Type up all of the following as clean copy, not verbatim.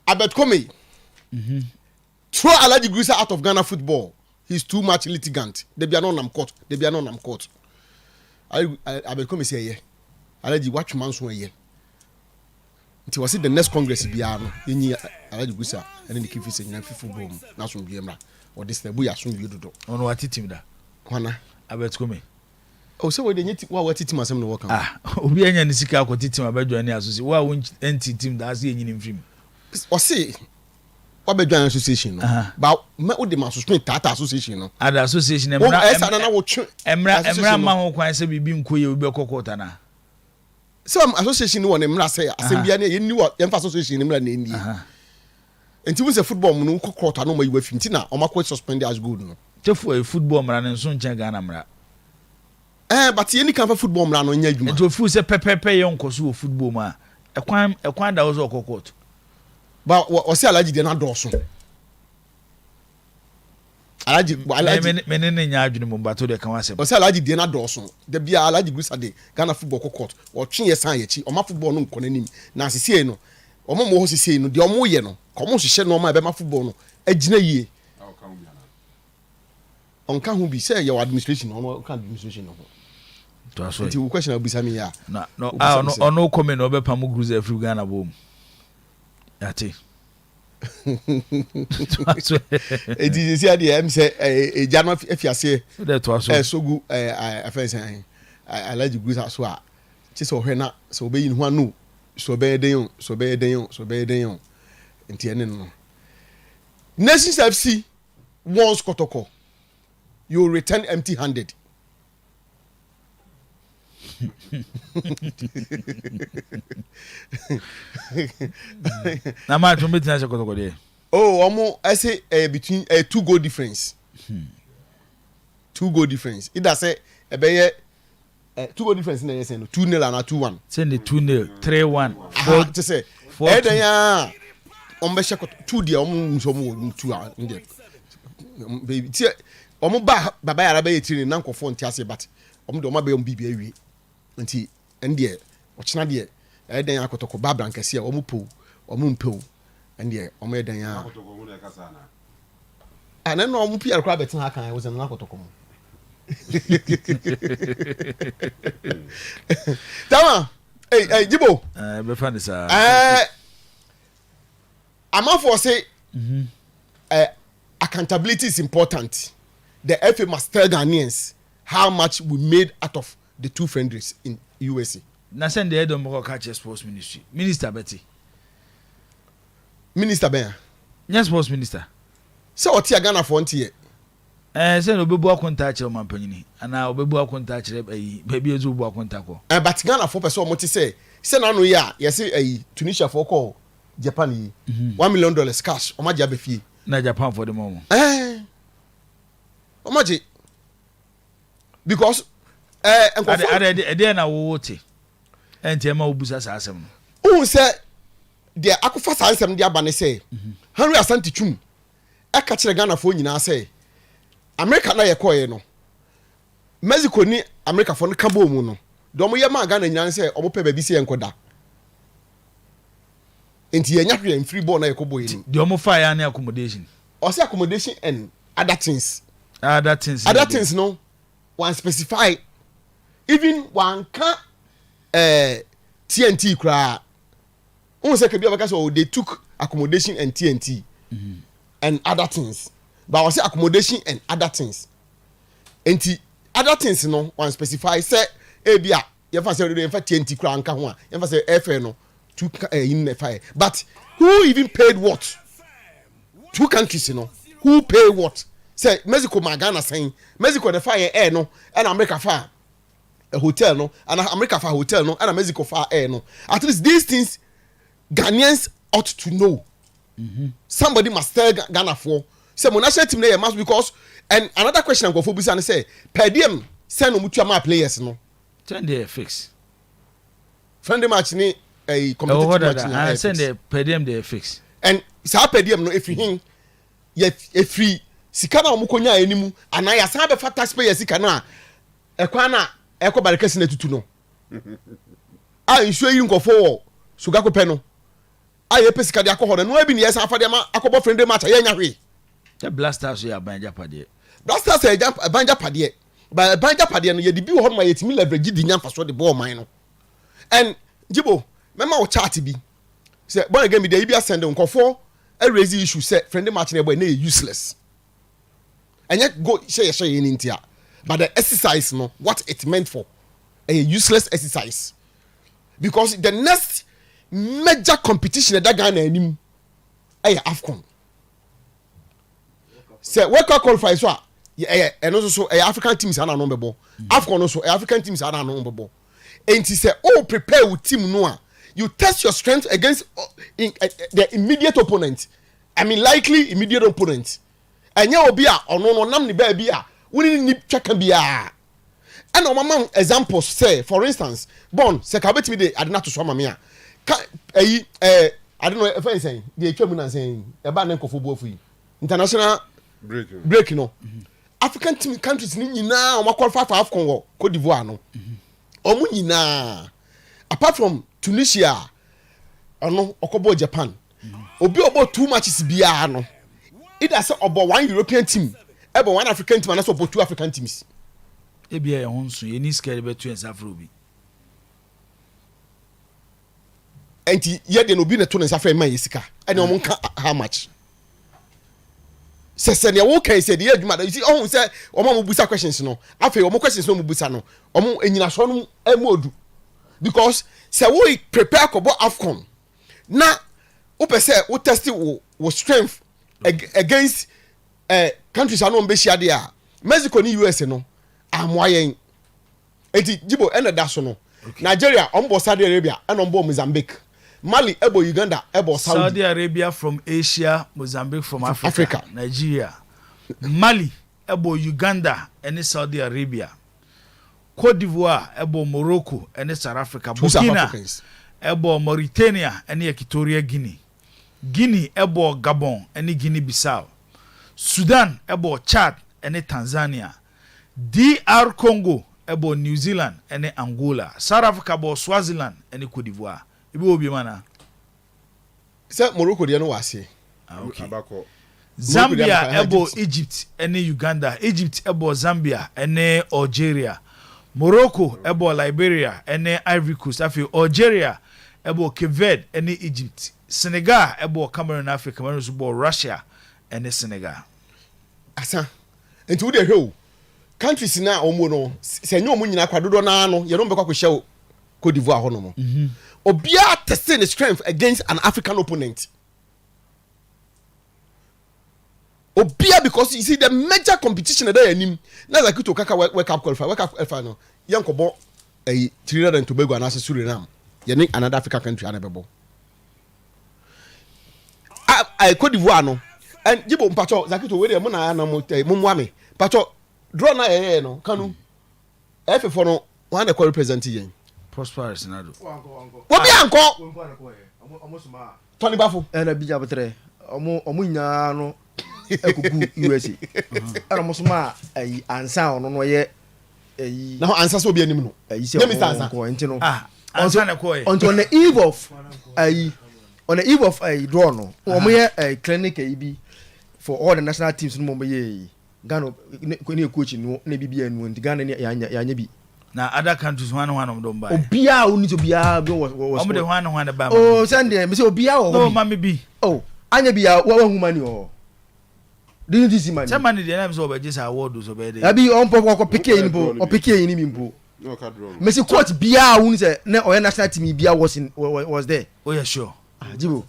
Abet Kome. Throw Alaji Grisa out of Ghana football. He's too much litigant. They be not on court. Abet Kome say yeah. Alaji watch man so yeah. Until was it the next Congress biano. Any Alaji Grisa and then the keep saying football. Now some BMra or this the boy assume you do. On what team da? Kwana Abet Kome. Oh, so we need what team asem no work. Obi anya ni sika akoti team abejo ani asose. Wa won anti team da ase enyini mfim. O say what bejo association no. But me o de ma suspend tata association no. Ada association emra ma ho kwan se bibi nkoye obi ekokota na. Some association no one emra say asem bia na ye ni wo ye association emra na eni. Enti we say football mu no kokota no ma yiwa fim ti na o ma ko suspend as good no. Tefu football mra ne nso nchen Ghana mra. But any kind of football mra no nya adwuma. Enti ofu se pepepe ye nkoso football ma. Ekwan da wo so kokota. But o say Alaji de na doso. Alaji menene nya adwene mo bato de kan wasem. O say Alaji de na doso. De bia Alaji Grisa de Ghana football court. O twen ye san ye chi. O ma football no nko nanim. Na sisi no. O mo ho sisi no de o mo ye no. Ko mo hihye no ma be ma football no. Agina yie. On kan hu bi say your administration on kan administration no. To aso. Ti question obisa me ya. No no comment no be pam cruise every Ghana bom. Yati. E di see dey am say e jama afiase. Dey to aso. So gu afense Alaji Grisa so a. Ti so hwe na so obeyi hu anu. So be den yon. Enti ene no. Nations FC once Kotoko. You will return empty-handed. Na match we meeting Kotoko there. Oh, I say between 2 goal difference. 2 goal difference. It does say be 2 goal difference in the say 2-0 and 2-1. Send the 2-0, 3-1. 4 to say. Eh then ya on be check 2 there so 2 in there. Baby omo baba yara be yetiri na nkofo ntiase but omo de omo be bibia wi nti ende o chena de den akotoko babra nkase omo po omo mpo ende omo eden ya akotoko mu na kasa na ana no omo pia kra betin ha kan wo se na akotoko mu tama jibo be fan sa I'm for say accountability is important. The FA must tell Ghanaians how much we made out of the 2 friendlies in USA. Na send the head of Moko Sports Ministry. Minister Betty. Minister Ben. Yes, Sports Minister. So what you Ghana for ntie? Say obebu akonta kire man panyini. Ana obebu akonta kire baby ezu obebu akonta ko. But Ghana for person what say na no ya say Tunisia for call Japan yi. $1 million cash. O ma ja be fie. Na Japan for the moment. Omaji because ade na wo te enti ema obusa sa asem no say de akofa sa asem de aba ne say Henry Asante Twum e ka kire Ghana fo nyina say America na ye koye no Mexico ni America fo no ka bo mu no de omo ye ma Ghana nyina say omo pe ba bi say enkoda enti ye nya hwe free ball na ye ko boy ni de omo fa ya na accommodation or say accommodation and other things no one specify even one can TNT kra on say ke bia because they took accommodation and TNT and other things but I say accommodation and other things enti other things no one specify say e bia ye fa say dey fa TNT kra anka ho a ye fa say FA no two in fire but who even paid what 2 countries who pay what say Mexico Ghana saying Mexico the fire air no and America fire a hotel no and America fire hotel no and Mexico fire air no at least these things Ghanaians ought to know. Somebody must tell Ghana for say my national team there must because and another question go for Busan say per diem send no mutual players no send they fix friendly match ni a competitive match send the per diem they fix and sa per diem no if you if free sikana omukonya enimu ana ya san be fa taxpayer sikana ekwa na eko barekasi na tutu no a nsuo yi nkofo wo suga ko pe no aye pesika de akọ ho no abi ne yes afade ma akọbọ friendly match ye nya hwe the blasters ya banja pade blasters e banja pade ba banja pade no ye di bi ho no ma yetimi leverage di nya faso de ball man no and jibo mema o chat bi say born again be dey bi ascend nkofo a raise issue say friendly match na boy na useless and yet go share in India but the exercise no what it meant for a useless exercise because the next major competition that Ghana anim ay AFCON say we can qualify so and also so African teams are na no bebo AFCON also African teams are na no bebo and say oh prepare with team no you test your strength against the immediate opponent I mean likely immediate opponent anya obi a ono no nam ne ba bi a woni ni twaka bia and o mama examples say for instance born say ka betimi de adena to so mama me a I don't know if I say the twam na say e ba na nkofo bu afu international break no African team countries ni nyina o ma qualify for AFCON wo Cote d'Ivoire no o mu nyina apart from Tunisia ono okobo Japan obi obo 2 matches bia no either say about one European team about one African team and also about 2 African teams ebia ye honso ye ni scale betu en safro bi enti ye de no bi na to na safro man yesika and o monka how much se ne wo kan se de adwuma you see oh say o mo busa questions no afi o mo questions no mo busa no o mo enyina so no emodu because say we prepare kobo AFCON na o pese o test wo strength against countries are no be share there Mexico ni US no amoyen enti jibo ena da so no Nigeria ombo Saudi Arabia and ombo Mozambique Mali ebo Uganda ebo Saudi Arabia from Asia Mozambique from Africa. Nigeria Mali ebo Uganda and Saudi Arabia Cote d'Ivoire ebo Morocco and South Africa Burkina ebo Mauritania and Equatorial Guinea Guinea ebo Gabon and Guinea Bissau Sudan ebo Chad and Tanzania DR Congo ebo New Zealand and Angola South Africa ebo Swaziland and Cote d'Ivoire ibi obi mana say Morocco de no wase okay Zambia ebo Egypt and Uganda Egypt ebo Zambia and Algeria Morocco ebo Liberia and Ivory Coast afi Algeria ebo Cape Verde and Egypt Senegal ebo Cameroon Africa Cameroon so bo Russia and Senegal asa enti wo de hwe countries na omo no se nyo omo nyina kwadodo na no ye no be kwa hwe Cote d'Ivoire ho no mo obia testing the strength against an African opponent obia because you see the major competition that anim na like to kaka World Cup qualify no yankobo Trinidad and Tobago and Suriname ye ni another African country anabebo Cote d'Ivoire no and jibo mpacho zakito we dey mo na mo ame pacho draw na no kanu F4 no one dey represent yen Prosperous Nado obi anko Tony Bafo na bija betre omo nya no ekuku USA ana mo soma ansa ono no ye na ansa so obi anim no se Mr. Ansa ko enti no ansa na ko on the eve of on the eve of draw no omo ye clinic bi for all the national teams no mo ye Ghana ko ni coach no na bibia no enti Ghana ya nya bi na other countries one don buy obia oni to bia was omo de one buy oh Sunday me say obia wo no mama bi oh anya bia wa hu mani oh didn't you see money say money the name so be just award so be dey abi on pop ko pick in bo o pick in mi mbo no ka draw me say coach bia wo ni say na o national team bia was there oh yeah sure jibo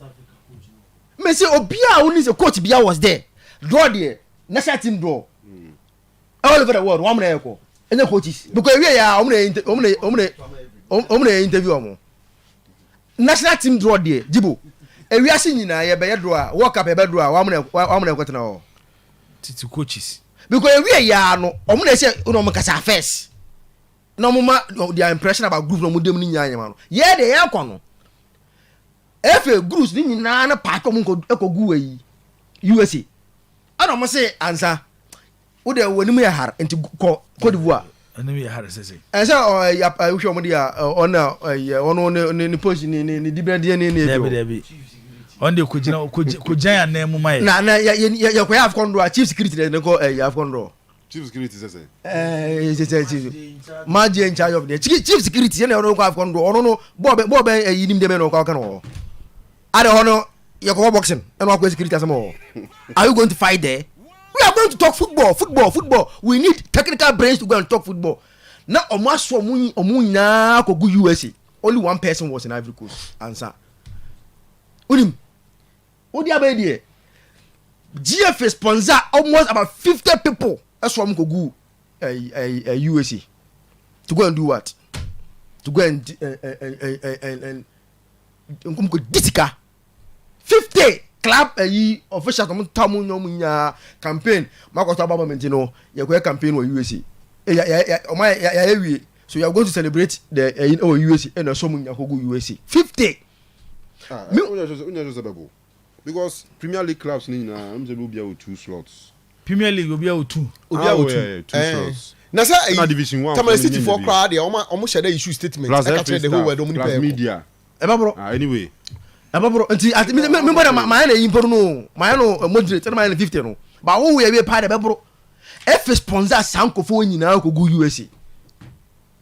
me say obia wo ni say coach bia was there draw there national team draw all over the world one na yeko enya coaches because we ya omne interview omo national team draw there jibo ewiase nyina ye be draw world cup be draw wa omne kwetena o titi coaches because we ya no omne say no mo kasa first no mo ma their impression about group no mo dem ni nyanya ma no ye de ya kwa efe groups ni nyina na pack mo ekogu yi USA ana mo say ansa wo de woni mu ya har enti ko Cote d'Ivoire enemy ya har sese ansa o hwe mo dia ona ono ni post ni different ni Debi On the Kujaya name my na you have control chief security they go you have control chief security say Maji in charge of the chief security you no have control no bob yinim dem no kan no I don't know you go boxing and what security as more are you going to fight there we are going to talk football we need technical brains to go and talk football now omaso omunya ko go USA only one person was in Ivory Coast answer unim odi abedie GFA sponsor almost about 50 people that's why go go USA to go and do what to go and go disika 50 club official come tamu nyomunya campaign makoto baba mentino ye go campaign for USA so you are going to celebrate the USA and so munya go USA 50 because Premier League clubs ni na am say will be 2 slots. Premier League will be 2 2 slots. Na say na division 1 Tamale City for crowd dey omo share the issue statement I catch the whole world omni pay media bro anyway bro until me bro my na impor no my no moderate na my 50 no ba wo we pa de bro if sponsor sankofo nyina ko gu USA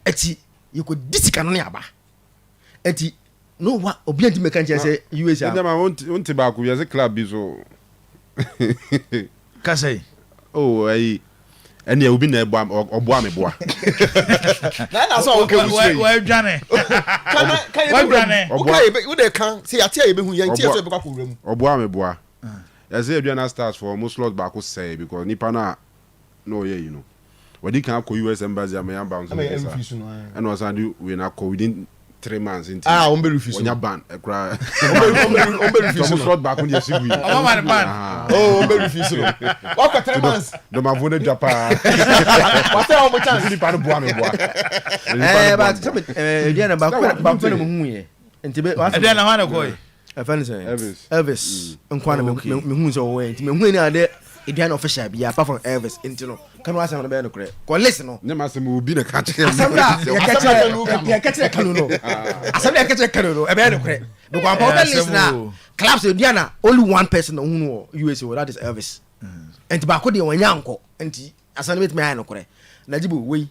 eti you could disika no ne aba eti no what obi anti make kan say USA na ma won't ba ku yes club bi so ka say oh ai ene obi na obo ameboa na so o ke wusu we dwane kan okay we dey kan say ati e be hu yan ti so e be kwa ko wura mu obo ameboa yes e dwana stars for most slot ba ko say because nipa na no yeah you know wadi kan ko US embassy am yan bounce and was and we na ko within 3 months into on be refuse on your ban cry on be refuse some slot back on your sigwi on be refuse what for 3 months do ma vone japa what say how much chance ni pa no boa me boa but some dia na ba ko na mu ye entibe dia na hwana koy Elvis nkwana me hu so we enti me hu ni ade Eugene official bi apart from Elvis intino kan wasa na be no kure ko listen no nyama se mu bi na ka che asabra ya kachire kanu no asabra ya kachire kanu no e be no kure because about listen na clubs Eugene only one person who know USA that is Elvis enti ba ko de wanya nko enti asana bet me ay no kure najibu we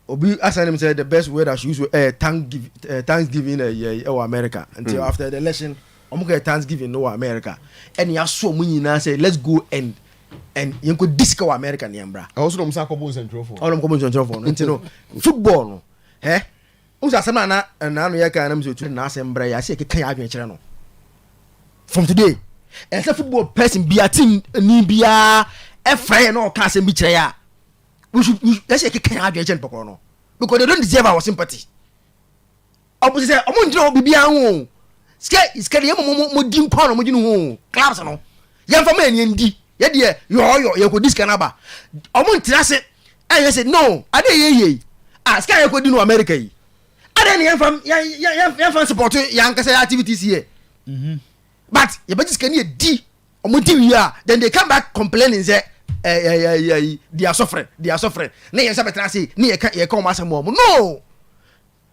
obi asana say the best word I should use Thanksgiving America until after the election omuka Thanksgiving no America and ya so munyina say let's go and yenko disco America ni ambra also no msa ko bo central for all ko bo central for no ntino football no unsa asema na no ya ka na mse tu na asembra ya se kekan adwen kire no from today and say football person be a team ni bia e frey no ka asem bi kire ya we should let's say kekan adwen kire pokoro no because they don't deserve our sympathy obu say omo ndiro bibia ho skadi mo di nkwa no mo ginu ho clubs no yemfa ma eni ndi ye de yo ko disca na ba omo ntira se I say no ade ye skadi ye ko di no America yi ade ne yemfa support yan kasa activities here but ye be disca ne di omo di wi a then they come back complaining say they are suffering na ye sabetra say ne ye ka o ma asemo no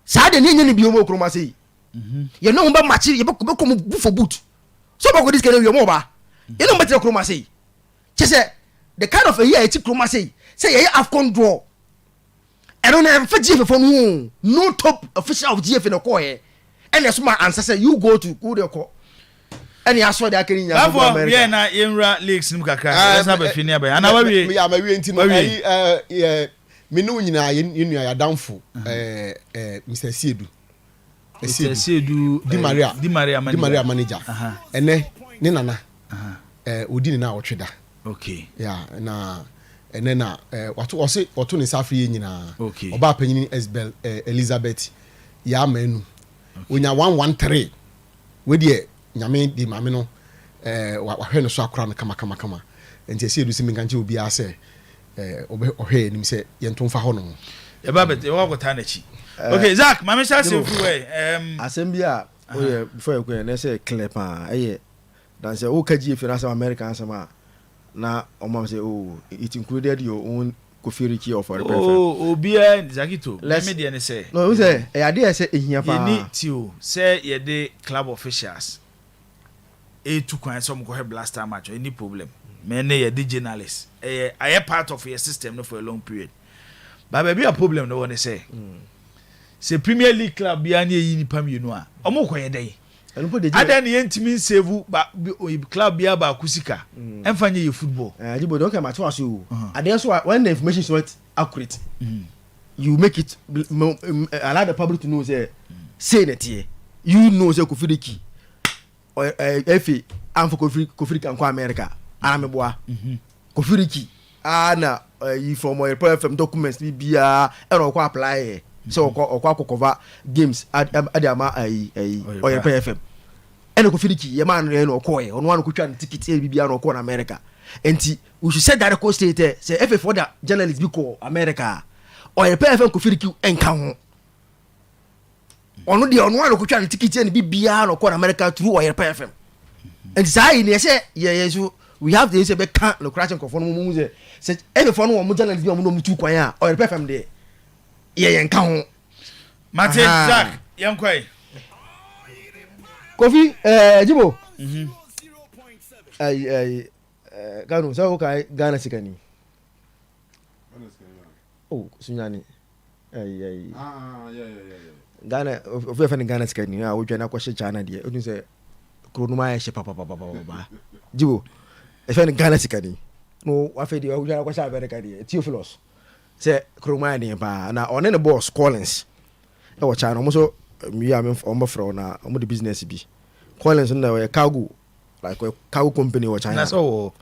sa de ne nyane bi o mo kroma say you know ba match you be come for boot so ba go this can you mo ba you know better kroma say say the kind of a year it kroma say you have control I don't have for GF for no top official of GF in the call here and that's my answer say you go to go there call and you saw that can America yeah na yenra leagues nim kakra let's have a finish ba ana wa we me enti no me no nyina yenu ya downfall Mr. Siedu Di Maria manager ene ne nana odi ne na otweda okay yeah na ene na watu ne safri nyina oba panyin Esbel Elizabeth ya manu onya 113 we de nyame di mame no wahwe no so akora no kama enti ese edu simi kanche obi ase ohwe nim se yentomfa ho no ya babet ya wakota na chi okay Zach mame sha se everywhere asembia oye before you go na say clear pa dan say o kaji if na say American asema na o mama say oh it included your own kofiriki of our prefer obia Zakito me de ne say no we say e ade say ehia pa you need to say ye the club officials to kwan some go blaster match any problem me ne ye journalist I part of your system no for a long period but baby a problem no one say say Premier League club bia na yi nipa mienu a omo koye den adan ye ntimi save ba club bia ba kusika emfa nye ye football jibo don't come at us you adan so when the information is not accurate you make it allow the public to know say that here you know say Kofiriki or efe am for Kofiriki and America and ameboa Kofiriki na you from Oyerepa FM documents bia e ro kwa apply so okwa cover games adama Oyerepa FM ene Kofiriki ye man no okoye ono wan ko twa ticket e bia no ko na America enti we should set that record state say efe for the journalists be ko America Oyerepa FM Kofiriki enka ho ono de ono wan ko twa ticket e bia no ko na America through Oyerepa FM enti sai ne say yesu we have the say be can no crashing ko fon mu say efe for no mo journalists bi mo no tu kwan a Oyerepa FM de ye nka ho Mate Zach yankwai Kofi Jibo Gano so okay Ghana sikani oh sunyani yeah Ghana of fan Ghana sikani ah wo dwana kwhye China de onu say kronuma ya hye papa Jibo e fan Ghana sikani no afi de wo dwana kwhye America de Theophilus say kronuma de pa na one ne boss Collins e wo China mo so mi am on from na omo the business bi Collins na we cargo like a cargo company or China so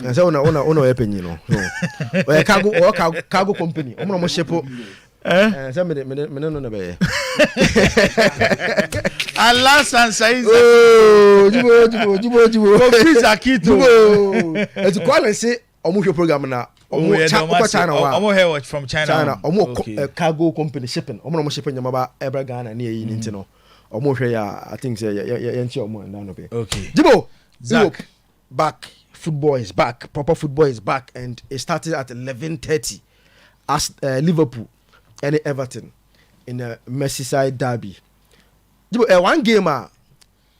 and so una we penyi no so we cargo company omo mo shepo say me no na be Allah says oh jibo Pizza Kito it's Collins say omo hwe program na omo China omo hair watch from China omo cargo company shipping omo mo shipping nyama ba Ghana na yi nti no omo hwe ya I think say yenchi omo na no be okay Jibo Zach back football is back proper football is back and it started at 11:30 as Liverpool and Everton in a Merseyside derby Jibo one game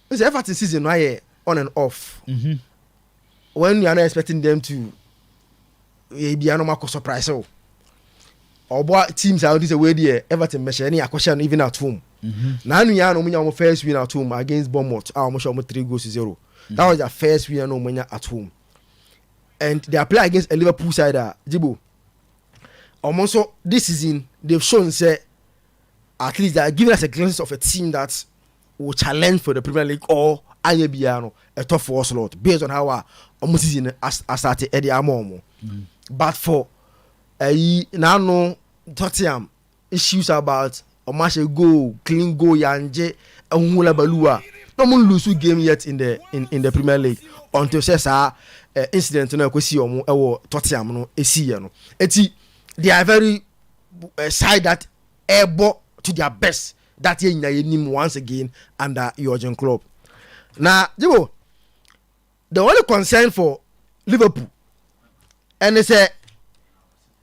it's Everton season why on and off when you are not expecting them to be a normal surprise or what teams are this way there Everton measure any question even at home now you know my first win at home against Bournemouth almost 3-0 that was their first win no money at home and they are playing against a Liverpool side Jibo almost this season they've shown say at least they are giving us a glimpse of a team that will challenge for the Premier League or Ayabiano a top 4 slot based on how almost season as started Eddie Amomo but for now no Tottenham issues about match goal clean goal yanje Nwula Balua no mun lose game yet in the Premier League until says incident no kwesi omo ewo Tottenham no esi no eti they are very side that able to their best that year nim once again under Eugene club now Jibo the only concern for Liverpool and they say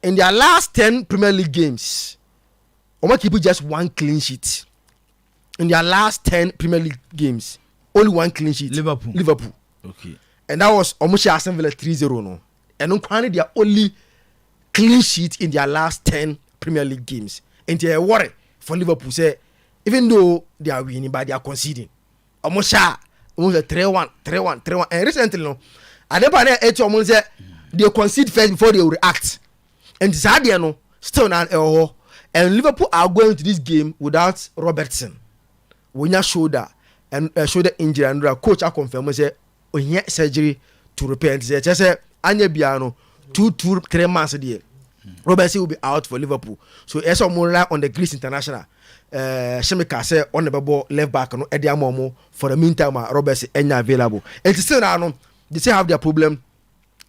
in their last 10 Premier League games Omo keep just one clean sheet in their last 10 Premier League games only one clean sheet Liverpool okay and that was almost Aston Villa 3-0 no and on their only clean sheet in their last 10 Premier League games and they worry for Liverpool say even though they are winning but they are conceding almost 3-1 and recently no Adebayo almost say they concede first before they react and Sadio no still now and Liverpool are going to this game without Robertson when your shoulder and shoulder injury and the coach are confirmed say on surgery to repair and say Anya Biano 2-3 months a day Robertson will be out for Liverpool so as more on the Greece international Shemika say on the ball left back no Eddie Amomo for the meantime Robertson enya available and still now they still have their problem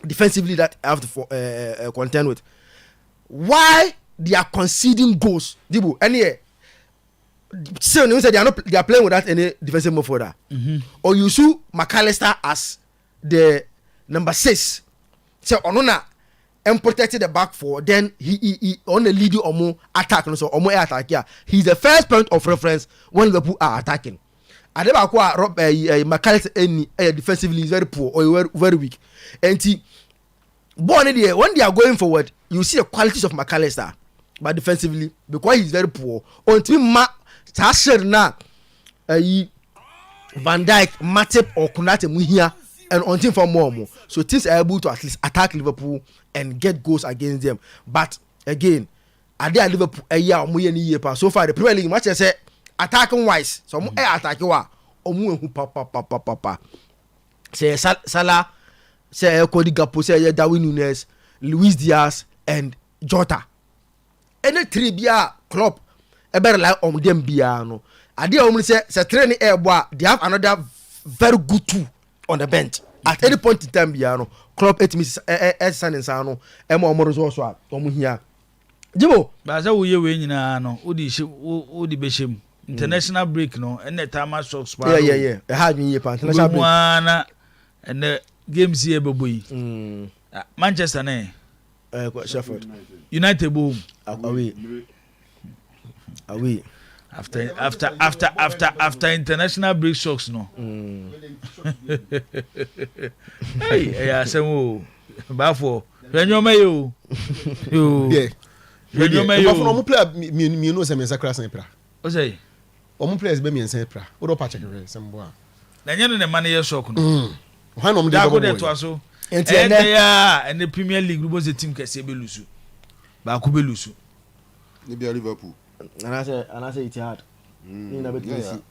defensively that I have to contend with why they are conceding goals Dibu any so they say they are playing without any defensive midfielder or you see McAllister as the number 6 so onona and protected the back four then he on the lead omo attack so omo attack here he's the first point of reference when Liverpool are attacking Adeba kwa Rob McAllister any defensively is very poor or very weak. And born there when they are going forward, you see the qualities of McAllister, but defensively because he's very poor. Until Tasher na Van Dijk, Matip or Konate Muhia and until for more. So teams are able to at least attack Liverpool and get goals against them. But again, are they Liverpool a year or more? So far the Premier League match I say attacking wise, so attacking wa omu ehu papa. Say Salah, say Cody Gakpo, say Darwin Núñez, Luis Diaz and Jota. Any three bia club e better like them bia no. Ade only say training air boy, they have another very good tool on the bench. At any point in time bia no, club etimis signing no e mo results so omu hia. Jibo, ba za wo ye we nyina no, odi behim. International break no, and the time shocks. Yeah. E ha dwen ye pa international break. One and the games here boy. Manchester ne. Sheffield United boom. Away. After international break shocks no. Hey, I say wo. Ba for. Renyo yo. Yeah. Renyo for no player me know say me sakra san pra. O say omo players be me nsan pra. O do pa check sem bo a. Na nye no ne man ye shock no. Why no me dey go go there to aso. And the Premier League was a team kese be lusu. Ba ku be lusu. Ni be Liverpool. And I say it's hard. Ni na bet me see.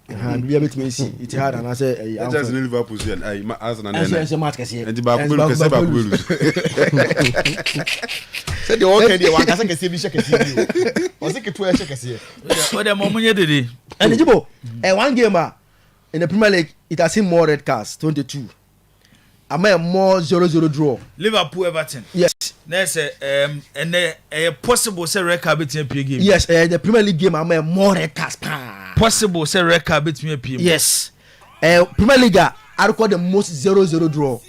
Be bet me see. It's hard and I say I just Liverpool say I Arsenal na. Say match kese. And ba ku be kese ba ku be lusu. Say the okay dey wan kase kese bi she kese bi. O say ketu e she kese. O dem omunye dede. And Jibo, one game in the Premier League it has seen more red cards 22. I made more 0-0 draw. Liverpool Everton. Yes. There's and a possible say red card between a game. Yes, the Premier League game I made more red cards. Possible say red card between a PM. Yes. Premier League I record the most 0-0 draw.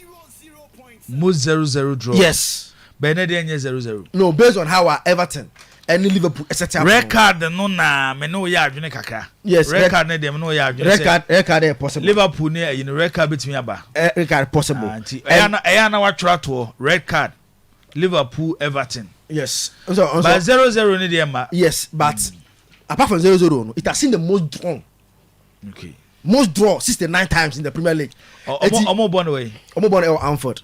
Most 0-0 draw. Yes. But not 0-0. No, based on how Everton and Liverpool etc. Red card no na me no ya adwene kaka. Yes. Red card na dem no ya adwene. Red card possible. Liverpool ne you know red card between aba. Red card possible. Na wa trato red card. Liverpool Everton. Yes. So but 0-0 ne dem ma. Yes, but apart from 0-0 it has seen the most draw. Okay. Most draw 69 times in the Premier League. Omo born away. Omo born Anfield.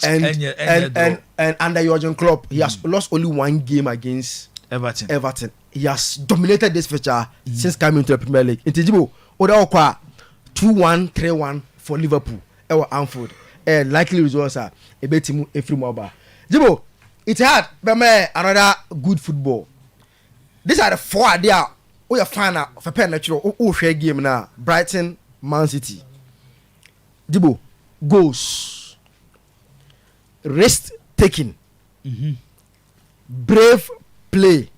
And under Jurgen Klopp, he has lost only one game against Everton. He has dominated this feature since coming to the Premier League. In Tijibo, Oda Okwa 2-1, 3-1 for Liverpool. Ewa Anfield. Likely results are a bit timu efri moba. Jibo, it's hard, but another good football. These are the four idea. We are final for pen natural. Share game now. Brighton, Man City. Jibo, goals. Risk taking, brave play,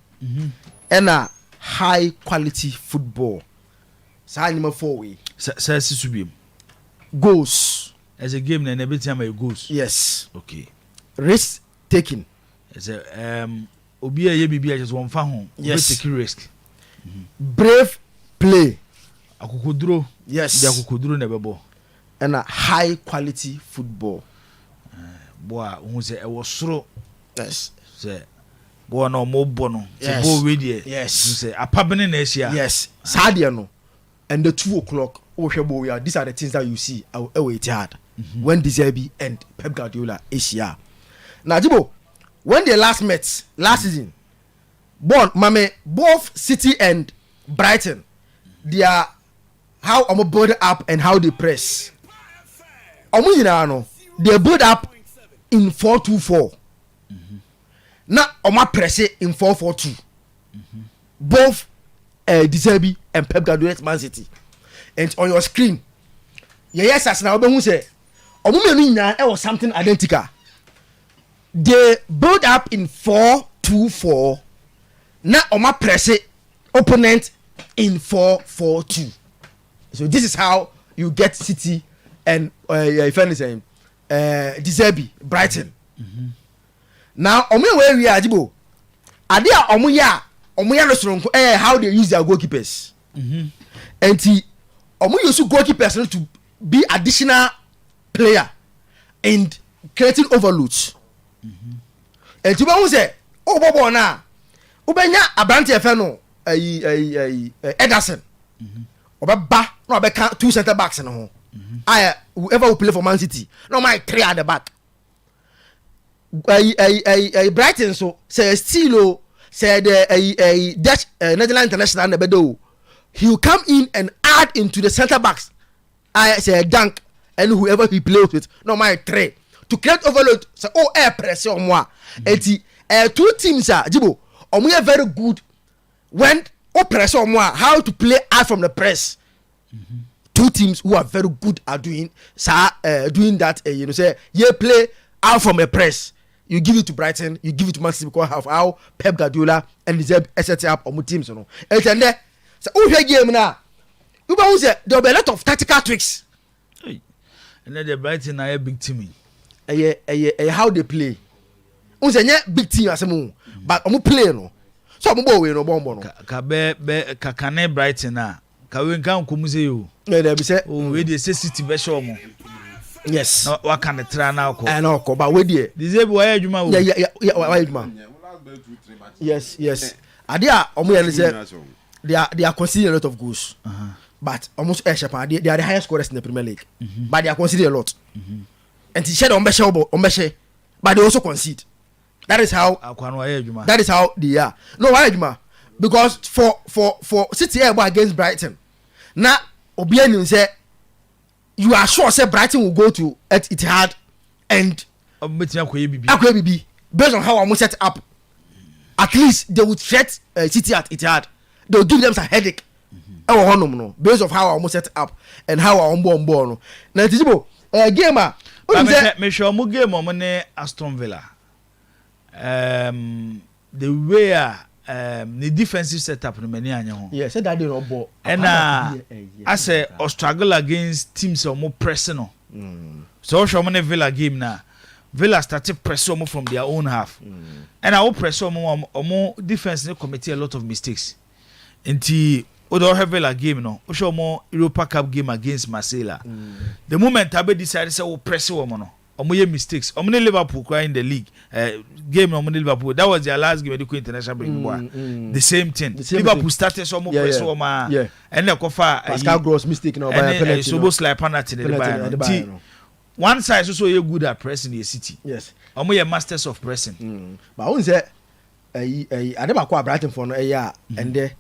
and a high quality football. So number 4 way. Goals. As a game, and every time it goes. Yes. Okay. Risk taking. As a Obia Yebi just one fan. Yes. Take risk. Brave play. Akukudro. Yes. The Akukudro never ball. And a high quality football. Boy, who say I was slow. Yes. Say, boy, no more bono. Yes. Boy, with you. Yes. Say, a pabin in Asia. Yes. Sadia no. And the 2 o'clock. These are the things that you see. It's hard. When Deserbi and Pep Guardiola Asia. Now, Jibo, when they last met last season, both City and Brighton, they are how I'm build up and how they press. They build up in 4-2-4. Now, Oma press it in 4-4-2. Both Deserbi and Pep Guardiola's Man City. And on your screen, yes, as now, who say, it was something identical. They build up in 4-2-4. Now, Oma press it opponent in 4-4-2. So this is how you get City and if anything. Deserbi, Brighton. Now, where we are, Jibo. Are there Omuya no strong how they use their goalkeepers. And omo use goalkeepers to be additional player and creating overloads. And to be say, oh bobo na, ubenya abranti efe no, Ederson. Oba ba no be two center backs no ho. Whoever will play for Man City, no my 3 at the back. Brighton so say Stilo say the Dutch Netherlands international na bedo. He will come in and add into the center backs. I say Dunk and whoever he plays with, no my 3 to create overload. So air press on moi. Eti 2 teams are Jibo. Omo very good when press on moi how to play out from the press. 2 teams who are very good at doing that. You know, say you play out from a press. You give it to Brighton, you give it to Man City because of how Pep Guardiola and the set up on teams. You know, and then so who game now? You know, there will be a lot of tactical tricks. And then the Brighton are a big team. How they play. Who's a big team as a moon, but I'm play no. So I'm going no bomb no. Kakane Brighton na. Kawin kan kumuze yo. There be say. Oh, we dey say City be show mo. Yes. No, what can the try now ko? No, ko but we there. Disable why adwuma wo. Yeah, why adwuma? Yes. Adia omo yan say they are considering a lot of goals. But almost they are the highest scorers in the Premier League. But they are considered a lot. And they share on Beshe, but they also concede. That is how they are. No, why adwuma? Because for City against Brighton. Now Obianin say you are sure say Brighton will go to Etihad and Akwebibi based on how I'm set up. At least they would threat City at Etihad. They will give them some headache. Based on how I'm set up and how I'm born. Now Tijibo game me sure mo game mo ne Aston Villa. The way the defensive setup no many anya ho. Yeah, said that they no ball. And I say or struggle against teams or more pressing no. So show me Villa game na. Villa started pressing from their own half. And I will press more defense they committed a lot of mistakes. Until Odo Villa game no. O show more Europa Cup game against Marseille. The moment Abe decided say we press no. Omo mistakes. Omo Liverpool cry in the league. Game omo Liverpool. That was their last game at the international break. The same thing. Liverpool started so more press oma. And the kofa Pascal Gross mistake now by a penalty. So both like penalty the Bayern. One side also you good at pressing the City. Yes. Omo ye masters of pressing. But who say Adeba kwa Brighton for no and there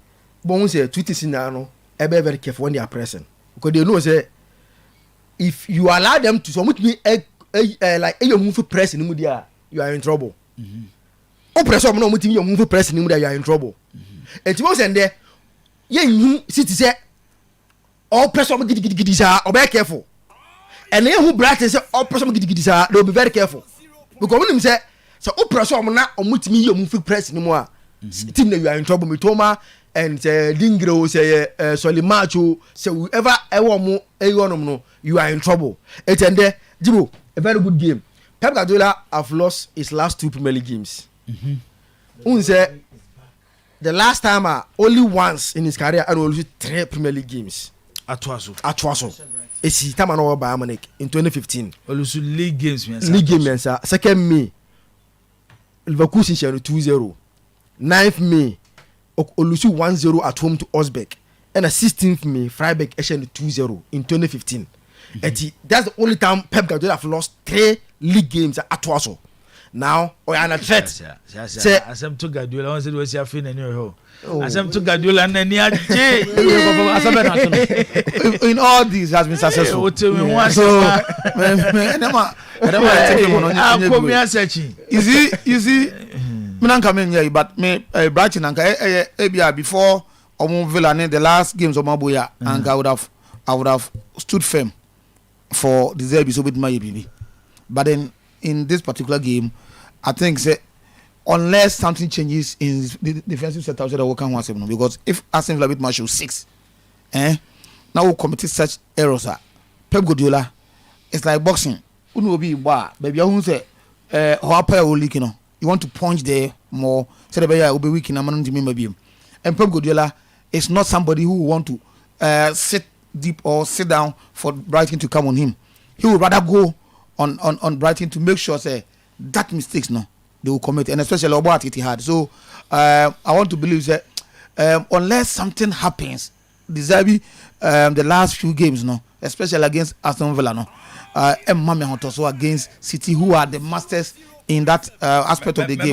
but who say tweet is now no very careful when they are pressing. Because they know say if you allow them to so much me like you move press in media you are in trouble. O press no muti you move press in media you are in trouble. And to say there you City say all press on gidi sa o be careful. And then who Brighton say all press on gidi sa they will be very careful. Because when him say so o press on na o muti you move press in media team you are in trouble. Mitoma and Dingro say Solimacho say whoever no you are in trouble. It's and there Jibo a very good game. Pep Guardiola have lost his last 2 Premier League games. Say the last time only once in his career and only 3 Premier League games. Atwaso. It's time over by Amanek in 2015. Also league games. League games. 2nd May, Leverkusen 2-0. 9th May, Olusu 1-0 at home to Osbeck. And 16th May, Freiburg 2-0 in 2015. That's the only time Pep Guardiola have lost 3 league games at Atwaso. Now, or an threat. Say, Asem to Guardiola, I said, "What's your feeling in your home?" Asem to Guardiola, and then in all these has been successful. So, you see, me not coming here, but me Brighton and before Villa the last games of Mabuya, and I would have stood firm for the Zerbi so with my baby. But then in this particular game, I think unless something changes in the defensive setup, that we can want because if Aston Villa beat Marshall 6, now we committed such errors. Pep Guardiola, it's like boxing. You know, be baby. I won't say, how player will leak. You want to punch there more. Say the player will be weak in a man to maybe. And Pep Guardiola is not somebody who want to sit deep or sit down for Brighton to come on him. He would rather go on Brighton to make sure say that mistakes no they will commit, and especially about it he had. So I want to believe that unless something happens, the last few games no, especially against Aston Villa no, and also against City, who are the masters in that aspect of the game.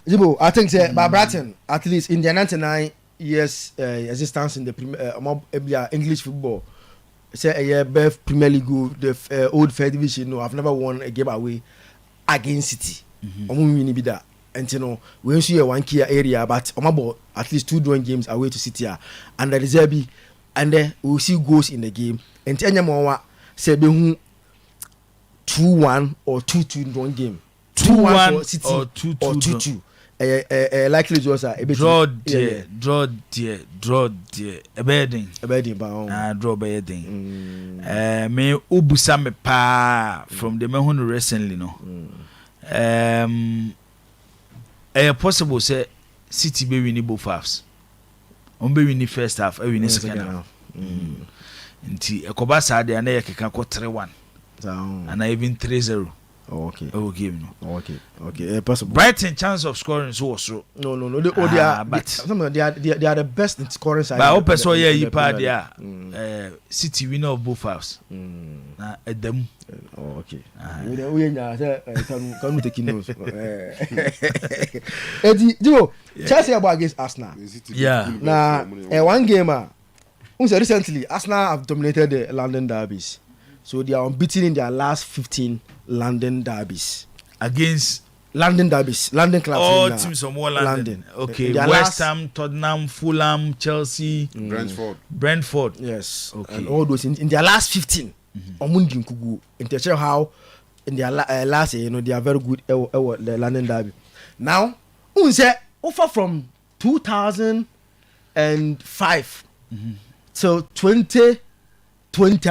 Game, I think by Brighton, at least in their 99 years existence in the English football, say a Beth Premier League, the old Fair Division. No, I've never won a game away against City. Be that, and you know we see a 1 key area, but at least 2 drawing games away to City, and the Reserve, and then we will see goals in the game. And any more say be 2-1 or 2-2 in one game. 2-1 for City or 2-2. Likely it was a draw dear. A bedding. Draw bedding. Me ubusa me pa from the Mahon recently no. Possible say City be winning both halves. Be winning first half, be winning second half. Nti ekoba saade na ye keka ko 3-1 and even 3-0. Okay. Oh game no. Okay. Possible. Brighton chance of scoring so also. No. They are the best in scoring side. But open so yeah ipa dia. City winner of both halves. Na edem. Okay. We can take notes. Eddie, Chelsea about against Arsenal. Yeah. Now, one game recently, Arsenal have dominated the London derbies. So they are unbeaten in their last 15 London derbies. Against London derbies, London clubs. All teams from all London. Okay. West Ham, Tottenham, Fulham, Chelsea, Brentford. Yes. Okay. And all those in their last 15. Omundi Nkugu. In the how in their last year, they are very good the London derby. Now, offer from 2005 till 2020.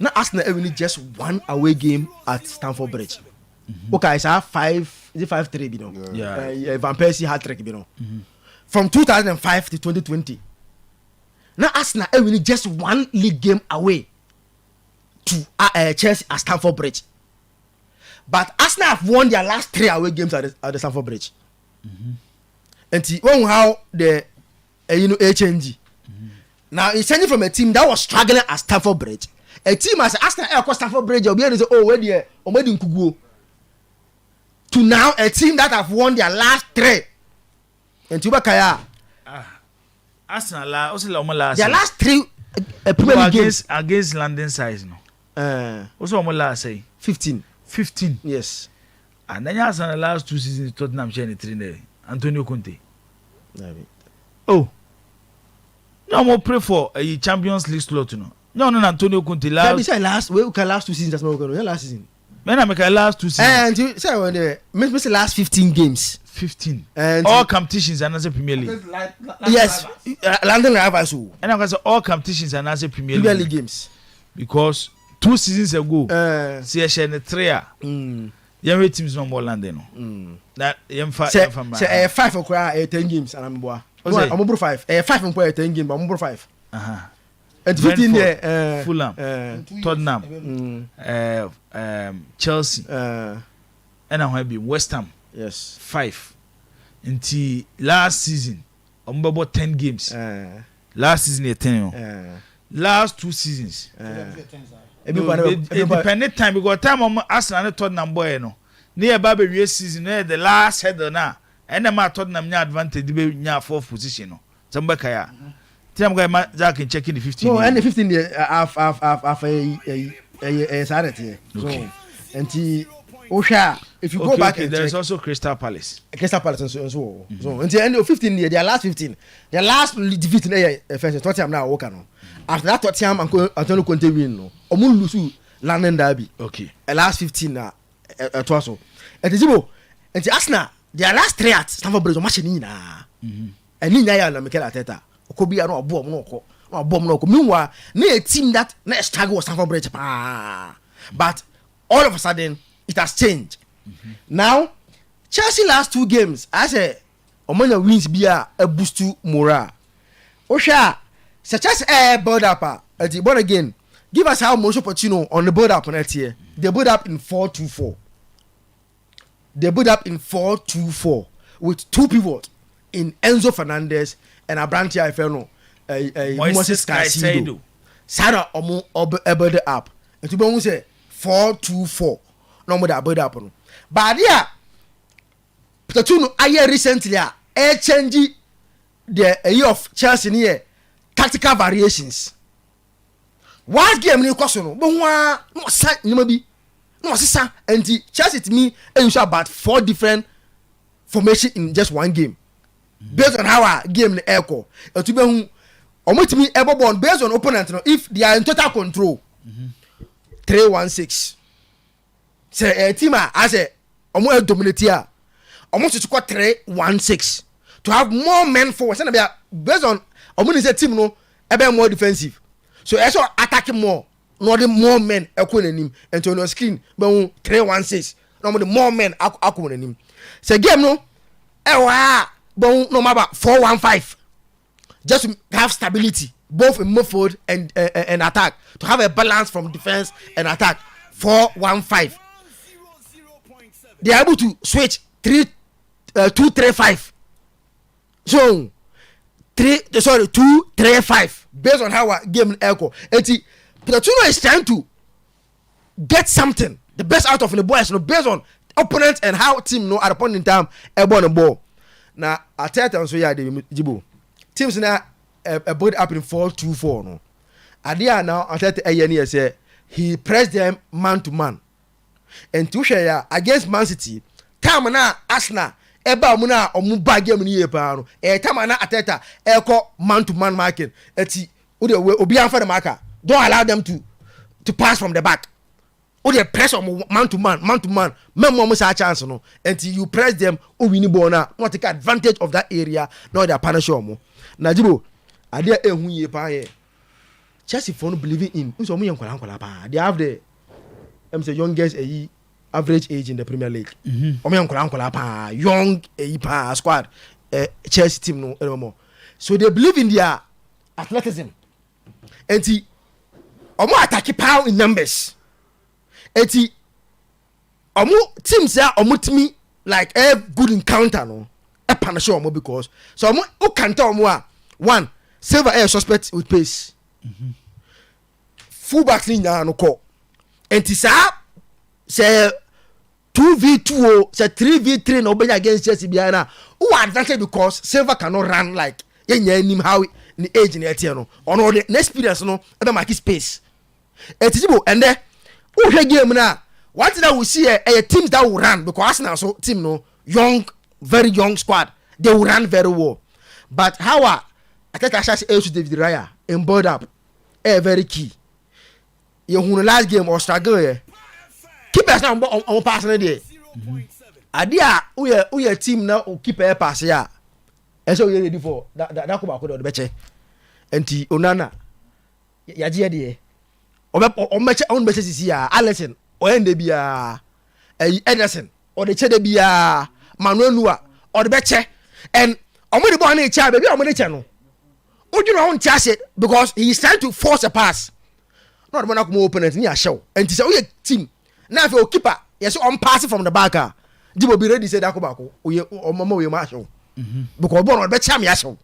Now Arsenal only just 1 away game at Stamford Bridge. Okay, it's 5-3, you know. Yeah. Van Persie hat trick, you know. From 2005 to 2020. Now Arsenal only just 1 league game away to Chelsea at Stamford Bridge. But Arsenal have won their last 3 away games at the Stamford Bridge. And see how the HNG. Now it's changing from a team that was struggling at Stamford Bridge. A team as Arsenal across Stamford Bridge, you'll be able to say, oh, where the Kugu. To now a team that have won their last 3. And Tubakaya. Arsenal last. Their last 3 Premier League games against London size no. What's what last say? 15. Yes. And then Arsenal last 2 seasons Tottenham share 3 Antonio Conte. Oh. No more pray for a Champions League slot no. No, Antonio Conte last 2 seasons as well. Last season. I make last 2 seasons. And you say when the last 15 games. 15. And all competitions and as a Premier League. Yes. London rivals. And I'm going to say all competitions and as a Premier League games. Because 2 seasons ago, see a 3 young teams no more London. That young 5 or 10 games and I'm 5. 5 and 10 games, I'm 5. And 15 there, Fulham, Tottenham, Chelsea, and I be West Ham. Yes, 5. Until last season, I'm about 10 games. Last season, 10. Last 2 seasons. Independent time because time I'm Arsenal Tottenham boy no. Near Baby season, the last header now, and I'm at Tottenham advantage to be near 4th position. No, Zambakaya. I'm going to check in the 15. No, and the 15 half a Saturday. Okay. And Osha, if you go back, there is also Crystal Palace and so. So until the end of 15 years, their last 15, their last defeat in first Tottenham now work on. After that Tottenham and Antonio Conte win no. Omun lose London derby. Okay. Last 15 na twaso. And Zibo, and Arsenal, their last 3 at Stamford Bridge match ni na. And ni ya na Mikel Arteta. Could be no bomb no. Meanwhile, near a team that next struggle was Stamford Bridge. But all of a sudden, it has changed. Now, Chelsea last 2 games, I say, Omania wins be a boost to morale. Osha, such as a build up. But again, give us how Moshe Pochettino on the build up on that year. They build up in 4-2-4. They build up in 4-2-4 with 2 pivots in Enzo Fernandez and Abrantia Inferno. Moses Caicedo. Sarah Omo build up. And to be say 4-2-4. No more that build up. But yeah, Pochettino aye recently change the year of Chelsea here tactical variations. One game ni koso no, but one no sa nyama bi no sisa and Chelsea to me use about 4 different formation in just one game. Based on how our game the echo. And to be who omo to me born based on opponent no, if they are in total control. 3-1-6. Say a team as a omo dominate here. Almost to score 3-1-6 to have more men forward. Based on almost a team no, a more defensive. So I saw attacking more, not the more men equaling him and to your screen. But 3-1-6, no more men equaling him. So game no, no matter 4-1-5, just to have stability both in midfield and attack, to have a balance from defense and attack. 4-1-5. They are able to switch 2-3-5. So 2-3-5 based on how our game echo. Pochettino is trying to get something, the best out of the boys, based on opponents and how team know at a point in time born a ball. Now I tell you so yeah, Jibo teams now build up in 4-2-4 no. Adia now I tell you say he pressed them man to man, and to share against Man City. Time na Arsenal eba mu na omu ba game ni yepa no time na Ateta man to man marking eti obi anfa the marker, don't allow them to pass from the back. They press on man to man memo mo sa chance no, until you press them o win ball na not take advantage of that area, no they punish them. Na Jibo ade ehun yepa here Chelsea for no believing in so mo yankwala pa. They have the say youngest average age in the Premier League. Pa young pa squad Chelsea team no anymore. So they believe in their athleticism. And omo attack power in numbers. And omo teams are omo timi like a good encounter no. E punish omo because so omo who can tell omo one Silva air suspect with pace. Fullbacks ni no call. And say 2v2 or say 3v3 no be against Chelsea biana who advantage because Silva cannot run like him how in the age in the no on the experience no e make space etijibo and there who play game na what that we see a teams that will run because Arsenal so team no young very young squad they will run very well but how I think I should say David Raya in board up very key you who last game or struggle keepers now on pass na there adia we team na o keeper pass ya so you ready for that ko ba ko do be che enti onana ya je de o meche on be sisi ya Allison o ende bia Ederson o de che de bia Manuel Nua o de be che and o mo de ball na cha be o mo de che no o ju no on cha se because he is trying to force a pass not the one opponent ni a show enti say we team now if you keeper yes on pass from the back Jibo be ready say that ko ba ko o mama we ma show because born on be cham ya show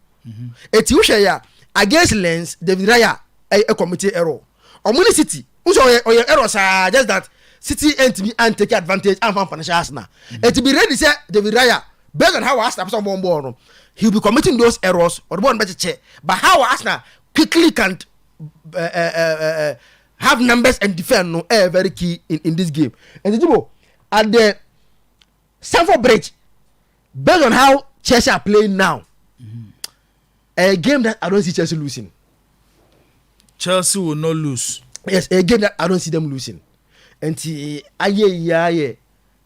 eti wo hwe ya against Lens David Raya a committee error omuni City so o error sa just that City and take advantage and fan financial Arsenal eti be ready say David Raya based on how Arsenal person born no he will be committing those errors or the one better check but how Arsenal quickly can have numbers and defend no very key in this game. And Jibo at the Stamford Bridge, based on how Chelsea are playing now, a game that I don't see Chelsea losing. Chelsea will not lose. Yes, a game that I don't see them losing. And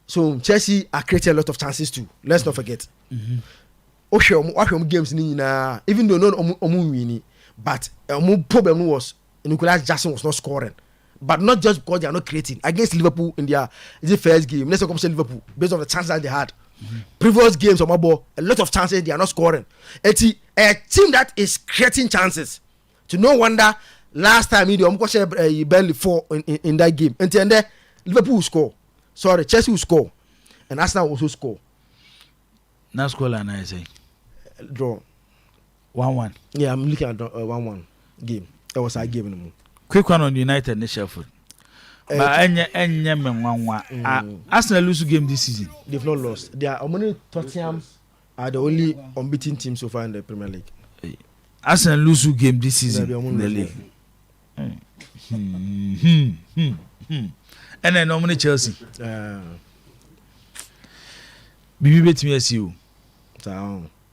so Chelsea are creating a lot of chances too. Let's not forget. Games even though no winning, but problem was Nicolas Jackson was not scoring, but not just because they are not creating against Liverpool in their first game. Let's come to Liverpool based on the chances that they had. Previous games, a lot of chances they are not scoring. It's a team that is creating chances. To no wonder, last time he barely 4 in that game. And then Liverpool will score. Sorry, Chelsea will score. And Arsenal will also score. Now score line I say. Draw. 1-1. Yeah, I'm looking at 1-1 game. That was our game in the moon. Quick one on United and Sheffield. But any 1-1. Arsenal lose game this season. They've not lost. They are only Tottenham are the only unbeaten team so far in the Premier League. Arsenal lose game this season in the league. And then normally Chelsea. Bibi betimi asi o.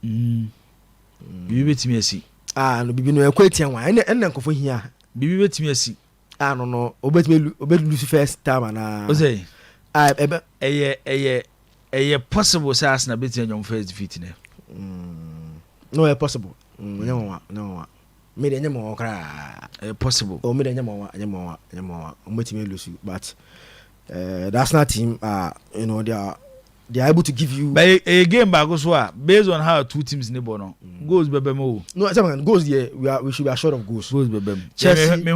Bibi betimi asi. No bibi no ekwetian wan. En nkofo hia. Bibi betimi asi. No obetimi lose first time na. O say. Eye possible say Arsenal betimi nyom first defeat ne. No possible. No. Me de nyamo kra. Possible. Me de nyamo obetimi lose but the Arsenal team they are able to give you. But a game back also based on how two teams neighbor no goals bebem. No, goals there we should be assured of goals. Goals bebem. Chelsea me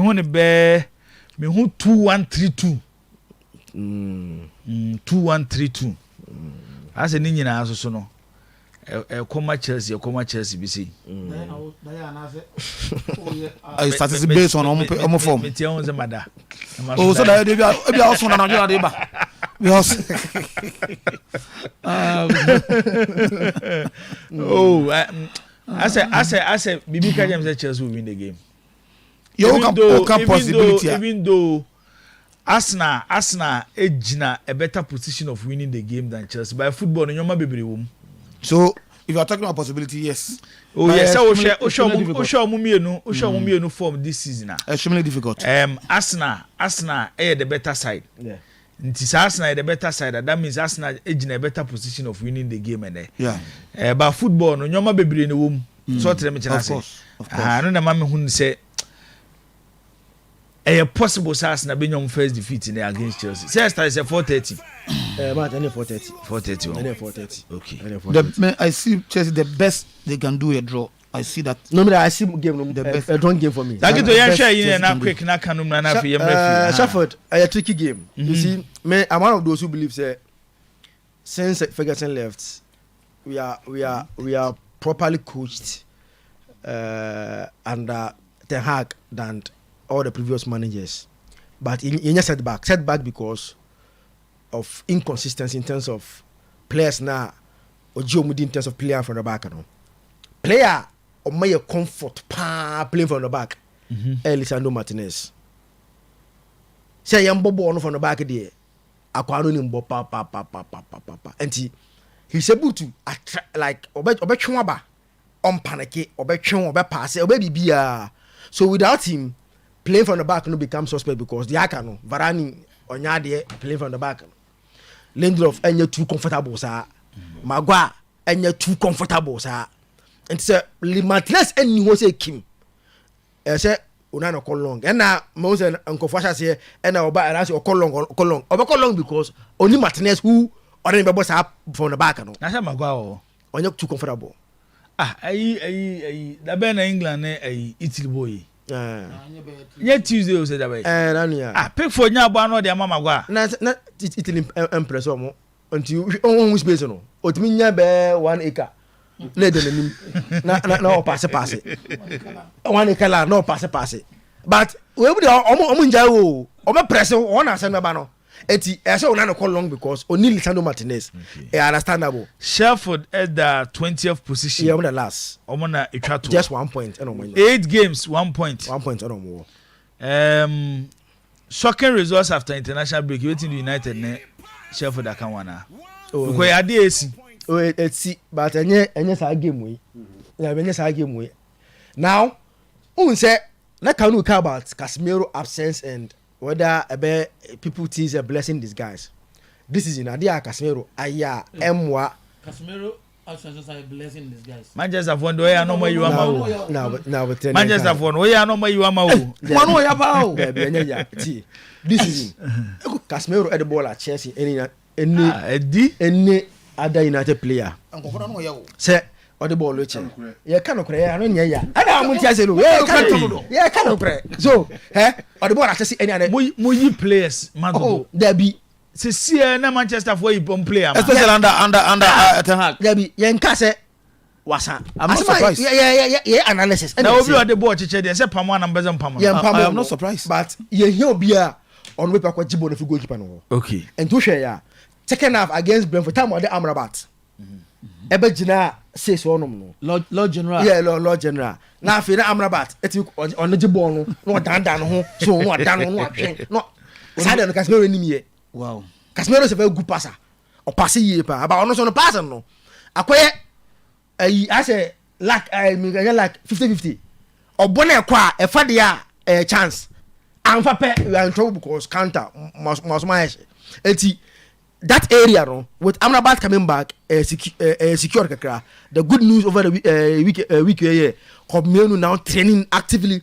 hu 2-1-3-2. 2-1-3-2. As ni nyina aso so no. Chelsea be see. I started based on omo form. Me tie on ze mada. Oh, so that e be also na Nigeria dey ba. Because I said Bibi Kajem said Chelsea will win the game. Even though Arsenal ejina a better position of winning the game than Chelsea by football no nyoma bebre wom. So if you are talking about possibility, yes. Oh yes, Osho Mumienu form this season. Extremely difficult. Arsenal the better side. Yeah. Nti Arsenal the better side. That means Arsenal in a better position of winning the game and yeah. But football no nyoma bebre no wom. So tell me of course. No na mama hu say possible Arsenal be nyom first defeat in against Chelsea. Say start is 4:30. But 4:30. 4:30. Okay. I see Chelsea the best they can do a draw. I see that. No, I see game the best. Don't game for me. That get to yan share you na quick na kanum na na fi Sheffield, a tricky game. You see, I'm one of those who believe say since Ferguson left, we are properly coached under Ten Hag than all the previous managers. But in a setback because of inconsistency in terms of players now or in terms of player from the back. Player or my comfort playing from the back. Lisandro Martinez. Say young Bobo from the back there. Aquano nimbo pa. And he's able to attract like obechwaba on panic obechwon pass obebia. So without him playing from the back no become suspect because the Akano Varane Onyade playing from the back. Lindelof enya too comfortable sir. Magua enya too comfortable sir. And say limitless any who say Kim. Say una no call long. And now most uncofasha say and now oba and say call long because only Martinez who already be boss up from the back no. Na say Magua onya too comfortable. Ayi da be na England Italy boy. Yeah, Tuesday was that pick for Nyabo no de mama gwa. Na Italy empress omo until on space no. Otimi nya be 1 acre. Na de nim. Na pass. 1 acre la no pass. But we be omo nja o. Omo press on asem ba no. Eti say una no call long because only Lisandro Martinez. Understandable. Sheffield at the 20th position. Yeah, on the last. Omona Itrato. Just 1 point. 8 games, 1 point. 1 point on more. Shocking results after international break. Waiting the United ne Sheffield akanwana. Because ya DC. Oh, it's but any sa game we. Yeah, any sa game we. Now, who say na kanu ka about Casemiro absence and whether people tease a blessing these guys. This is in Adia Casemiro. Aya Mwa. Casemiro absence are a blessing these guys. Manchester for no ya no more you ama. Now Manchester for no ya no more you ama. Manu ya ba. This is Casemiro at the ball at Chelsea any other United player. Say or the ball which you cannot cry. I don't hear. I want to say no. Yeah, cannot cry. So, or the ball access any other. Muyi players, man. Oh, there be. See, na Manchester for you player, especially under Ten Hag. There be. Yenkase wasa. I'm not surprised. Yeah, analysis. Now we are the ball chiche. They say Pamo and Ambazan Pamo. I am not surprised. But you hear Bia on paper kwa Jibo the goalkeeper no. Okay. And to share ya. Second half against Brentford time or the Amrabat. Ebe Jina says one no. Lord General. Yeah, Lord General. Now if you Amrabat, it's on the Jibo no dan ho. So no dan no atwen. No. Sada no Casemiro ni me. Wow. Casemiro is a very good passer. Or pass ye pa. About no so no passer no. Akoye I say like 50-50. Or bonne kwa e fa dia chance. Amfa pe we are in trouble because counter must eti that area no with Amrabat coming back secure kakra. The good news over the week here Kobimenu now training actively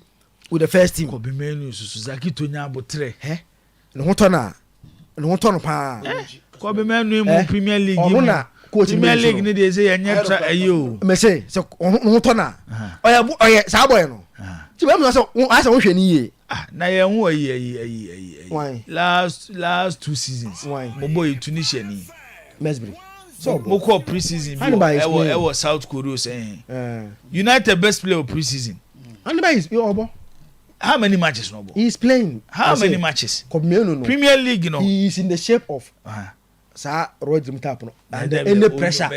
with the first team. Kobimenu Susuzaki Tonya Botre. No hoton pa. Kobimenu in Premier League. Premier League ni dey say enye tra ayo. Me say so hoton na. Oya sa boy no. Ti be me so asa wo hwe ni ye. Na ye hu ayi. Last 2 seasons. Mo boy Tunisia ni. Mesbury. So mo call pre-season. I was South Korea saying. United best player of pre-season. Anybody is your how many matches no? He's playing. How many matches? No. Premier League, you know. He is in the shape of Sir Roger Mutapo. And any pressure.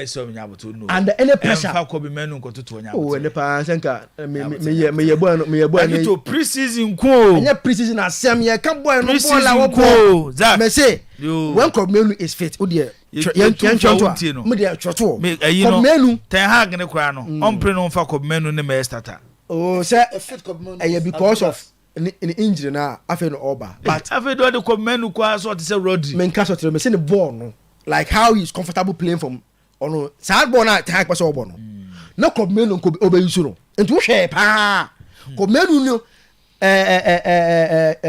And any pressure. Oh, and the Pansenka. Me to pre-season cool. And your pre-season as Sam ye come boy no ball. That me say when Komenu is fit. Oh dear. Yan choto. Me dey choto. Komenu. Ten Hag ne kwa no. Ompre no fa Komenu ne me starter. Oh, sir, because of an injury now, I feel over. But I feel the Komenu kwa so to say Rodri. Men cast to me say the ball no. Like how he's comfortable playing from no. Sad ball na take pass over no. No Komenu ko obe yusu no. Nti wo hwe pa. Komenu no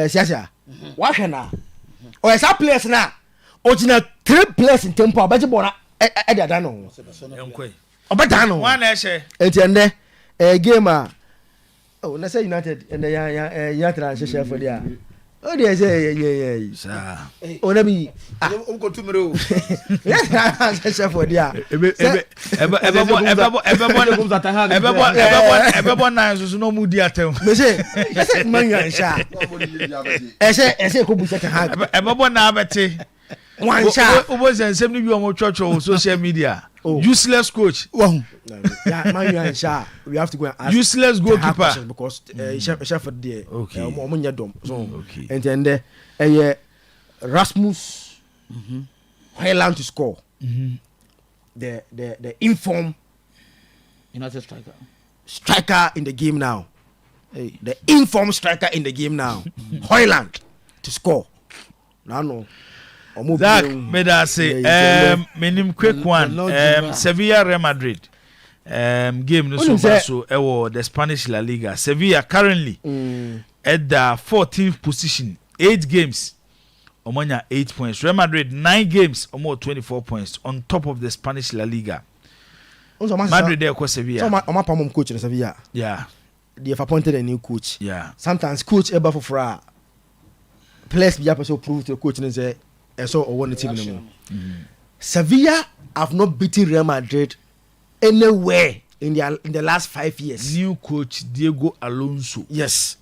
siasia. Wa hwe na. O esa players na. Original 3 players in tempo abaje ball na e da no. Enkwe. Obada no. One na ehye. Enti ende game oh, na say United and ya transition for there. Oh, they say yeah. Sir. Oh, let me. Go to me. Yeah, transition for there. Everyone na so no mu di atem. Me say man yan sha. Ese ko bu set ha. Everyone na abete. One sha. Obo say nsem ni bi omo church or social media. Useless coach. Wow. Yeah, man yan sha. We have to go and ask. Useless goalkeeper because chef there. Okay. Omo nya dom. So okay. And then Rasmus Highland to score. The inform United striker in the game now. Hey, the informed striker in the game now. Highland to score. No. Zach, may I say, minim quick one. Sevilla Real Madrid. Game no so the Spanish La Liga. Sevilla currently at the 14th position, 8 games. Omonya 8 points. Real Madrid 9 games, almost 24 points on top of the Spanish La Liga. Madrid there ko Sevilla. So my coach in Sevilla. Yeah. They have appointed a new coach. Yeah. Sometimes coach eba for players be able to prove to the coach and say so or one the team anymore. Sevilla have not beaten Real Madrid anywhere in the last 5 years. New coach Diego Alonso. Yes.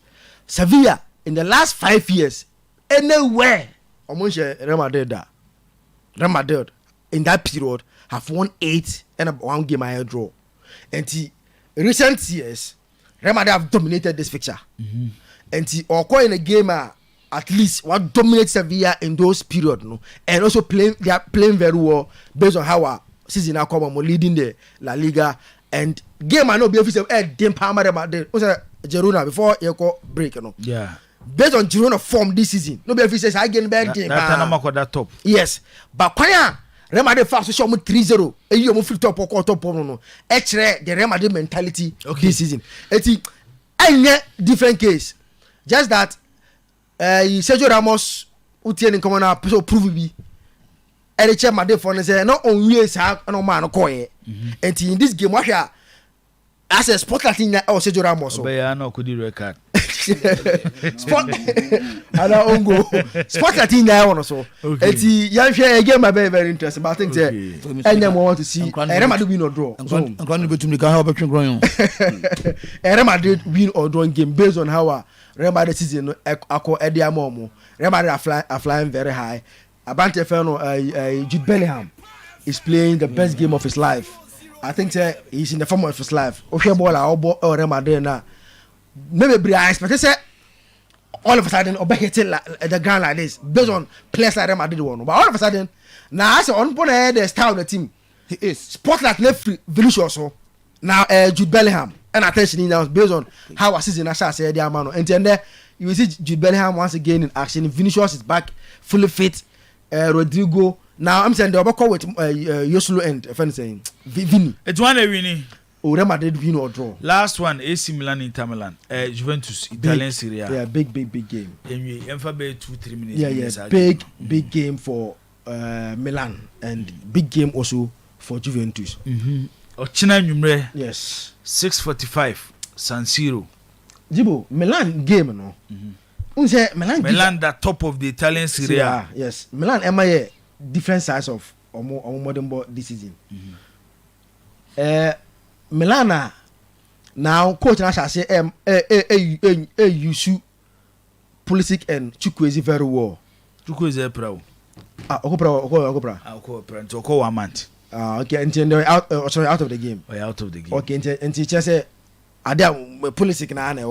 Sevilla in the last 5 years anywhere among Real Madrid in that period have won 8 and 1 game I draw. And recent years Real Madrid have dominated this fixture. And or in a game at least what dominates Sevilla in those periods, no, and also they are playing very well based on how our season now come leading the La Liga and game I know be official Dem Palma Madrid. Was Girona before you go break, you know. Yeah. Based on Girona form this season, no be official I get back game. That top. Yes, but kwanya Real Madrid fast show 3-0. You mo flip top no. Actually the Real Madrid mentality this season. It's a different case. Just that Sergio Ramos utien in common so prove be Eric Madrid for say no on years no man koye. And in this game, what as a spotlight in our Sergio Ramos. No could record. Spot I don't go. Spotlight in there one so. And young again my very interesting. But I think and then we want to see Real Madrid win or draw. I'm going to be help growing. Real Madrid win or draw game based on how Real Madrid season ako Eddie Amomo. Real Madrid are flying very high. Abante Feno Jude Bellingham is playing the best game of his life. I think he's in the form of his life. Okay, ball or Real Madrid now. Maybe I expect say all of a sudden or back the ground like this based on players like Real Madrid one. But all of a sudden now I say on the style of the team. He is spotlight left Vinicius so now Jude Bellingham and attention now based on how a season I say the amount and then there you will see Jude Bellingham once again in action. Vinicius is back fully fit. Rodrigo now I'm saying the other call with Yosulu and friend saying Vini. It's one a winning. Real Madrid win or draw. Last one AC Milan Inter Milan. Juventus Italian Serie A. Yeah, big game. And we emphasize 2-3 minutes. Yeah, big game for Milan and big game also for Juventus. Ochina Numre. Yes. 6:45 San Siro. Jibo Milan game no. Milan the top of the Italian Serie A. Yes. Milan MIA different size of modern ball this season. Milan now coach na say you Pulisic and Chukwueze very well. Chukwueze pro. Okopra. Oko 1 month. Okay, and they're out of the game. Out of the game. Okay, and he just say ada Pulisic na na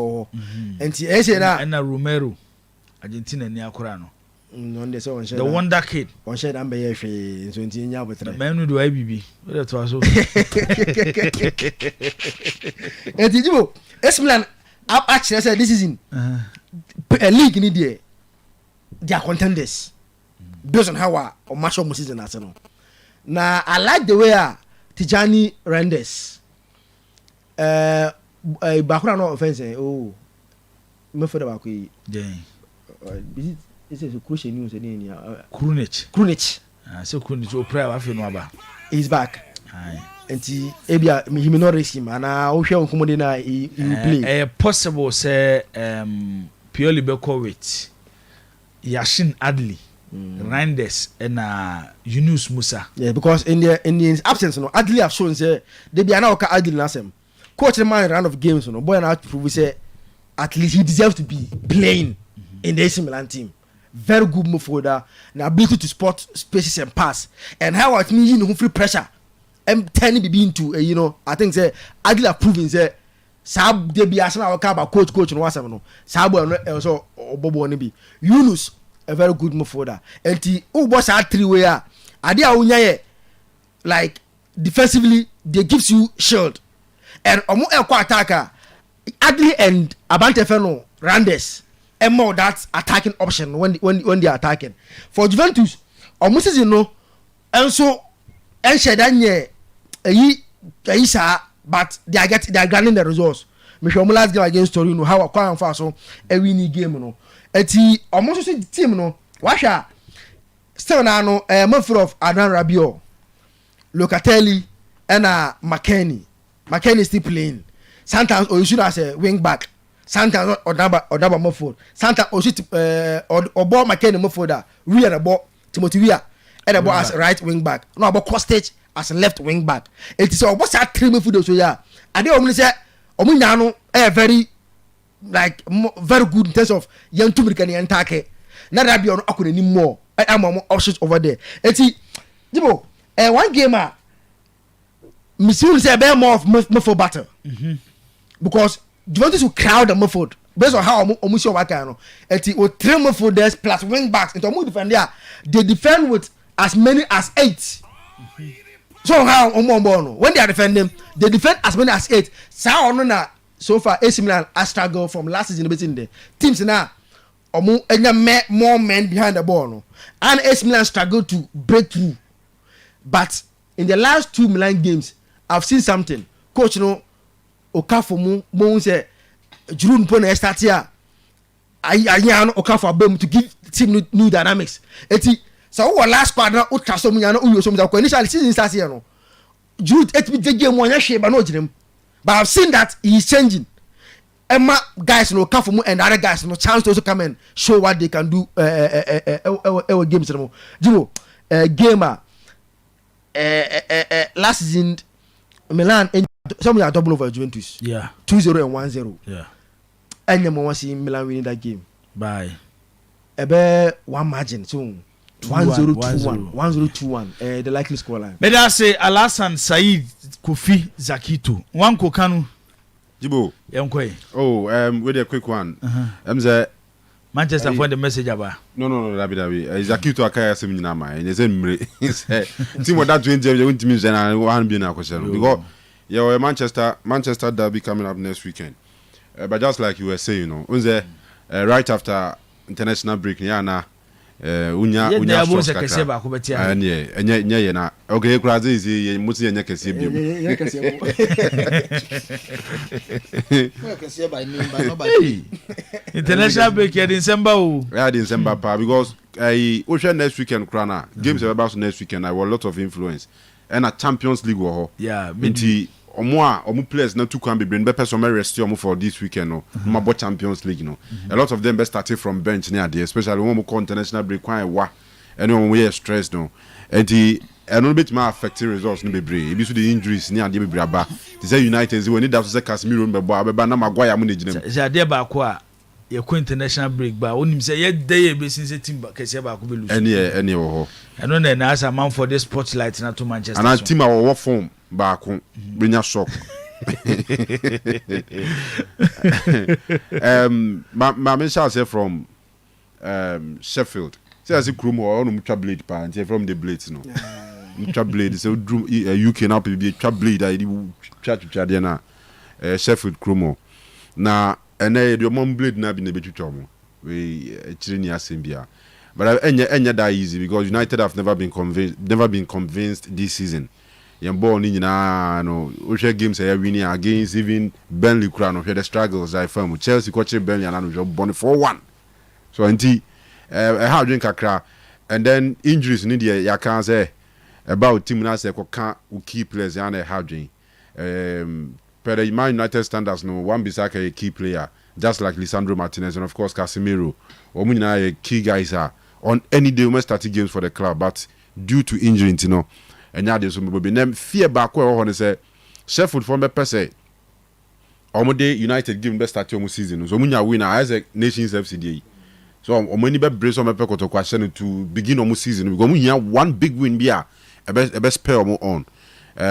and he say na and Romero Argentina ni akora no. The wonder kid. On share am be hwe so nti nya botre. Menu do IBB. We dey to aso. And Jibo, Milan up actually say this season. A league in there. They are contenders. Based on how or match of season as no. Now I like the way Tijani Rendes Bakura no offense me for the Bakui. This is a crucial news in Krunic. So Krunic o prayer afi no aba. He's back. And he may not risk him and I will show him he play. Possible say purely beko with Yashin Adli. Rendes and Yunus Musa. Yeah, because in the absence, Adli have shown say they be now Adli Nasem. Coach the man round of games, boy now to prove say at least he deserves to be playing in the AC Milan team. Very good move for that. Now ability to spot spaces and pass. And how at me free pressure. I'm turning be into I think say Adli have proven say Sab they be asking our about coach no wasam no. Sab also Bobo ni be Yunus. A very good move for that. And the boss are 3 way ade a unya like defensively they gives you shield. And omo attacker Adli and Abante Feno Randes and more that attacking option when they are attacking. For Juventus, omo season no and so and shedanye but they are granting the results. Me sure last game against Torino how a far so a winning game no. Eti almost see the team no washa still now no month of Adnan Rabiot Locatelli and McKennie still playing sometimes or you should as a wing back sometimes Odaba Moford sometimes or should or ball McKennie Moford we and the ball Timothy Weah and the ball as right wing back no about Kostic as left wing back it is what's that 3 midfield so yeah and they only say omunya no very like very good in terms of young to can attack na that be on akuna ni more am options over there eti Jibo one game Misul say be more of midfield battle because Juventus will crowd the midfield based on how omusho waka no eti o 3 midfielders plus wing backs into omu defend there they defend with as many as 8 so how no when they are defending they defend as many as 8 sa ono na so far AC Milan has struggled from last season between the teams now more men behind the ball no and AC Milan struggled to break through but in the last 2 Milan games I've seen something coach no Okafor mo say Jurun po na start here ayano Okafor abem to give team new dynamics eti so who last squad na utra so mu ya na uyo so mu da ko initially season start here no Jude it be game one hwe ba no ginem but I've seen that he's changing Emma guys no come for mu and other guys no chance to also come and show what they can do games no Jimo gamer last season Milan some are double over Juventus 2-0 and 1-0 yeah and you want see Milan winning that game bye ebe one margin so 1-0 2-1 1-0 2-1 the likely score line me da say Alassane Said Kofi Zakito one kokanu Jibo yankoi with a quick one say Manchester for the message about no Dabi Zakito akaya sem nyina ma e say mre team that 20 you want me say na one be na question because yeah Manchester derby coming up next weekend but just like you were saying, you know, right after international break na unya so kase ba ko betia enye na okay kuraze is muti enye kase bi international break in December December because ocean next weekend krana games about next weekend I will a lot of influence and a Champions League wo yeah omo players na two can be bring better some rest omo for this weekend no mabo Champions League no a lot of them be starting from bench near there especially when we go international break kwan wa anyone we stress no and the no bit ma affect results no be brave e be so the injuries near there be braba they say United we need that to say Casemiro be bo abeba na Maguire mo na ginem say there ba ko a ye ko international break ba onim say ye dey ye be since team ba kese ba ko be lose any wo ho na as a man for this spotlight na to Manchester and a team our form baako benya shock ma me shall say from Sheffield say as krum or no mucha blade pa and from the blades no mucha blade so UK now be twa blade I twa there na Sheffield krum na ene the mom blade na be na betwitwa mo we chiri ni asembia but enya that easy because United have never been convinced this season yem ball ni nyina no o hwe games are winning against even Burnley kura no hwe the struggles I found Chelsea ko che Burnley na no hwe born 4-1 so anti how drink kakra and then injuries ni dia ya kan say about team na say ko kan o key players ya na how drink per the Man United standards no one Bissaka a key player just like Lisandro Martinez and of course Casemiro omu nyina key guys are on any day we start games for the club but due to injury you know and now there's some be name fear back where on say Sheffield from the per se Omode United give best start your season so munya win as a Nations FCDA so omoni be brace on me pekoto question to begin almost season because we have one big win bia a best spell on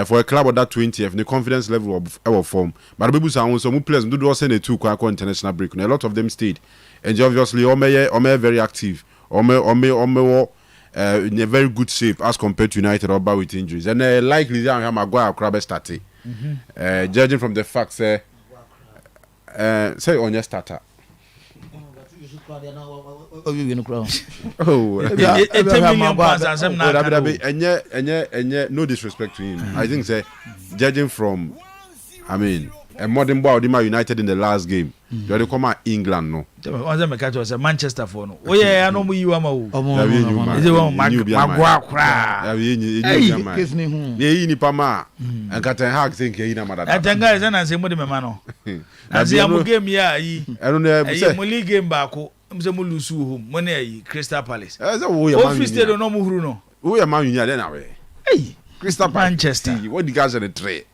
for a club of that 20th the confidence level of our form but people say some players do send a two kwa international break a lot of them stayed and obviously Ome very active Ome in a very good shape as compared to United or with injuries and likely they have Maguire crab started judging from the fact say on your starter no disrespect to him I think say judging from I mean a modern boy United in the last game they come out England no Manchester for no I know you am Maguire cry ni pama and Captain Hag think he na mother that guy say na say mo de mema no as am game ya yi I don't know say mo league game ba ko say mo lose home mo na yi Crystal Palace free stadium no mo huru no we Man United then na we Crystal Manchester what the guys on the tray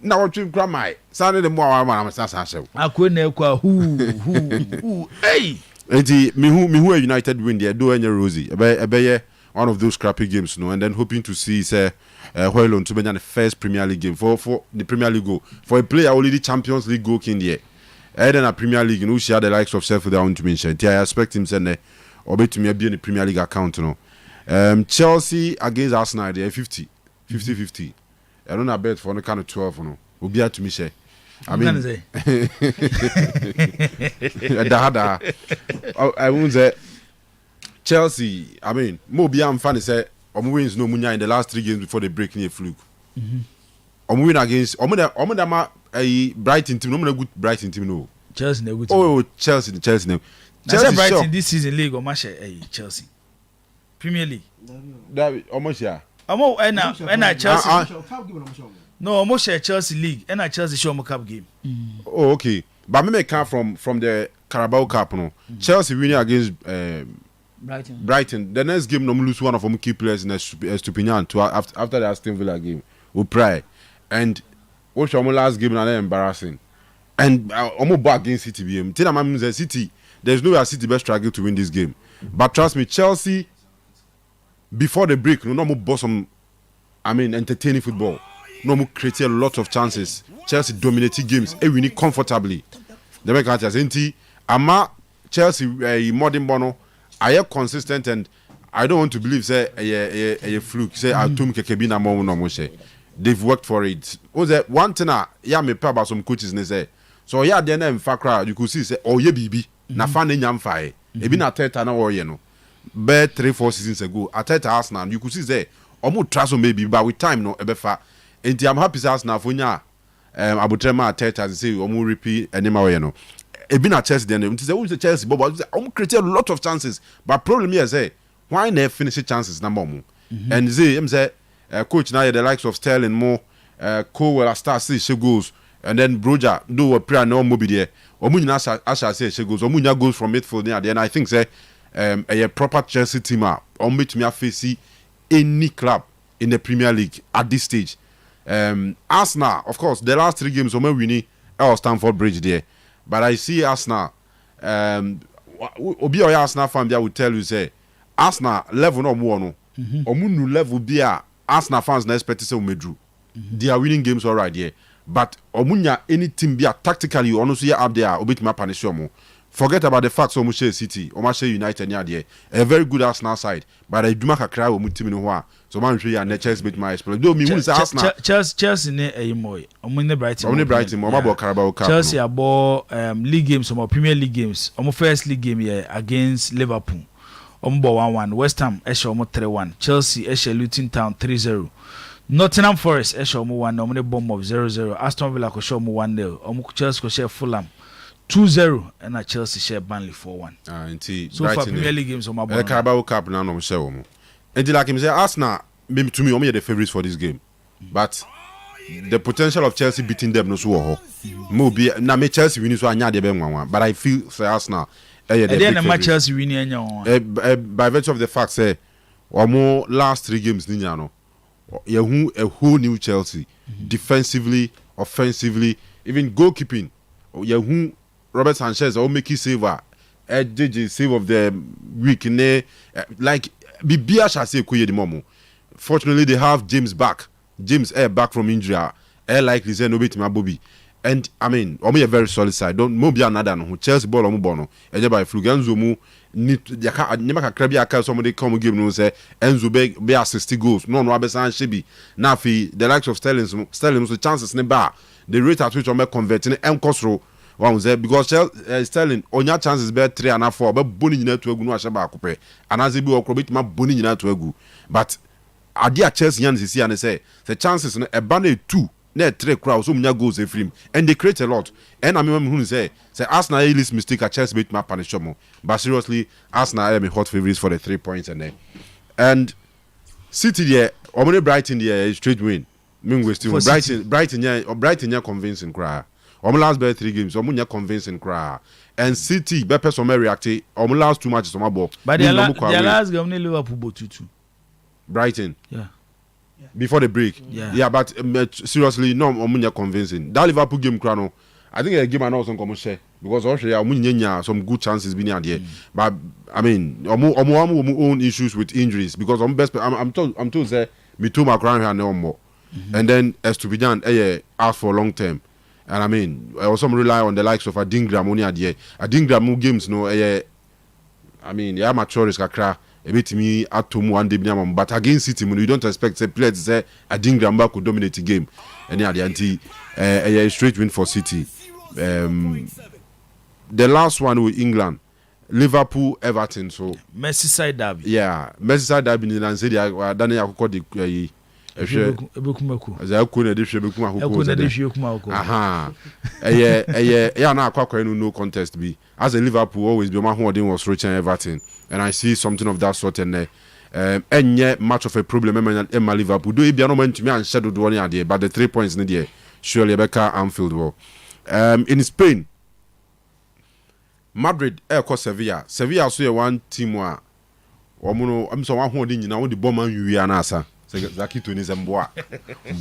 na what you grandma sound the more am say akwe na ekwa who hey enti me who United win there do any rosy ebe one of those crappy games no and then hoping to see say Hoylund to be the first Premier League game for the Premier League goal for a player already Champions League goal in there and then a Premier League no share the likes of Sheffield down to mention I expect him send or bet to me be in the Premier League account no Chelsea against Arsenal there 50 I don't know bet for the kind of 12 no obi at me share I mean I won't say Chelsea I mean mo be am fan say wins no munya in the last 3 games before they break near fluke win against ma Brighton team no good Brighton team no Chelsea no good Chelsea no Chelsea Brighton this season league or match Chelsea Premier League. That almost yeah. Omo and Chelsea. No, almost share Chelsea League and Chelsea show cup game. Oh, okay. But me come from the Carabao Cup no. Chelsea winning against Brighton. The next game no lose one of them key players in Estupinian to after the Aston Villa game. We pray. And what our last game and embarrassing. And almost back against City BM. Tell them say City. There's no way City best struggle to win this game. But trust me, Chelsea before the break, no more boss some entertaining football. No more creating a lot of chances. Chelsea dominating games and winning comfortably. The make answers enti ama Chelsea modern bono I am consistent and I don't want to believe say a fluke say atum kekebi na mo no mo she. They've worked for it. Was that one thing ya me pay about some coaches ne say. So yeah there na mfa crowd you could see say oh ye bibi na fa na nyam fa e. Ebi na Arteta na wo ye no. Be 3-4 seasons ago Arteta Arsenal you could see say omo try so maybe but with time no ebefa. Enti I'm happy say Arsenal for nya Abutrema Arteta say omo repeat enema wo ye no. Ebi na Chelsea then enti say who is Chelsea but omo create a lot of chances but problem here say why na finish chances na mo. And say coach now the likes of Sterling more Cole start see she goals and then Broja do a prayer no more be there omunya asha say she goals omunya goals from midfield there and I think say a proper Chelsea team betumi face any club in the Premier League at this stage. Arsenal of course the last 3 games omo winning Stamford Bridge there but I see Arsenal obi oya Arsenal fan there will tell you say Arsenal level no more no omunu level be Arsenal fans na expect say umedru. They are winning games all right here. But omunya any team be tactically honestly up there obetuma punish omo. Forget about the fact so much City, Omashe United near there. A very good Arsenal side, but I do make a cry omu team no ho. So man show ya Chelsea bit my explain. Do me who say Arsenal. Chelsea ne moy. Omo ne Brighton. Omo ne Brighton, omo about Carabao Cup. Chelsea about league games, omo Premier League games. Omo first league game here against Liverpool. Ombo 1-1, West Ham esha omo 3-1, Chelsea esha Luton Town 3-0, Nottingham Forest esha omo 1, omo ne bomb of 0-0, Aston Villa ko share omo 1-0, omo Chelsea ko share Fulham 2-0 and Chelsea share Burnley 4-1. So for Premier League games omo the Carabao Cup now no share omo. And like him say Arsenal maybe to me omo the favorites for this game. But the potential of Chelsea beating them no so ho. Mo be na me Chelsea win so anya de be nwanwa, but I feel for Arsenal Chelsea winning by virtue of the fact say omo last 3 games ninya no you a whole new Chelsea defensively, offensively, even goalkeeping. You Robert Sanchez or make saver JJ save of the week like Bibia shall say kuye the momo. Fortunately they have James back back from injury likely say no bit my Bobby. And I mean, omo a very solid side. Don't mo be another no Chelsea ball omo bono. Eje by Flugenzo mu ni yaka nyema kakra bi aka somebody come game no say Enzo be assist goals. No abesan shebi. Na fi the likes of Sterling so chances ne ba. The rate at which omo converting enkosro one say because Sterling onya chances be 3 and 4 be boni nyina to agu no ahye ba akopɛ. Anaze bi okro bit ma boni nyina to agu. But ade a Chelsea yan sisi an say the chances no eba na 2 na 3 crowds so munya goals efrim and they create a lot and I mean who say Arsenal is mistake at Chelsea bit my punish more but seriously Arsenal are my hot favorites for the 3 points and City there omone Brighton there straight win mean still Brighton yeah convincing cry last 3 games omunya convincing cry and City be person react last 2 matches ball but their last game Liverpool both 2-2 Brighton yeah before the break. Yeah, but seriously, no, omunya convincing. That Liverpool game, Krano, I think a game and also come share because also omunya some good chances being there. But I mean, omu own issues with injuries because I'm told say me too my crown here no more. And then Estupiñán out for long term. And I mean, I also rely on the likes of Adingra only at the Adingra games no I mean, yeah, mature is kakra. A bit me at to one day, but against City, you don't expect a player to say Adingra could dominate the game. And yeah, the anti straight win for City. The last one with England, Liverpool, Everton. So Merseyside derby. Yeah, Merseyside derby. And say they Daniel called the no contest be as a Liverpool always be my holding was reaching Everton and I see something of that sort in there Enye much of a problem Emma Liverpool. Do it be no man to me and shadow one idea, but the 3 points in the surely Rebecca Anfield well. In Spain, Madrid Echo Sevilla. Sevilla so one team wa omuno I'm so one holding you now the bomber you anasa. Zaki to Nizamboa.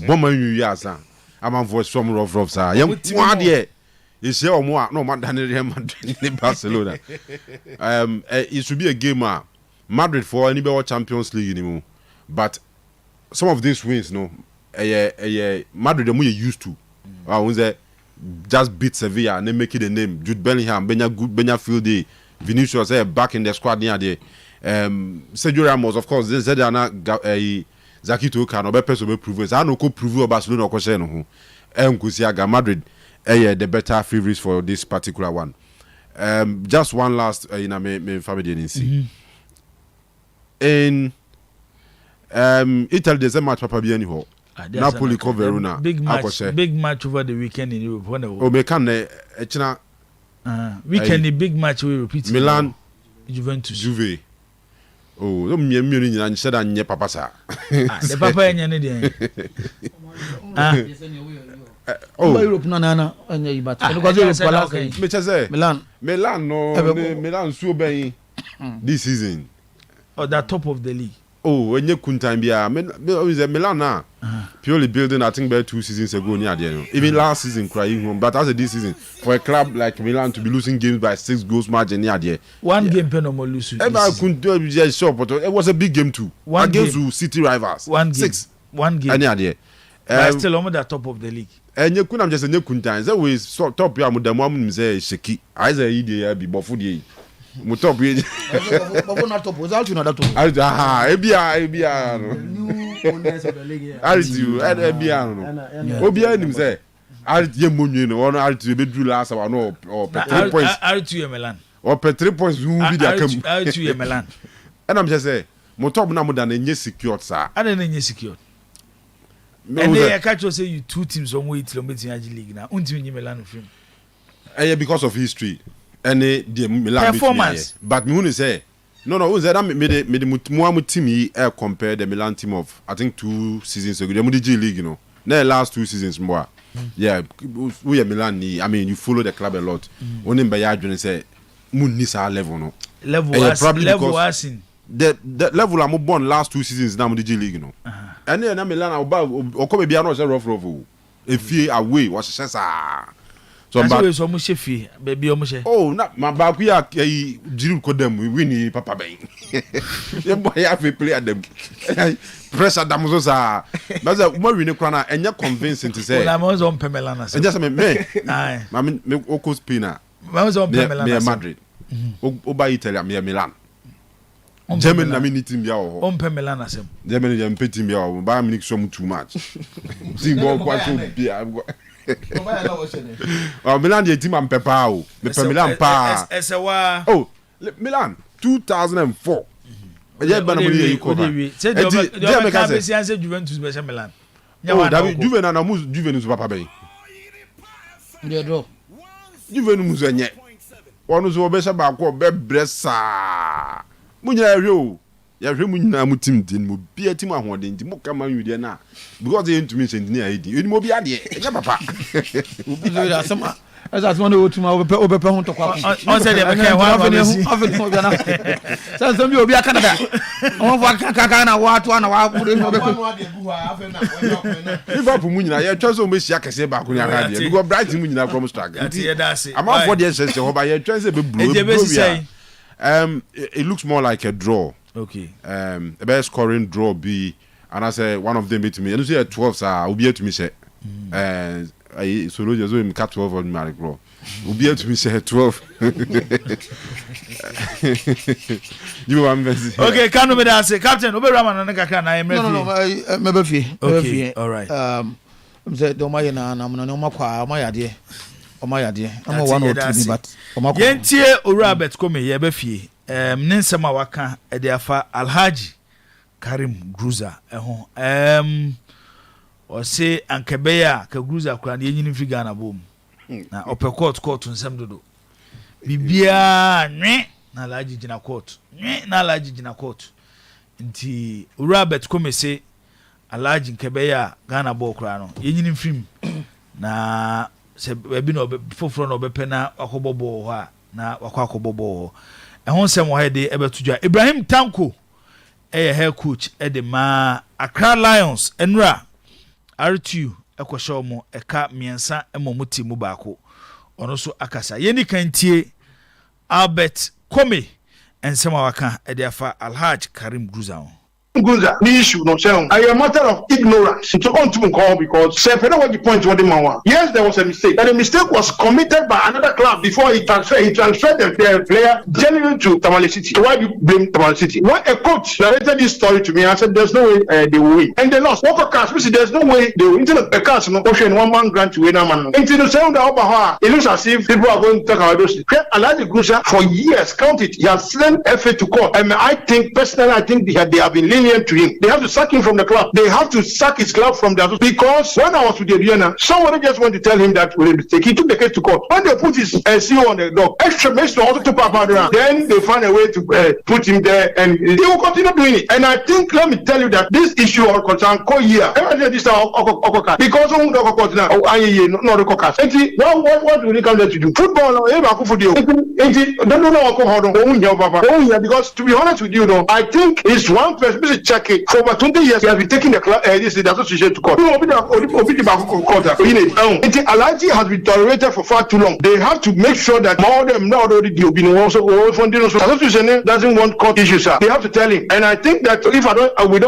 Bomber you asa. I'm a voice from rough sir. Young one there. You say or more no man than in Barcelona. It should be a game Madrid for anybody Champions League anymore. But some of these wins, no, Madrid are used to. Just beat Sevilla and then make it a name. Jude Bellingham, Benya Fieldy, Vinicius back in the squad near there. Sergio Ramos, of course, they said they are not Zaki to can or person will prove. I know could prove Barcelona or Coseno. Kusiaga Madrid, the better favorites for this particular one. Just one last in a family didn't see. In Italy, there's a match Papa Bieniho. Napoli cover Verona. Big match over the weekend in Europe. Weekend big match we repeat. Milan, Juventus. Juve. Oh, no me and said and papa sa. The papa enya Oh, Europe no but because Europe Milan no Milan so ben this season. Oh, that top of the league. Oh, when you couldn't time be Milan now. Purely building, I think, by 2 seasons ago near there. Even last season, crying home. But as this season, for a club like Milan to be losing games by 6 goals margin near there. One game pen no more lose. I couldn't do it short, but it was a big game too. One against game. City rivals. 1 game. 6. One game. Near there. But still on the top of the league. And you couldn't just a new times. That was top here. With the mom say shaky. I say idea be bofudi. Mutop ye. But not top result you know that. Ebia New owners of the league. Aritu ebia no. Obia nim say Aritu monyu no ono Aritu be do last one or 3 points. Aritu Milan. Or 3 points who be there come. Aritu Milan. And I'm just say mutop na mo than enye secured sir. I don't enye secured. And they catch you say you 2 teams on way to the league now. Until Milan film. Because of history. Any the Milan performance, but me who say no who's that made the team compare the Milan team of I think 2 seasons ago the G League you know the last 2 seasons more yeah we are Milan I mean you follow the club a lot only by your say munisa level no level as in the level I'm born last 2 seasons now the G League you know and then Milan or come be another rough if you away was says so almost chefi baby almost oh na my back we are Giroud kodem we win papa ben the boy have to play at them pressure them so sa but we win kwana enya convincing to say na mo on Pamela na just me me oko Spain mo on Pamela na Madrid o ba Italy me Milan Germany na me ni team bia o on Pamela na sem Germany dem pe team bia o ba me so too much team go quite so bia oh Milan the team am pepa o me Milan pa oh Milan 2004 yeah ba na mo you cover say the make say Juventus be Milan oh David Juve na mu Juventus papa ben they draw Juventus mu zenye wonu so be se ba ko be bresa mu nya hwe o ya hwe mu nyina mu team din mu bia team ahoden di mu kama yu na because they into me send ni id eni mo bia de enya papa obi do da sama as one o tuma obepe ho to kwa on say dey make one afeni obi na say some obi aka da won fo kaka na wa to na wa bure no obepe Liverpool mu nyina ye twa so me sia kese ba ko ni aka de because Brighton mu nyina from struggle am for the sense ho ba ye twa say be blow it looks more like a draw. Okay. The best scoring draw be, and I say one of them beat me. And you say 12 sir, will be to me say. So no just we cut 12 on my draw. Will be to me say 12. You want me? Okay, can we say Captain? Obe Raman na kakra na emre. No, maybe fee. Okay, all right. I'm say do my na no makwa amayade. Omayade. I'm 1 or 2 but yentie Robert come ye be fie. Ne nsɛm a waka ɛde afa Alhaji Karim Gruza ɛho ɔse ankabeya ka Gruza kura ne nyini fi Ghana bom na ɔpɛ court nsɛm dodo bibia nwe na Alhaji gina court nti Robert come say alaji nkebeya Ghana ball kra no yenyini film na se be no foforo no bepe na akobobo ho a na akobobo ho ehon sem wo hede ebetudwa Ibrahim Tanko head coach de ma Accra Lions enra R2 ekwohye mo eka miensa emomo timu baako ono so akasa yeni kantie Albert Kome ensema waka de afa Alhaj Karim Gruza Guza, the issue, no sound. I am a matter of ignorance. To on to call because say what the point what the man want. Yes, there was a mistake. And the mistake was committed by another club before he transferred the player genuinely to Tamale City. Why you blame Tamale City? When a coach narrated this story to me, I said there's no way they will win. And they lost. Walker cast, there's no way they will. Until a cast no ocean 1 man grant to win a man. Until the sound of it looks as if people are going to talk about those. Alhaji Guza for years, count it. He has sent FA to court. And I think personally, they have been lenient to him. They have to sack him from the club. They have to sack his club from the because when I was with the Vienna, somebody just went to tell him that he took the case to court. When they put his CEO on the dock, extra makes to also to Papa around. Then they find a way to put him there, and they will continue doing it. And I think, let me tell you that this issue of concern here, this because not the caucus. What will he come there to do? Football, because to be honest with you, though, I think it's one person. Check it. For over 20 years, he has been taking the association to court. Alhaji has been tolerated for far too long. They have to make sure that more of them not already do. Association doesn't want court issues. They have to tell him. And I think that if we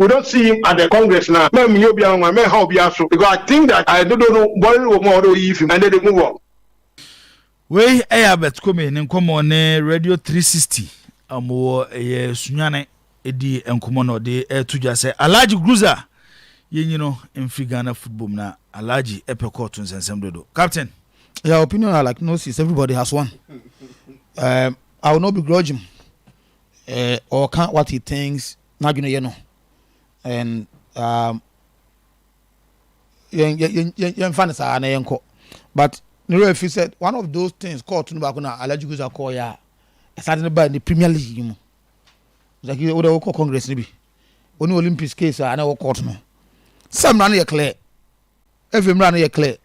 don't see him at the Congress now. Because I think that I don't know what more if him and then they move on. We Albert Kome nkomo ne Radio 360 amo sunyane edi enkomo no de etuja se Alhaji Gruza yenyino emfi Ghana football na Alhaji epekot nsensem dodo. Captain, your opinion are like no sis, everybody has one. I will not begrudge him or count what he thinks not you know. And but if he said one of those things called to Alhaji Gruza call ya started by the Premier League, you know. Like you would have Congress maybe. Only Olympics case I know court no. Some run here clear. Every run here clear.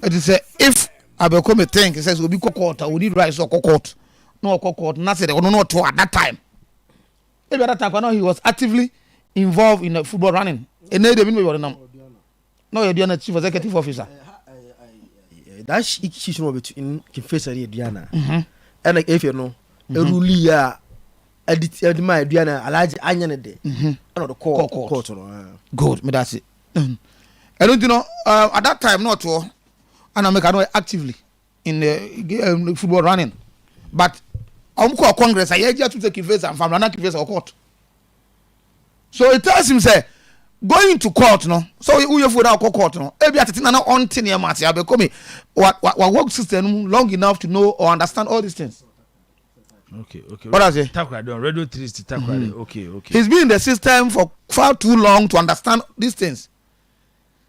It is if I become a thing, it says we'll be court, we need rights or court. No court, nothing or not at that time. Maybe at that time I know he was actively involved in football running. And they didn't know. No, you're the chief executive officer. That's issue between Confessor and Diana. And like if you know, Rulia. My Diana, Alhaji Anyane de. I know the court. Good, me that's it. I don't know. At that time, not all, and I make I know actively in the football running, but I'm called Congress. I just to take face and from another case or court. So it tells him say going to court no. So we have without court no. Every at na on ten year match. I become what work system long enough to know or understand all these things. Okay. What I say? Takra don Radio 360 Takra. Okay. He's been in the system for far too long to understand these things.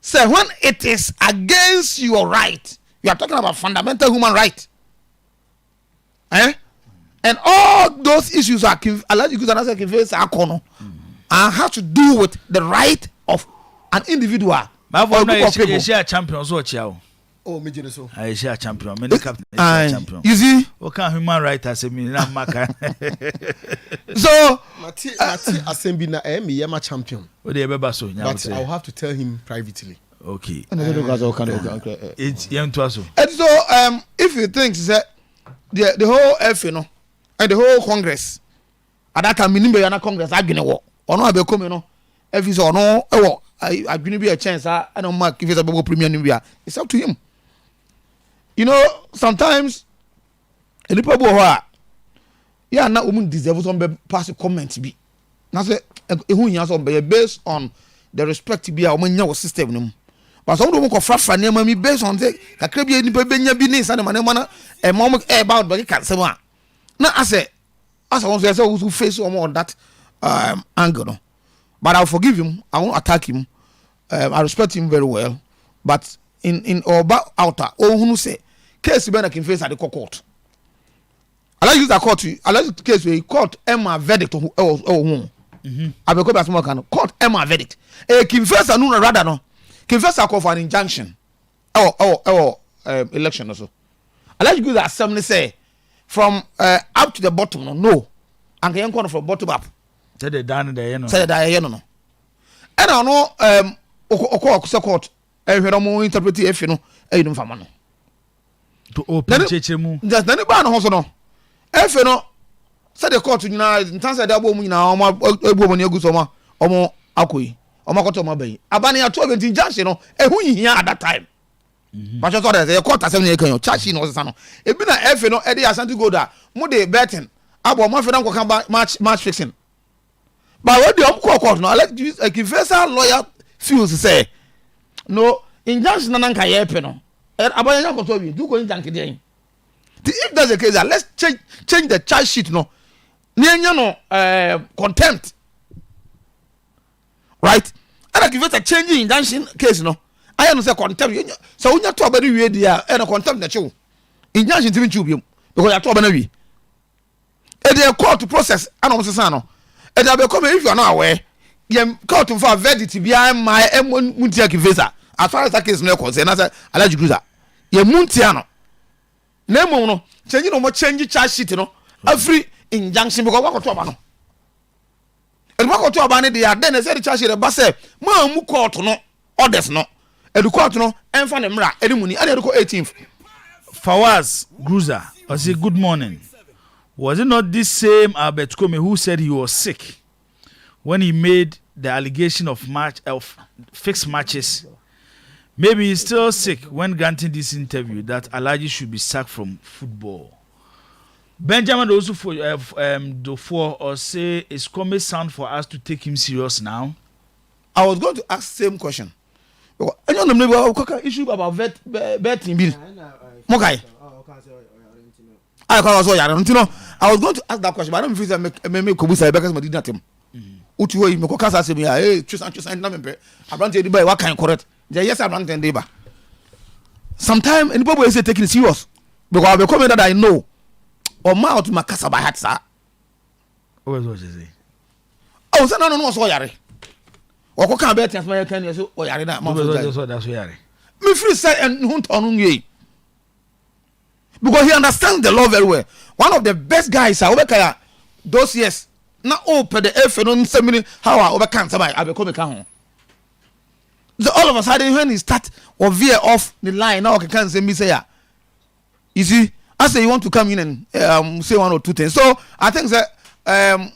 So when it is against your right, you are talking about fundamental human right. And all those issues are Alhaji Gruza and have to do with the right of an individual. My for a champion so chiao. Oh, me so. I share champion. Many captain champion. You see, what can human rights as a mina maka? So, Mati Assembly na me my champion. What they ever so? But I'll have to tell him privately. Okay. It's young to us. And so, if you think that the whole F, you know, and the whole Congress, at that time, minimum yana Congress, I gonna walk. Or no, I become, you know, if he's or no, I gonna be a chance. I don't mark if it's a bubble premium Nubia. It's up to him. You know, sometimes a little bit yeah, now woman deserves some pass comments be. Now say who you have based on the respect to be a woman your system. But some don't go for near me based on say a crabby any benya business and man a moment about but you can't say one. Now I say as I want to say who face on that angle. No? But I'll forgive him, I won't attack him. I respect him very well. But in or outer, who say case ben can face at the court. let's use that court. Let's case where court Emma verdict oh abeko be asmo kan court Emma verdict confessor no rather no confessor call for an injunction election also let's use that assembly say from up to the bottom no and can come from bottom up say the down there no say that no and I know okọ court ehwe mo interpret if no no fama no to open chechemu just na ba no ho so no efe no say the court nyina ntansa da bo mu nyina omo egbo mo ne agu so omo akoyi omo akoto omo bayi abani ato be injunction no ehu yihia at that time but so that the court assembly kan yo charge no so no ebi na efe no e dey Asante Gold a mo dey betting abo mo fe na ko kan match fixing but when the court no let a confessor lawyer feels say no injunction na nka ye pe no abani na ko to bi do ko injunction dey if that's the case let's change the charge sheet no nienya no contempt right and I give it a change in injunction case no I no say contempt so unya to obani wie dia e no contempt na chew injunction timi chew biom because ya to obana wi e dey court process anom sesa no e dey be come if you are not aware yem court for verdict bia my muntia kivesa as far as that case no concern na say alleged cruiser yem muntia no na mo no change no mo change charge sheet no every injunction because what to no and what to ne dey then say the charge sheet ba say ma mu court no orders no e court no enfa ne mra e mu ni e dey 18th Fawaz Gruza I say good morning. Was it not this same Albert Kome who said he was sick when he made the allegation of fixed matches? Maybe he's still sick when granting this interview that Alaji should be sacked from football. Benjamin also for or say it's common sound for us to take him serious now. I was going to ask the same question. I don't know issue about betting bill. Mokai. I was going to ask that question, but I don't feel that make Kobusa because I did not him. Utu we me ko kasa se me choose na me abrante di boy what kind correct. Yes, I'm not neighbor. Sometimes anybody will say taking it serious because I be coming that I know or mouth makasa by heart sir. What was it say? Oh, so no so yare. Or ko kan be tias my kan so o yare na mo so that's yare. Me free say and hunt on ye. Because he understands the law very well. One of the best guys I those years na open the F no nsemi how I overcome somebody I become kan. So all of a sudden when he start or veer off the line now can say me say ya. You see, I say you want to come in and say one or two things. So I think that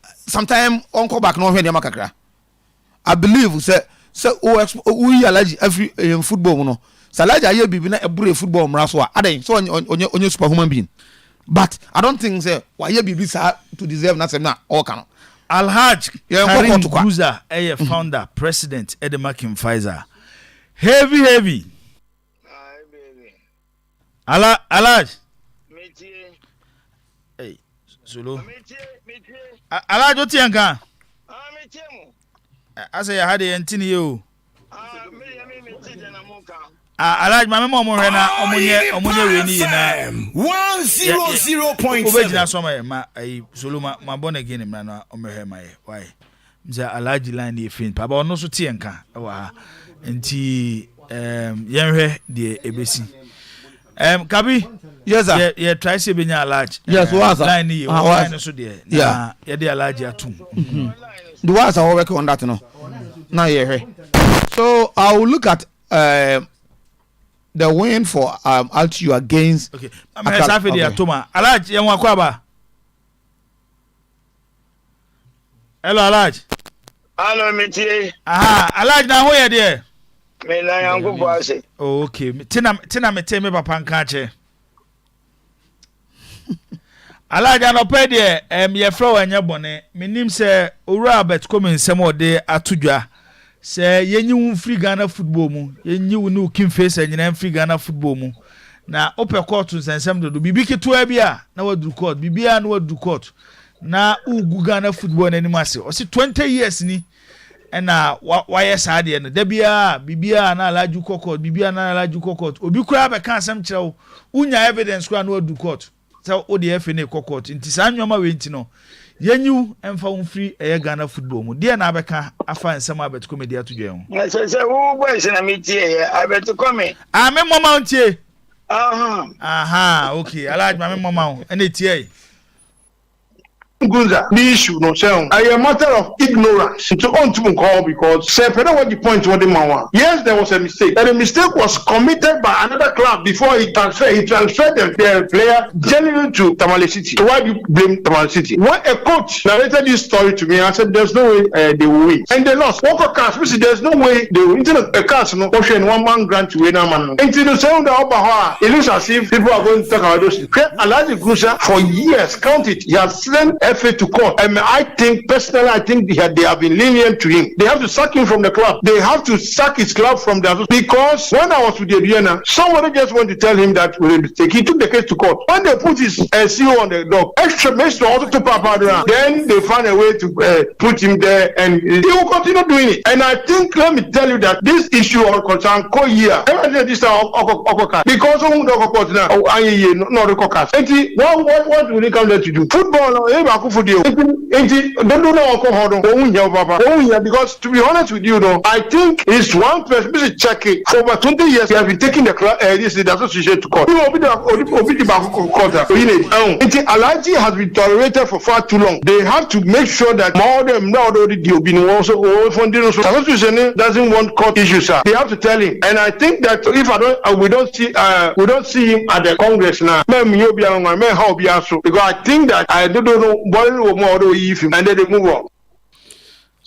sometime uncle back no when the makakra. I believe say we allergy every football no. Salaja aye bibi na ebure football mraso a aden so onye superhuman being. But I don't think say why bibi sa to deserve na sem na all kan. Alhaj Karim Guza founder president Edemakin Pfizer. Heavy Hi baby. Alhaj Metie. Hey solo. Metie. Alhaj otianka. Metie mo. Asa ya hade entini yo. Me metie na monka. Alhaj mama mo hwe na omunye we ni na 100.7 obejina soma ma ai solo ma born again mra na omehwe ma ye why mza Alhaj line e fin pa ba ono so tie nka wa nti yenhwe de ebesi Kabi yes sir ye try say benya Alhaj yes was line e line so de na ye de Alhaj atum the ones are working on that no now yeah so I will look at the win for Altu against okay I'm happy there Toma Alhaj ye nwa kwa ba hello Alhaj Hello Metie. aha Alhaj na ho ye there Me na yango boase. oh okay tina me tell me papa nka che Alhaj anopɛ deɛ ye fra wanya bone menim sɛ owura Albert Kome nsɛm ode atodwa sɛ yenyi wo free Ghana football mu yenyi wo ne Kim Face anyina free Ghana football mu na opɛ court nsɛm dodo bibi ketoa bi a na wadu court bibia na wadu court na ugu Ghana football na anim ase o se 20 years ni na wayɛ saa de no da bibia na Alhaj court bibia na Alhaj court obi kura be kan asɛm kyerɛ wo unya evidence kura na wadu court so o de FA ne court nti sa nwoma we nti no yenyu emfa wo free Ghana football mu de na abeka afa nsem abet comedy atodwen ho se wo boys na metie abet come me mama ntie aha okay alaj me mama ho ene tie Gunza, the issue no sound. I am a matter of ignorance. To on to call because say what the point what the man. Yes, there was a mistake. And the mistake was committed by another club before he transferred the player generally to Tamale City. So why do you blame Tamale City? When a coach narrated this story to me, I said there's no way they will win. And they lost. Walker cast, which there's no way they will instead of a cast no option 1 man grant to win a man. Until the sound of it looks as if people are going to talk about those. Alaji Gusa for years, count it, he has sent FA to court. And I think personally, I think they have been lenient to him. They have to sack him from the club. They have to sack his club from the because when I was with Vienna, somebody just went to tell him that he took the case to court. When they put his CEO on the dock, extra makes also to Papa around. Then they find a way to put him there, and he will continue doing it. And I think let me tell you that this issue of concern co-year, this because of what will they come there to do? Football, because to be honest with you, though, I think it's one person. This is checking for over 20 years. They have been taking the association to court. Alaji has been tolerated for far too long. They have to make sure that more them now already association doesn't want court issues. They have to tell him, and I think that if we don't see him at the Congress now, because I think that I don't know what more do if him and then they move on.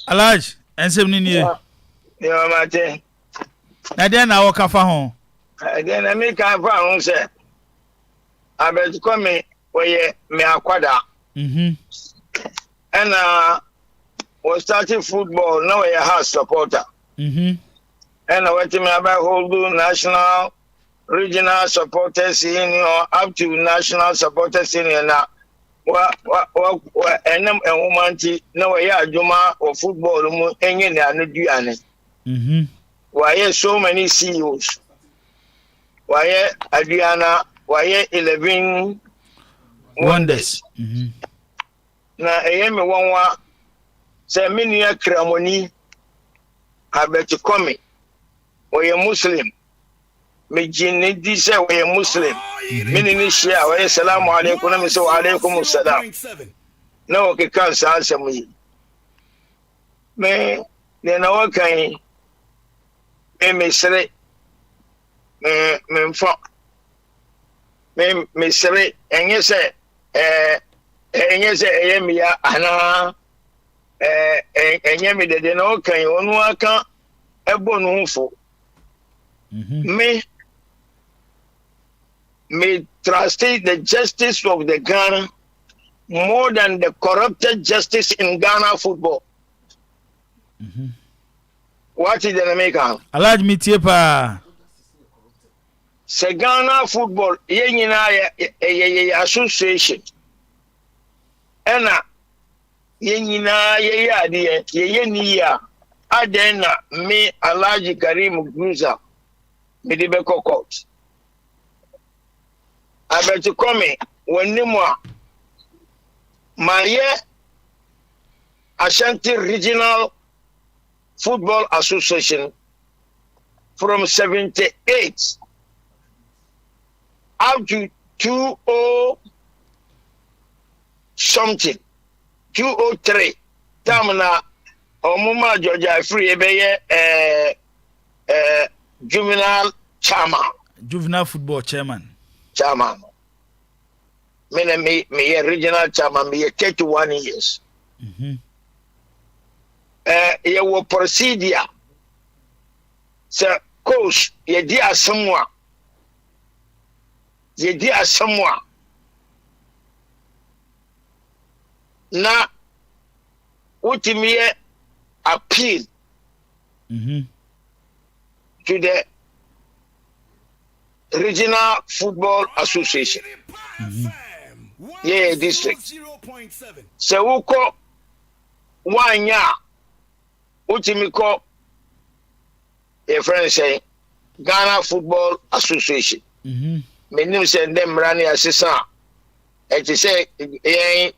Alaj, ensem ni nie. Yeah, mate. Na dey na wo kafa ho. Again, I make a fa say. I bet come me akwada. And was starting football now a house supporter. And I went to me about hold national regional supporters union up to national supporters union now. Enam enwomanti na waya adwuma of football mu enye na anuduane why so many CEOs why aduana why 11 wonders na eyeme wonwa say menua kramoni abet come we muslim me jinni di say we muslim minini share wa assalamu alaikum na mi so alaikum assalam na o ke kan sa asem yi me ne na wa kan me sere me mfa me sere enye se eyemi ya ana enye me de na o kan onu aka ebo no hufo me trusted the justice of the Ghana more than the corrupted justice in Ghana football. What is the American? Alaj mi tie pa. Se Ghana football ye nyina ye association. Ena ye nyina ye ade ye ni ya adena me Alhaji Karim Guza me de be court. I bet you come when Nimwa Maye Ashanti Regional Football Association from 78 up to 20 something 203 Tamna Omuma Georgia Free Ebeye juvenile football chairman. Me regional chairman, me 31 years. Ye wo procedure. So coach, ye di asamwa. Na ultimate appeal to the Regional Football Association. Yeah, district. So uko wanya ultimiko a friend say Ghana Football Association. Me name say them running assistant. ɛte sɛ yɛn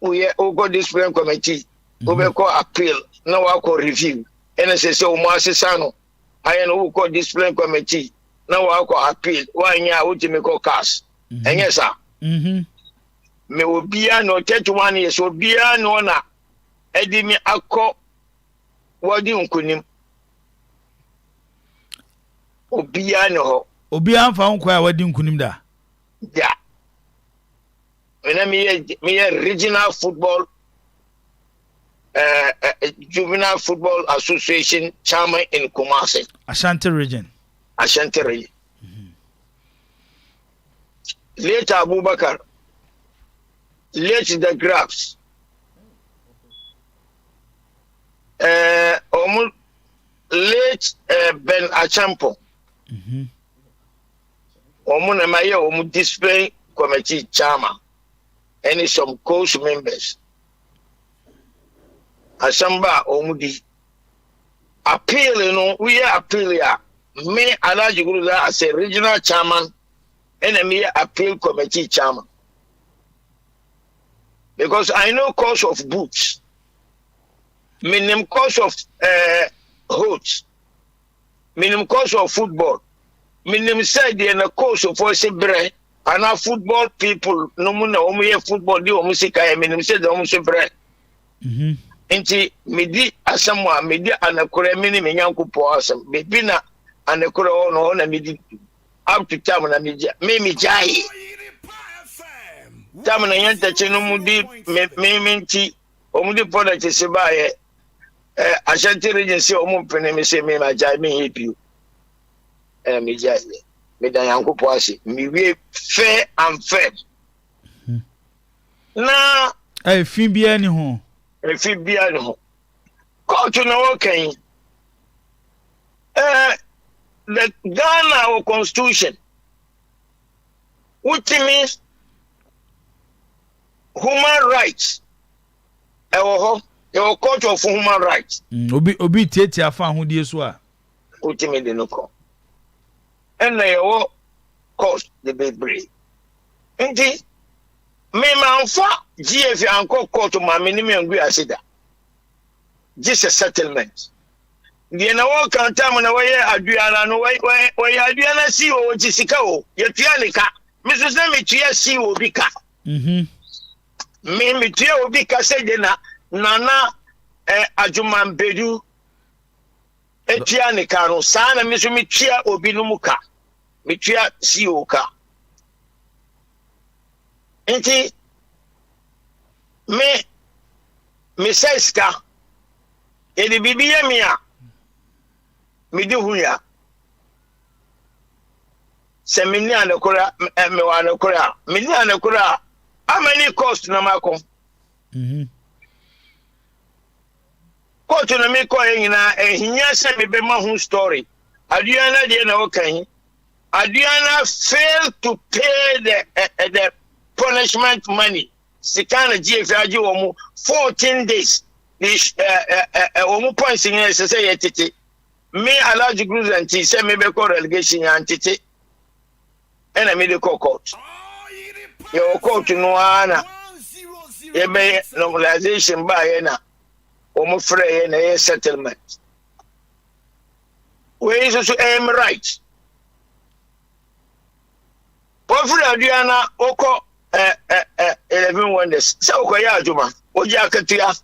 wokɔ discipline committee wobɛkɔ appeal na wakɔ review ɛna sɛ sɛ ɔmo asesa no ayɛ no wokɔ discipline committee na wakɔ appeal wanyɛ a wotumi kɔ cars ɛnyɛ saa me obiara na 31 years obiara na ɔna ɛde me akɔ wɔde nkunim obiara ne hɔ obiara mfa nkɔ a wɔde nkunim da when me regional football juvenile football association chairman in Kumasi Ashanti region later Abubakar late the Grabs late Ben Achampo na maye display committee chairman and some coach members asamba omudi appeal we appeal ya me Alhaji Guruza as a regional chairman and me appeal committee chairman because I know cost of boots minimum cost of hoods minimum cost of football minimum side and the cost of bread and our football people no more football di omusika minimum said the omuso bread nti medi asamwa medi anakore mini menyankopo asam bebi na anakore ono na medi up to time na media me jai time na yanta chenu mudi nti omudi product se bae Ashanti Regency omu pene me se me majai me happy me jai me dan yankopo ase me we fair and fair na fi bia ni ho efi bia no court no okay the Ghana constitution which means human rights your court of human rights obi tietia afa ahodie so a which means the no court and your court the baby nti me manfa GF anko court ma me ni me ngu asida just a settlement the na wo kan time na we aduana no we aduana si o jisika o ye tuanika me so se me tua si o bika me tua o bika se de na nana ajuman bedu tuanika no sa na me so me tua obi no muka me tua si o ka nti me seska edi bibiye mia me di huya se me ni anakora me wa anakora me ni anakora amani cost na mako cost na me ko nyina ehinya se me be ma hu story aduana de na okan aduana failed to pay the punishment money sikana GF aji omu 14 days omu points in say yetete me Alhaji Guruza anti say me be call relegation antete ena me de court your court no ana e be normalization ba ye na omu free na ye settlement we is so am right Pofri aduana oko 11 wonders so okoya aduma oji akatua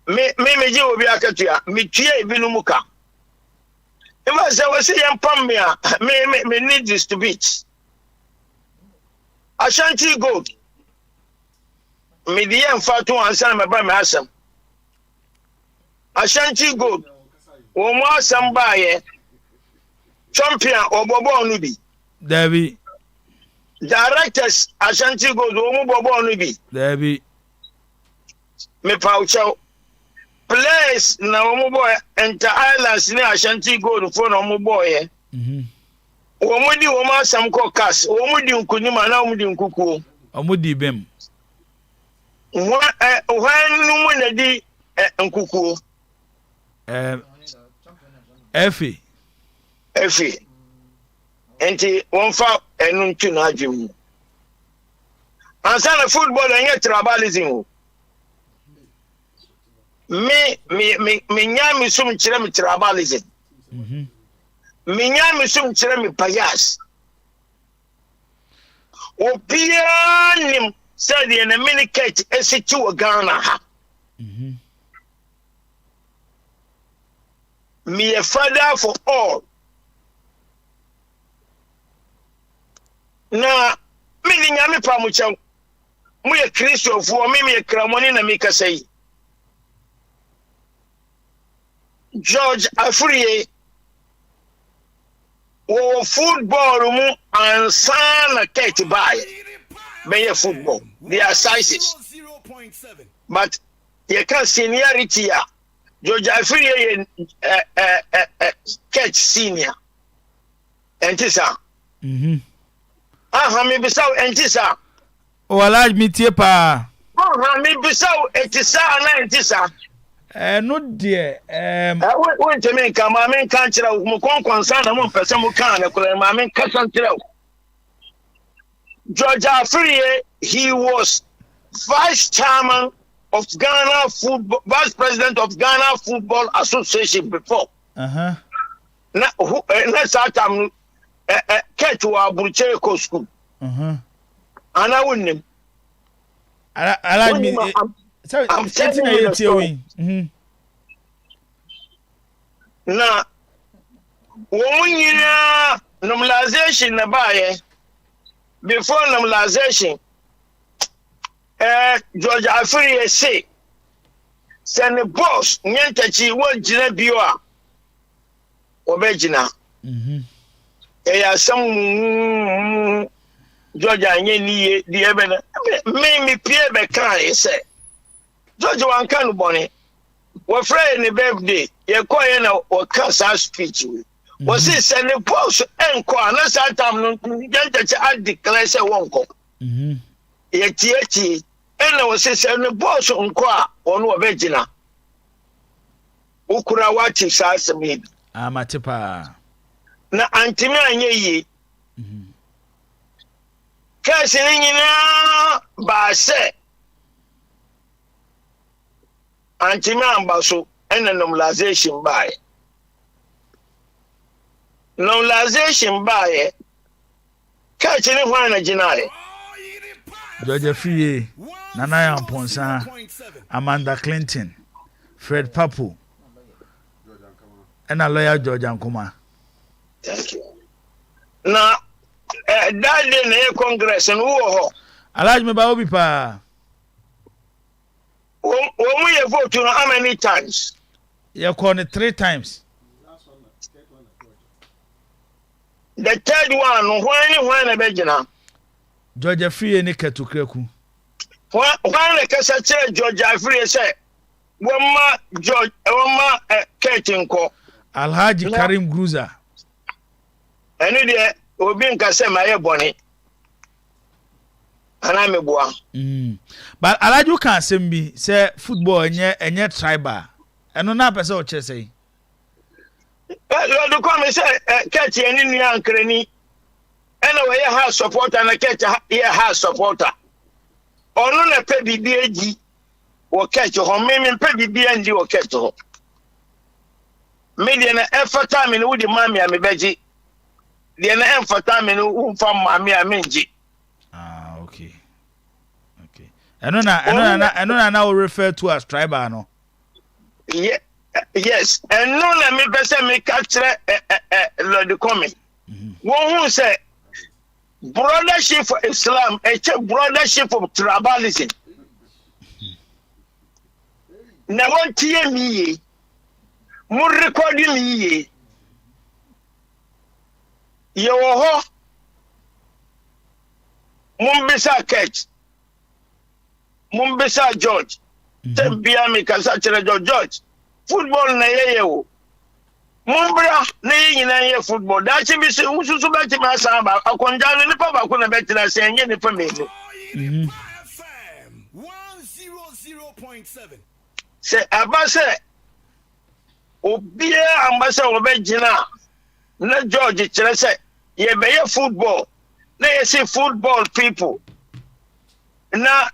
me je obi akatua me tua ebinu muka ema se we se yampam me a me need this to beat Ashanti Gold me die mfatu ansa me ba me asam Ashanti Gold wo mo asam ba ye champion obobo no bi David directors Ashanti Gold omu bobo no bi David me paucho place na omu boy enter islands ni Ashanti Gold for na omu boy omu di omu asam ko kas omu di nkunima na omu di nkuku omu di bem no mu na di nkuku efi enti won fa enu ntu na adwemu ansana football enye tribalism me nya me sum kire me tribalism me nya me sum kire me bias obia nim said in a minicate esichi wa Ghana ha me a father for all na me ni nyame pa mu kyɛw mu yɛ kristofo me yɛ kramoni na me kasa yi George Afriye wo football mu ansana kete bae be football their sizes but you can seniority ya George Afriye catch senior entisa aha me bisaw entisa wala mi tie pa aha me bisaw entisa na entisa no de we nteme nka ma me nka nkyerɛ wo mo konkonsa na mo mpɛsɛ mo kan na kula ma me nka nkyerɛ wo George Afriye he was vice chairman of Ghana football vice president of Ghana Football Association before na satam Ketu wa Burchere Ko School ana wonnim ala mi so something na yeti we na womunyina normalization na baye before normalization George Afriye say send the boss nyantachi won gina bio a obegina ya sam George anye niye di ebe na me pie be kan say George wan kan boni we friend ni birthday ye call ye na o kan sa speech we was say send the boss enko na sa time no nyantachi ad declare say wonko ye tie ena was say send the boss enko a ono obegina ukura wati sa asemi amatepa na antimi anye yi kasi nyina ba se antimi ambaso ena normalization bae kasi ni hwana jinae George Afriye Nana Yamponsa Amanda Clinton Fred Papu and a lawyer George Ankuma. Thank you. Now, that day in Congress and who allow me by Obi Pa. When we vote, you know how many times? You called it 3 times. The third one, when a beggar. George Afriye ni Ketukreku. When the Cassette George Afriye said, Wama George, Wama Ketinko. Alhaji Karim Gruza. And it will be in Casema Bonnie. And I'm a boy. But Alaju can't send me, say football and yet tribal. And no person or say. You come and say, catch an Indian cranny. Anyway, you have supporter and a catch a house supporter. Or no, a pebby BAG or catch your home, maybe pebby BNG or catch home. Million effort time in Woody Mammy and Beji. The effort time in whom from Mammy and Minji. Ah, okay. Okay. I know now refer to as tribal, no? Yeah, yes. And no, let me person me capture the comment. One who say brothership for Islam, a brothership of tribalism. Now, one TME. More recording me yo Mumbisa catch Mumbisa George Tempia me kasachira George football na yeye Mumbra na yeye football that be so beti ma samba akonja no nipa ba ko na beti na se enye nipa me FM 100.7 se abase obia ambassador obegina na George kire say ye be football na ye see football people na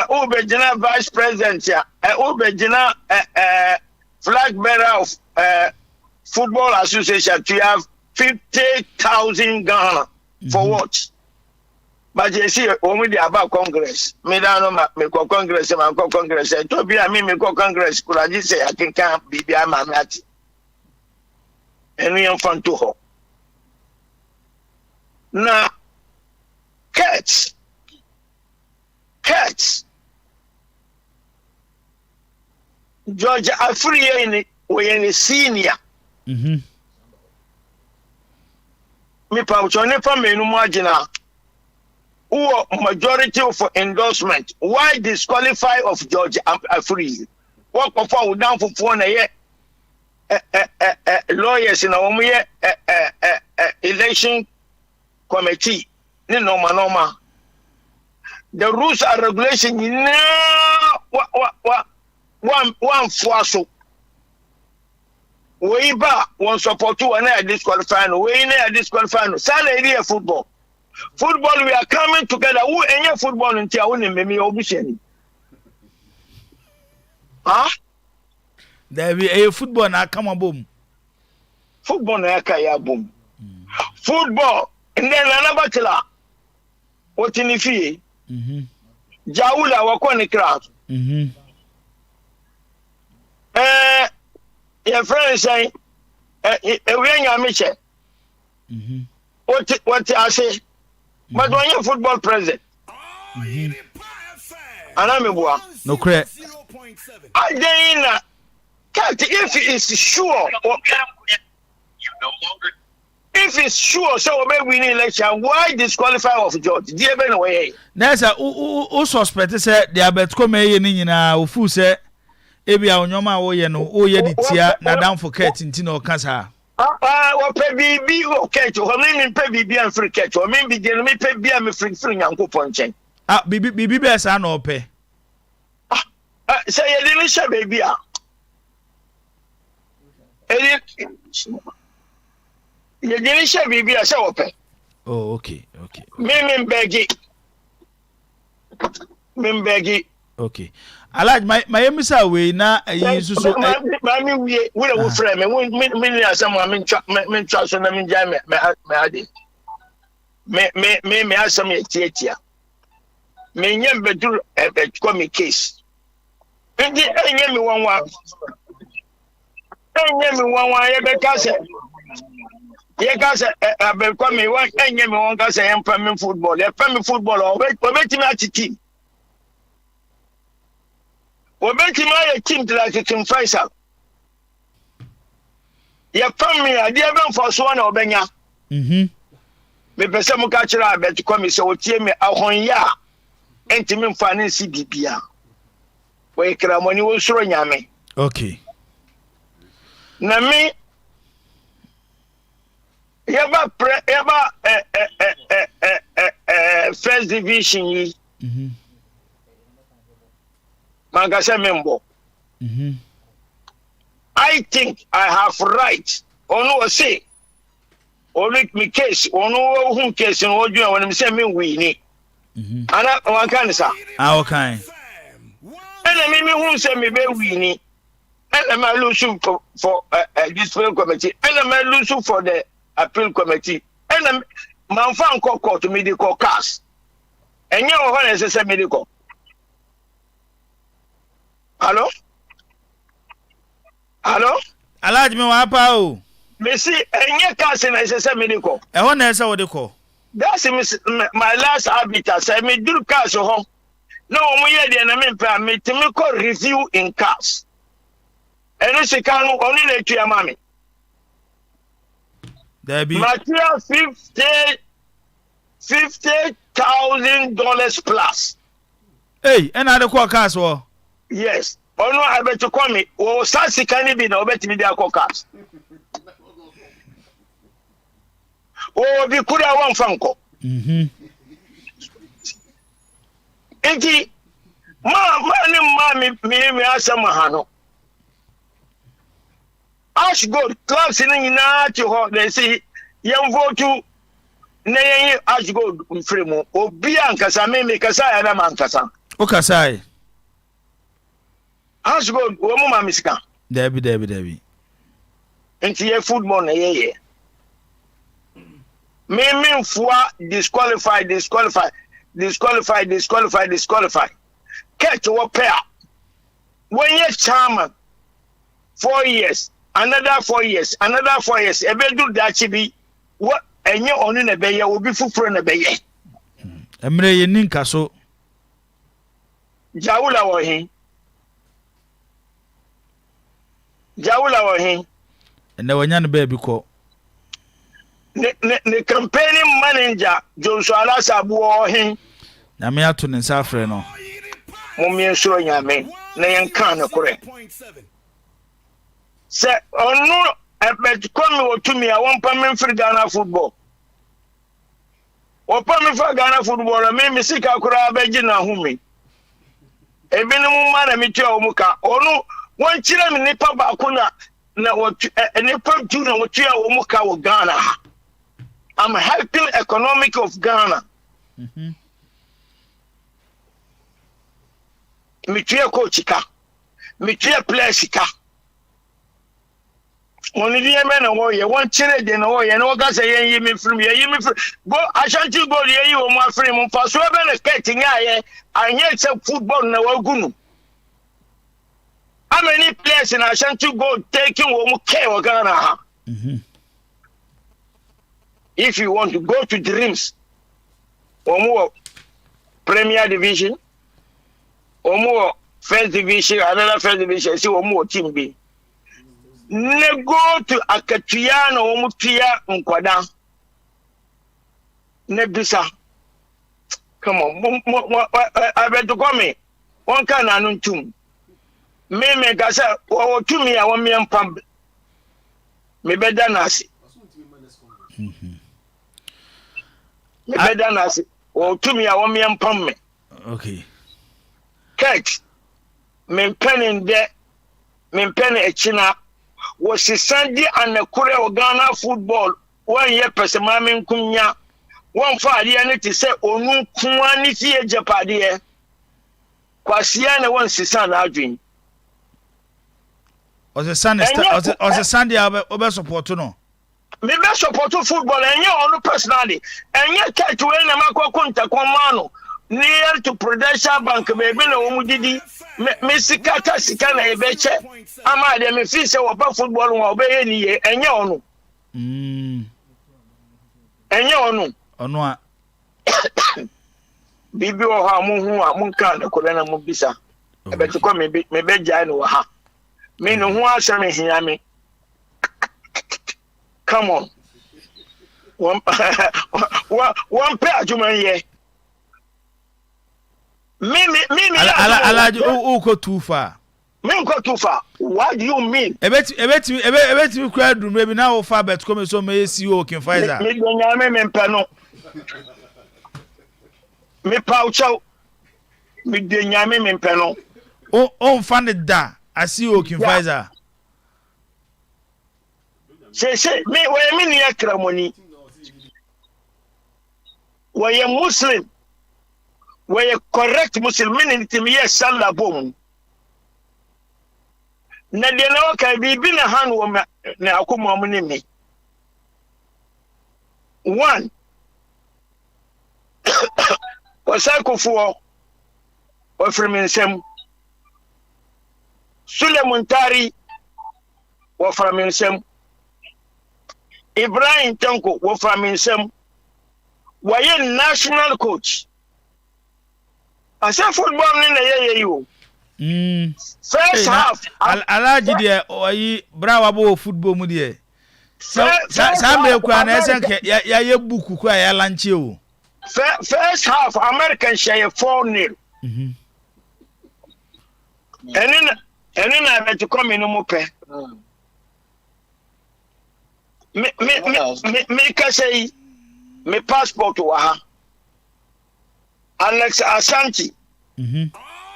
ubejina vice president ya ubejina flag bearer of football association to have 50,000 Ghana for what? But you see, when we about Congress, me don't know me go Congress, me go Congress. To be a me go Congress, could I just say I can't be a man at? And we are fun to her. Now, cats. Georgia Afriya in we senior. Me pa chone pa menu marginal. Who majority for endorsement? Why disqualify of Georgia Afriya? What for down for phone lawyers in our election committee. No. The rules and regulations one for we one support to and disqualify we disqualify Sunday football we are coming together who any football until we me obusheni there be a football na come boom football na ya boom football and then another killer what in the fee Jaula wakoni crowd your friend say we nyamiche what I say but when you football president anamebua no correct again if it's sure if it's sure so we win election why disqualify of George dey be no way na say o suspect say the abetko me ni nyina o fu say ebi a onyoma wo ye no o ye di tia na down for cat nti na o kasa wo pe bibi o cat o me pe bibi an free cat o me bi je no me pe bia me free nyankopon chen bibi be sa na o pe say ye didn't share baby you didn't share baby I say open. Oh, okay. Me begi. Okay. I like my emisa we na yin so me we wo frame me asam me twa so na me jam me ade. Me asam etia. Me nyem bedur ko me case. Ndi enye me wanwa. Ye be kase. Ye kase be ko me wan enye me wan kase em pam football. E pam football o be team at team. O be team a team like Team Faisal. Ye pam me ade be for so na obenya. Me pese mo ka kira abet ko me se o tie me ahonya. Enti me mfa ne si bibia. We kra money wo suro nyame. Okay. Na me yaba first division yi. Magasa member. I think I have right. Ono say o make me case ono who case no odua when me say me win. Ana wan kan sa. Okay. And me who say me be win. And I'm losing for discipline committee. And I'm losing for the appeal committee. And I'm man fan court to medical cast. And you know what is medical. Hello? Alaj me wa pa o. Me see enye cast na is medical. E ho na ese wo de ko. That's my last habit. I say me do cast ho. No mo ye de na me pa me timi ko review in cast. And it's a can only let to your mommy. There be material $50,000 plus. Hey, and I the call cast wo. Yes. Oh no, I bet you call me. Oh, Sassy can be no bet me their caucus. Oh, we could have one franco. Enti, me asamahano. Ash God clubs in na to ho they say young vote to na yen asgo mfremu obi ankasa me kasa ya na mankasa o kasai asgo wo mu ma misika Debi enti ye football na ye me mfua disqualify catch wo pair when you chairman 4 years another 4 years ebe do that chibi what enye onu na be ye obi fufuro na be ye emre ye ninka so jawula wo hin ene wanya ne baby ko ne campaigning manager Joshua Alasabu wo hin na me ato ne nsa frɛ no mo mi ensuro nyame na yen kan na kore se onu ebet komi otumi a won pa me mfiri Ghana football o pa me fa Ghana football me misika kura abeji na humi ebinu ma na mitua o muka onu won kire me nipa ba ko na nipa tu na wotua o muka wo Ghana. I'm helping economic of Ghana. Mitua coach ka mitua players ka oni die me na wo ye won kire de na wo ye na wo ga say yen yi me film go Ashanti go ye yi wo mo afre mo fa so be na skating aye anye che football na wagunu how many players in Ashanti go taking wo mo care wo Ghana ha if you want to go to dreams wo mo Premier Division wo mo First Division another First Division see wo mo team B ne go to Akatua na omutia nkwada ne bisa come on I bet to come one can anuntum me gasa o tumi a won me empam me beda na ase me beda na ase o tumi a won me empam me okay catch me penning de me penning e china was Sandy and the Korea of Ghana football 1 year persemame nkunya one fa ade ne ti se onu kwa ni tie japade kwasia na won sisan na adwin o se Sandy obe support no me be support football enye onu personally enye catch we na makoko ntakomano near to Prudential Bank baby na wo mudidi me sika sika na ebeche ama de me fi se wo ba football wo be ye ni ye enye onu enye onu a bibi o ha mu hu a mun kan ko na mu bisa ebeti ko me be jai no ha me no hu asem hia me come on one pair adwuma ye me alaji o ko too far me go too far what do you mean ebeti kura drum be na wo fa bet come so me CEO King Pfizer me donya me mpano me paucho me donya me mpano o fan da a CEO King Pfizer say me we me ni akramoni we Muslim we correct Muslim meaning yes sallah bom na de na ka bibi na han wo na akoma mo ni me one wasakofo wa freminsem Suleiman Tari wa freminsem Ibrahim Tanko wa freminsem wa ye national coach asa football ni na ye yo first half alaji de oyi brawa bo football mu de sambe kwa na esenke ya ye buku kwa ya lanche o first half American share 4-0 enina bet come in mo pe me ka say me passport wa ha Alex Ashanti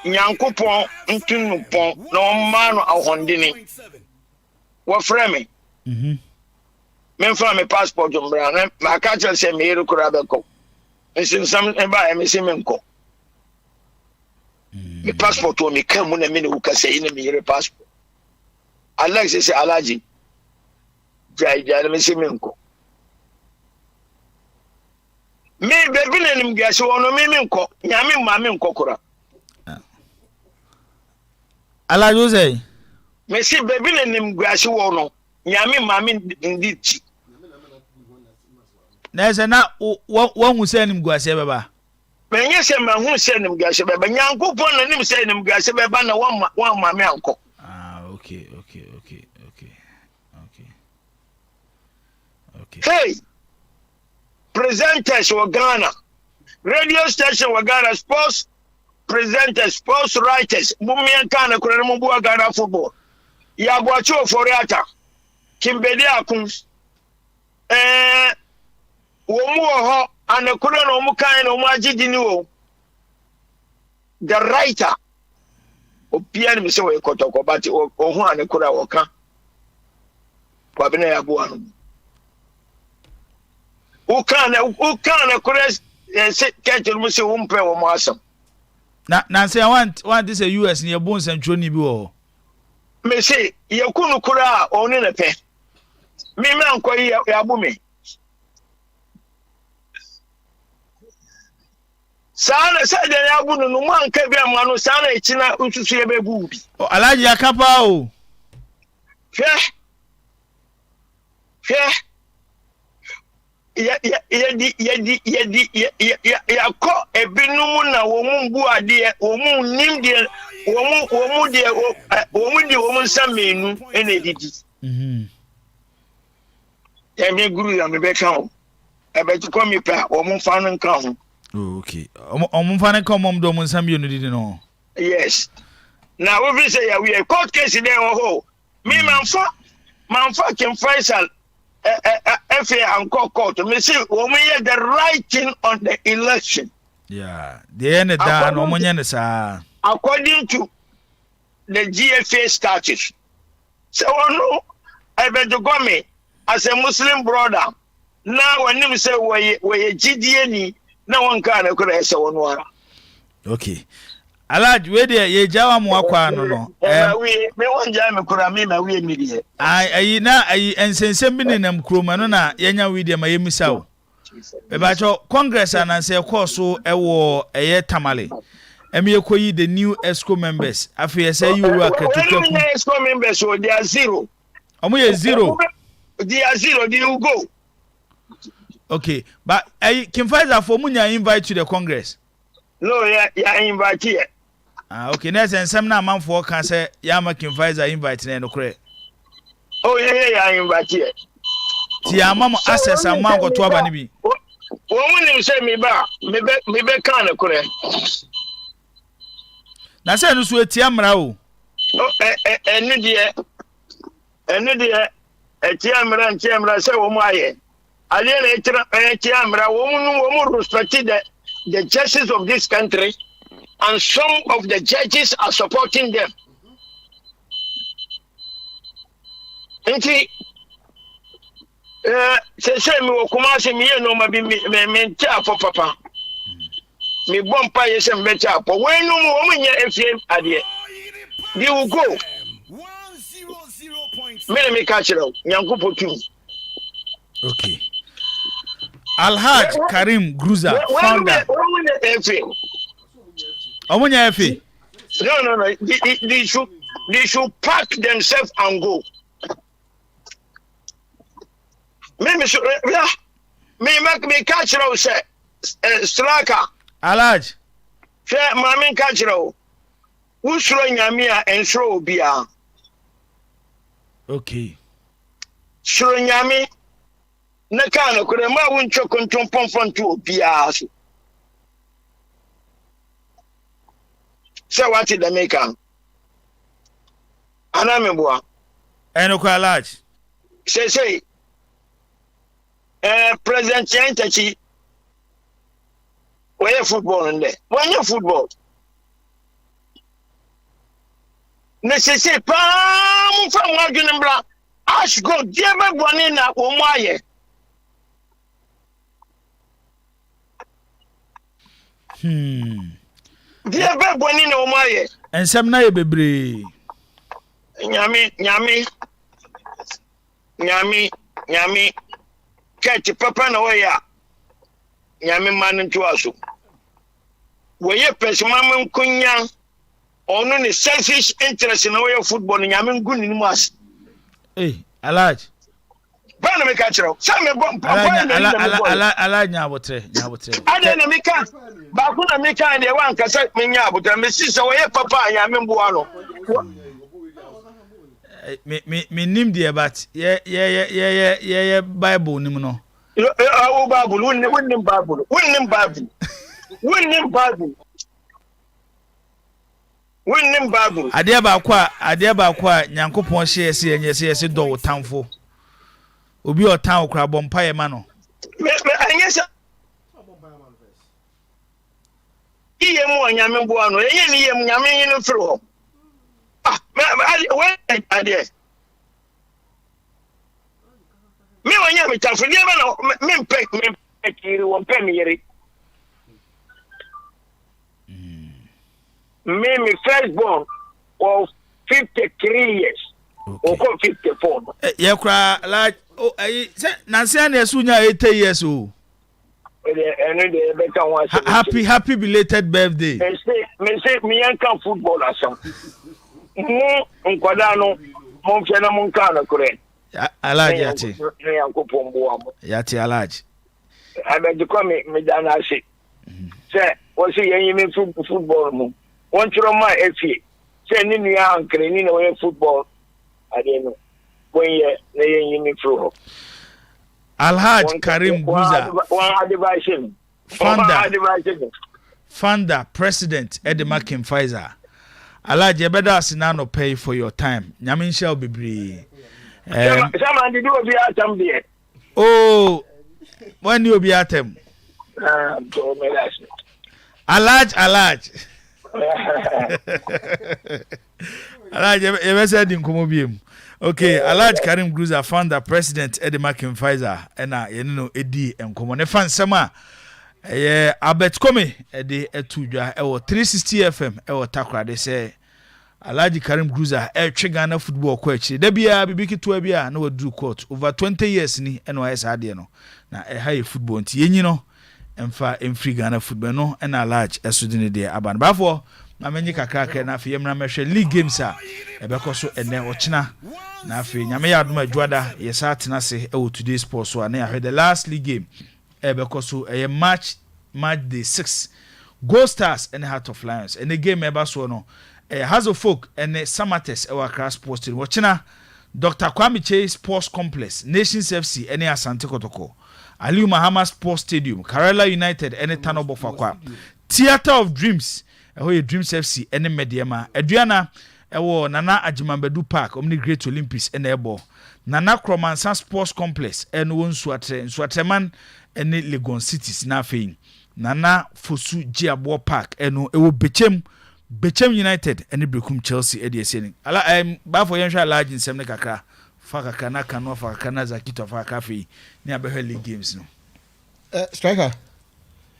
nyankopon ntunupon na o ma no ahondene wo frɛ me me fa me passport mbra na ma ka tell say me yere kura be ko nsin sam e ba me se me nko me passport o me kan mu na me ne wuka say ne me yere passport Alex say alaji jai me se me nko me bebi na nim gase wono me nko nyame ma me nko kura alaji say me se bebi na nim gase wono nyame ma me ndi chi na se na wo hu se nim guase beba menye se ma hu se nim guase beba nyankopon na nim se nim guase beba na wa ma me anko okay hey presenters wa Ghana radio station wa Ghana sports presenters sports writers bumian kana kura mu bua Ghana football ya boacho foriata kimbedi akun wo mu ho anakura no mu kan no mu agidi ni wo the writer opia ni se we kotoko but o ho anakura wo ka kwa bina ya bua no ukana kura se ketel mu se wo mpe wo mu asam na say want this a US ni ebon santro ni bi wo me say yakunu kura oni na pe me anko ya bu me sana sa de ya bu no mu anka bi ama no sana echina ututu ye bebu bi alaji akapa o hwe ya ko ebinum na wo mu bu ade wo mu nim de wo mu de nsamenu ene didi ya me guru ya me be kan e be ko mi pa wo mu fa no kan ho okay mu fa no kan mom do mu nsamenu didi no yes na wo bi say ya we court case dey ho me manfa King Faisal court me say wo me the right thing on the election yeah the end da no mo nya ne sa according to the GFA statutes so no I bet to go me as a Muslim brother now when him say we GDA ni na won ka na kura ese wonu ara okay alaj we de ye jawa mu akwa no no we me won ja me kura me na we mi die ayi na ayi ensensem bi ne nam kroma no na yenya we de ma yemisa wo be ba cho congress ananse course ewo eye tamale emi ekoyi the new ESCO members afi say you work to talk ESCO members so they are zero omo ye zero they are zero they will go okay but King Faisal for munya invite to the congress no ya invite here okay next ensem na amanfo kan say ya ma King Faisal invite na no kure oh ya invite here ti amam access amam go to aba ni bi wo munim say me be kan na kure na say no so eti amra o enu de eti amra say wo mu aye ale na eti amra wo mu respect the justice of this country and some of the judges are supporting them enti say me wo kuma se me no ma bi me tia for papa me bompa ye se me tia for when no wo me nya efie ade they will go 100.5 me catch it nyankopo tu okay Alhaj Karim Gruza founder Omunya Efe no they should pack themselves and go me catch it say striker Alhaj fe mama catch it who suro nyame a ensuro obia okay suro nyame na kana kure ma won chokonton ponfon to obia so what did they make am ana meboa eno kwa Alhaj say president Yantachi where football nde wanya football necessary pa mu fa wadwene mbra Ash go dear me boni na omaye. Dear me boni na omaye. Ensem na ye bebre. Nyami kati papa na waya. Nyami manu to aso. Weye pesimam nkunya onu ne selfish interest na waya football nyami ngu ni mas. Alaj. Bana me catch ro. Sa me bom ala nya abotre. Ade na me ka. Ba ku na me ka de wan kasa me nya abotre me si so weye papa nyami mbo ano. Me nim de but ye Bible nim no. O Bible wonnim Bible. Wonnim Bible. Ade ba kwa Nyankopon hye se do wotamfo. Obi otan okra bompa ye ma no. Me anyesa. Iye mu anyame bo ano. Ye ni ye nyame yin no firi ho. Me wanya me tafu ni ba na me mpek kiri won pe me yeri. Me first born of 53 years. O ko 54. Ye kra like say Nancy na esu nya 80 years o. Happy belated birthday. Me say me yanka football asam. Nkwada no mo mfe na mo nka na kore. Alaji yati alaji. Abeji ko me dana ase. Say o si yen me football mu. Won chiro ma efie. Say ni nua ankre ni na we football. Ade no. When ye na yen me through. Alhaj Karim Guza. Founder, President Edema Kim Pfizer. Alaji ebeda asina no pay for your time. Nyamin shall be bree. Someone did you be at them there? Oh, when you be at them? Alaj. Alaj, you said in Kumobim. Okay, Alaj Karim Gruza, founder, President Edema Kim Pfizer, and you know Eddie and Common fan Sama. Albert Kome, Eddie Etuja, 360 FM, Takra, they say. Alhaji Karim Gruza Trigana football coach. Debia bibiki to bia no do court over 20 years ni NYS ade no. Na high football nti yenyi no emfa emfri Ghana football no na large esudine de aban. Bafo na menyi kakra na afi yemna mehwe league games a ebekoso ene ochina na afi nyame ya adoma adwada yesa atena se today sports so na the last league game ebekoso match day 6 Gold Stars and Heart of Lions and the game ebaso no Hazo Folk and Samates our class posted watching Dr. Kwame Che Sports Complex, Nations FC, and Asante Kotoko, Aliu Mahama Sports Stadium, Kerala United, and Tanobo Fakwa, Theater of Dreams, Dreams FC, and Mediama, Adriana, Nana Ajimambedu Park, Omni Great Olympics, and Ebo, Nana Kromansa Sports Complex, and Swatreman, and Legon Cities, nothing, Nana Fosu Jiabo Park, and Ewo Bechem United and Brekum Chelsea Ediasin. Ba for Yansha large in Semne Kakra, Fakakana Kano Fakana Zakito Fakafi, near Beheli Games. No Striker.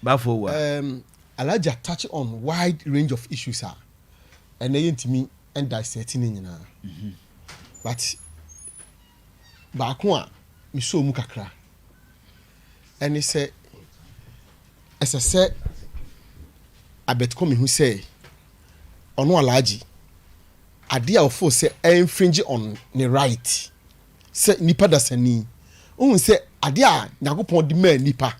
Ba for Alaja touch on wide range of issues, and they to me and dissecting in but Bakwa, Miso Mukakra. And he said, as I said, I bet come who say, ono alaji ade a ofo se infringe on the right se nipa dasani un se ade a Yakopon di man nipa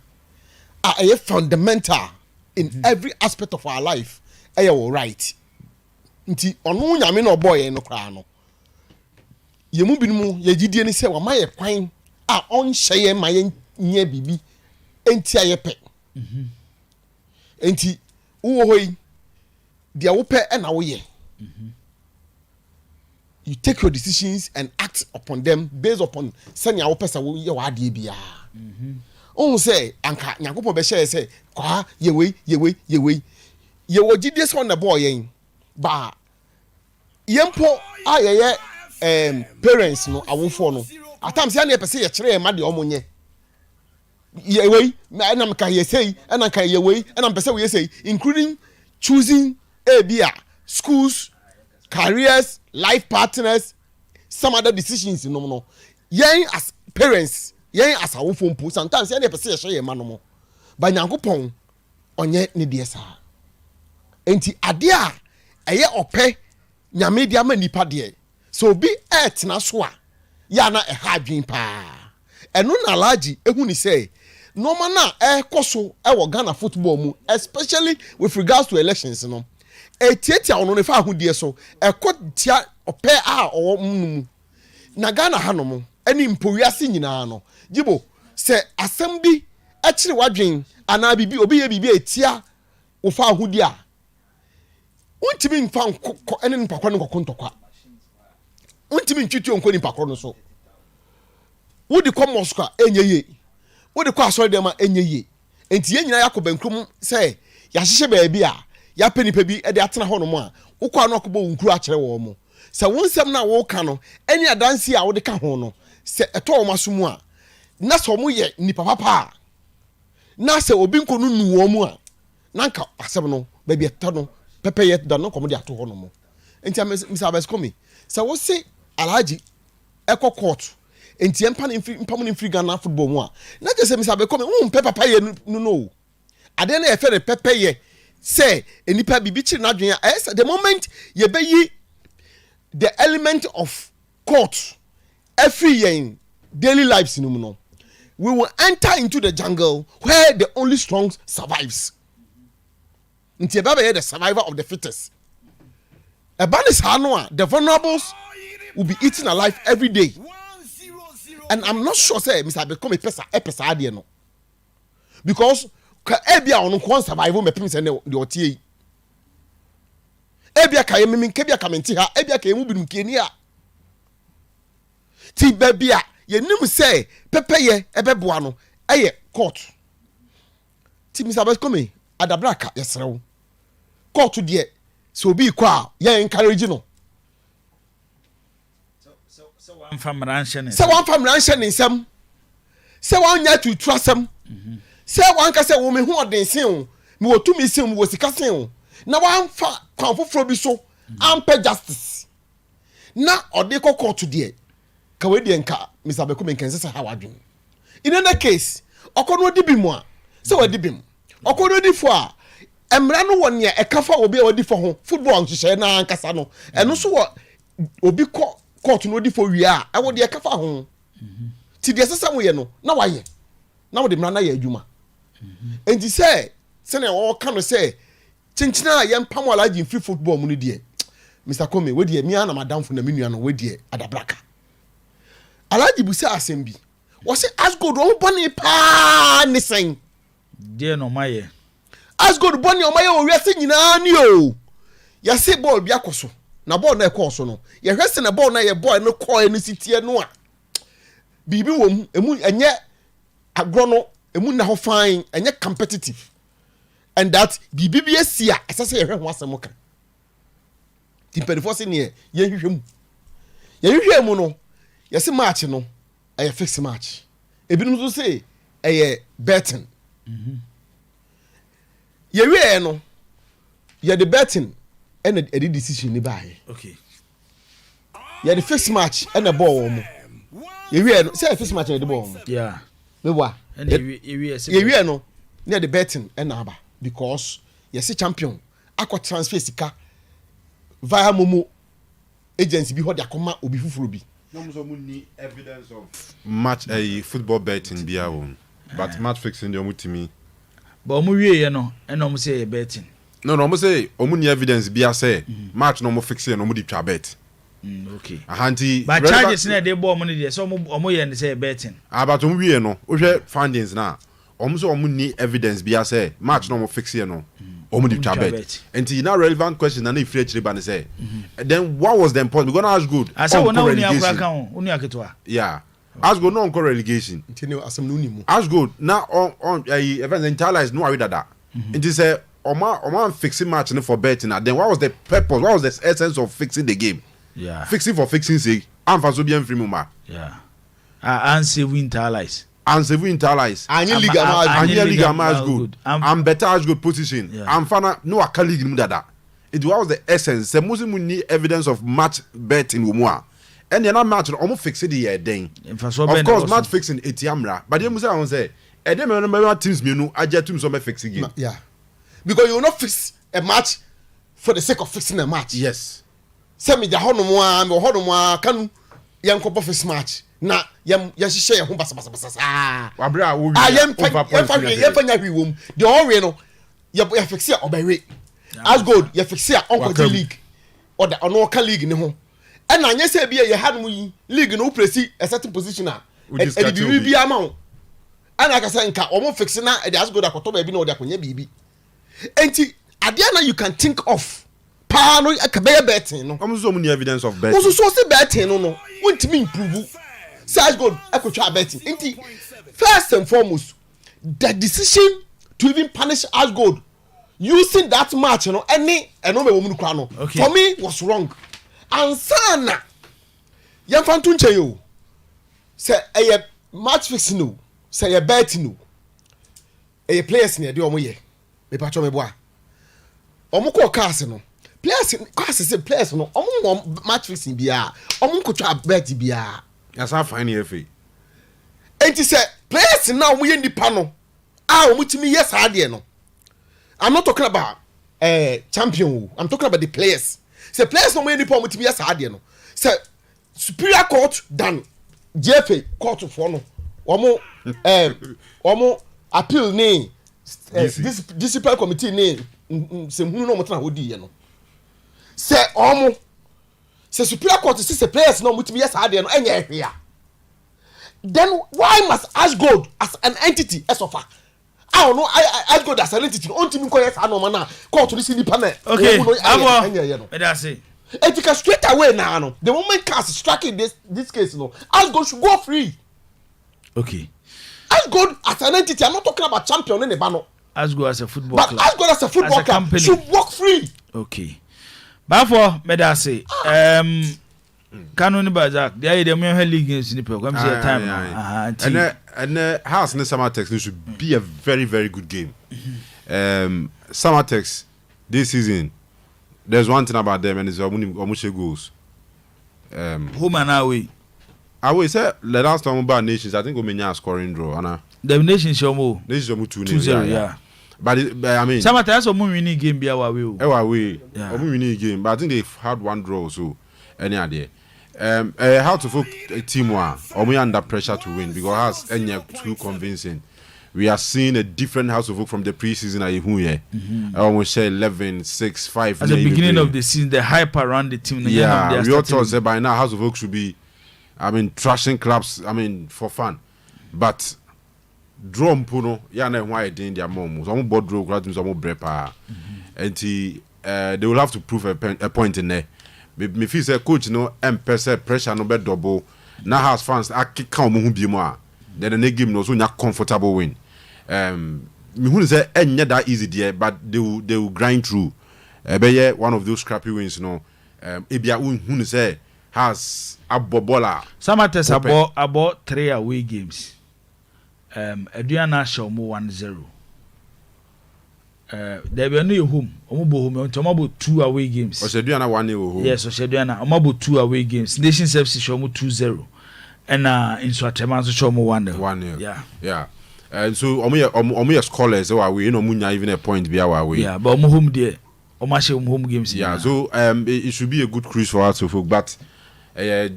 a fundamental in every aspect of our life right nti ono nyame no boy no kra no yemu binimu ye gidie ni se wa maye kwan a on hye ma ye nye bibi enti ayepe enti wo hoyi dia wope na woye you take your decisions and act upon them based upon sanya wope sa wo ye wa de bia on say anka Yakopon be share say kwa yewe ye wo gidie so na boy yen ba yempo ayeye parents no awofo no at times ya na pese ye kire ma de omonye ye wey na me ka ye say na ka ye wey na me pese we say including choosing schools, careers, life partners, some other decisions no yen as parents yen as awofo mpo sometimes ya na pese ye hye ma no mo ba nyankopon onye ne de sa enti ade a eye ope nyame de ama nipa de so bi etna so a ya na ha adwen pa eno na alaji ehu ni say no man na ekoso e Ghana football mu especially with regards to elections no etietia ono ne fa ahodie so ekotia ope a owo mu na Ghana hanom ani mpowiase nyina no gibo se asem bi e kire wadwen ana bibi obi ye bibi etia wo fa ahodie a untimi mfa ene mpakwa no kokontokwa untimi ntwitwi onko ni mpakwa no so wodi kwa Moscow enyeye wodi kwa asori dem enyeye enti ye nyina yakoba nkrum se ya hyehye baabi a ya penipa bi e de atena ho no mo a wokwa no akobo nkuru a kire wo mo se wonsem na wo ka no eni adansi a wodi ka ho no se eto wo masomu a na so mo ye nipa papa na se obi nkonu nu wo mo a na nka asem no baabi eta no pepe yet da no komo de ato ho no mo enti Mr. Abeskomi se wo se Alhaji eko court enti empa no free Ghana football mu a na je se Mr. Abeskomi papa ye no ade na ye fe pepe ye say enipa bibi chiri na dwen a the moment ye be yi the element of court every year in daily lives in no we will enter into the jungle where the only strong survives nti e baba the survivor of the fittest a banis hano the vulnerables will be eaten alive every day and I'm not sure say Mr. Become a pesa ade no because ka ebia ono kon survive me pim se de otie ebia ka yemi nke bia ka menti ha ebia ka yemu binum keni a ti babia ye nim se pepeye ebeboa no eye court ti Mr. Abeskomi adabraka yesrew court de so obi kwa ye encourage no so one family answer nsem se wan nya to trusem se wan ka se wo me hu odensen o me wotumi sen wo sika sen o na wan fa kwan foforo bi so ampe justice na ode court de ka we de nka Mr. Abeskomi nkan se ha wadwen in any case okono di bi mu a se wadi bi mu okono di fo a emra no won ya ekafa obi a wadi fo ho football nhyehyɛ na ankasa no eno so wo obi court no di fo wi a e wo de ekafa ho ti de sesa mo ye no na waye na wo de mra na ye adwuma enti se na wo ka no se chinchina ye mpam Alhaji free football mu no de Mr. Kome we de mi ana madam fo na menua no we de adabraka Alhaji bu se asem bi wo se Asgold wo boni pa ni sen de no maye Asgold boni o maye o wiase nyina ni o ya se ball bi akoso na ball na ekoso no ye hwese na ball na ye ball no koe no sitie no a bibi wom emu enye agro no emu na ho fine enye competitive and that bibi bi asia esase ye hwe ho asem ka tipedifo se ne ye hwehwe mu no ye se match no eye fix match ebinum so say eye betting ye we no ye the betting and the decision ni bae okay ye the fix match and the ball mo ye we no say fix match and the ball mo yeah me wa and ye we no near the betting and aba because ye see champion akwa transfer sika via momo agency bi ho de akoma obi fufuro bi no so mu ni evidence of match football betting bia won but match fixing dey omutimi but omu wie no and omu say betting no omu say omu ni evidence bia say match no omu fixing no omu di twa bet okay ahanti but charges na dey ball money dey so omu ye say betting but omu wie no o hwe findings na omu say omu ni evidence bia say match no omu fixing no omu di twa bet and now relevant question na if reach ban say then what was the important we gonna ask good I say wona uni akura kan uni aketwa yeah as go no encore relegation ntini asem no nimu as good now on events internalize no dada it is a Oma fixing match for betting then what was the purpose what was the essence of fixing the game yeah fixing for fixing sake amfa so bi amfiri mu ma yeah anse winter allies Anya league am as good am better as good position am fana no aka league mu dada it was the essence se muslim need evidence of match betting wo mu a and na match no omo fix the year den of course match fixing etiamra but dem say I say e dem no teams me no agya teams so me fix game yeah because you will not fix a match for the sake of fixing a match. Yes. Say me hono kanu yam ko fix match na yam hihye ye ho basa wabra wo yam fanya hwiwom the all no ye fix ya obewe as good ye fix ya onko league or the onoka league ne ho e na anya say bia ye hanom yi league no presi a certain position a e di bi ama ho ana ka say nka omo fix na e as good akoto ba bi na o de akonya bibi enti adia na you can think of pa no akabeye betting no omo so mo ni evidence of betting oso so say betting no wontimi improve say good akotwa betting enti first and foremost the decision to even punish as good using that match no any eno me wo mu kwa no for me was wrong and sana yam fantu nche yo say match fixing no say betting no players ne de omo ye me patcho me boa omo ko cars no players no omo match fixing bia omo ko twa bet bia yasa fine fa enti say players now omo ye nipa no omo timi yes ade no I'm not talking about champion I'm talking about the players say players no omo ye nipa omo timi yes ade no say superior court than JFA court for no omo appeal ni this discipline committee ni se hunu no motena hodi ye no se omo se superior court se players no mutimi yes ade no enya ehwe then why must Ashgold as an entity esofa I don't know Ashgold as an entity on timi ko yes no na court ni sini panel okay abo me da say etika straight away now no the moment cast striking this case no Ashgold should go free. Okay, Ashgold as an entity, I'm not talking about champion in the banner. Ashgold as a football club. But Ashgold as a football club company should walk free. Okay. But for me that say, Kanu ni Bajak, the idea me have league games in the program. Time. And House and Summer Tex should be a very very good game. Summer Tex this season, there's one thing about them and it's Omushe goals. Home and away. I will say the last time about Nations, I think we made a scoring draw. The Nations show more. This is 2-0, yeah. But I mean, sometimes we winning game be our way. We winning game, but I think they've had one draw. So any idea? How to folk a team one? Or we under pressure to win because has any too convincing. We are seeing a different House of Folk from the preseason. I almost say 11, 6, 5. At the beginning of the season, the hype around the team. Yeah, we all thought that by now House of Folk should be. Trashing clubs, for fun. But drum puno, yana why in their mom. Some board draw clubs, some brepa. And they will have to prove a point in there. Me feel say coach no pressure no be double. Now has fans I kick count who be more. Then the game no so nya comfortable win. Me who say enya that easy there, but they will grind through. Be one of those scrappy wins, ebia who say has a bobola. Samates about 3 away games. Adriana show mo 1-0. There were no home. About 2 away games. Adriana 1-0 home. Yes, Adriana. About 2 away games. Nations FC show mo 2-0. And in Swatema show mo 1-0. 1-0. Yeah. And so omo scholars away. Munya even a point be away. Yeah, but omo home there. Omo home games. Yeah. So it should be a good cruise for us to folk, but.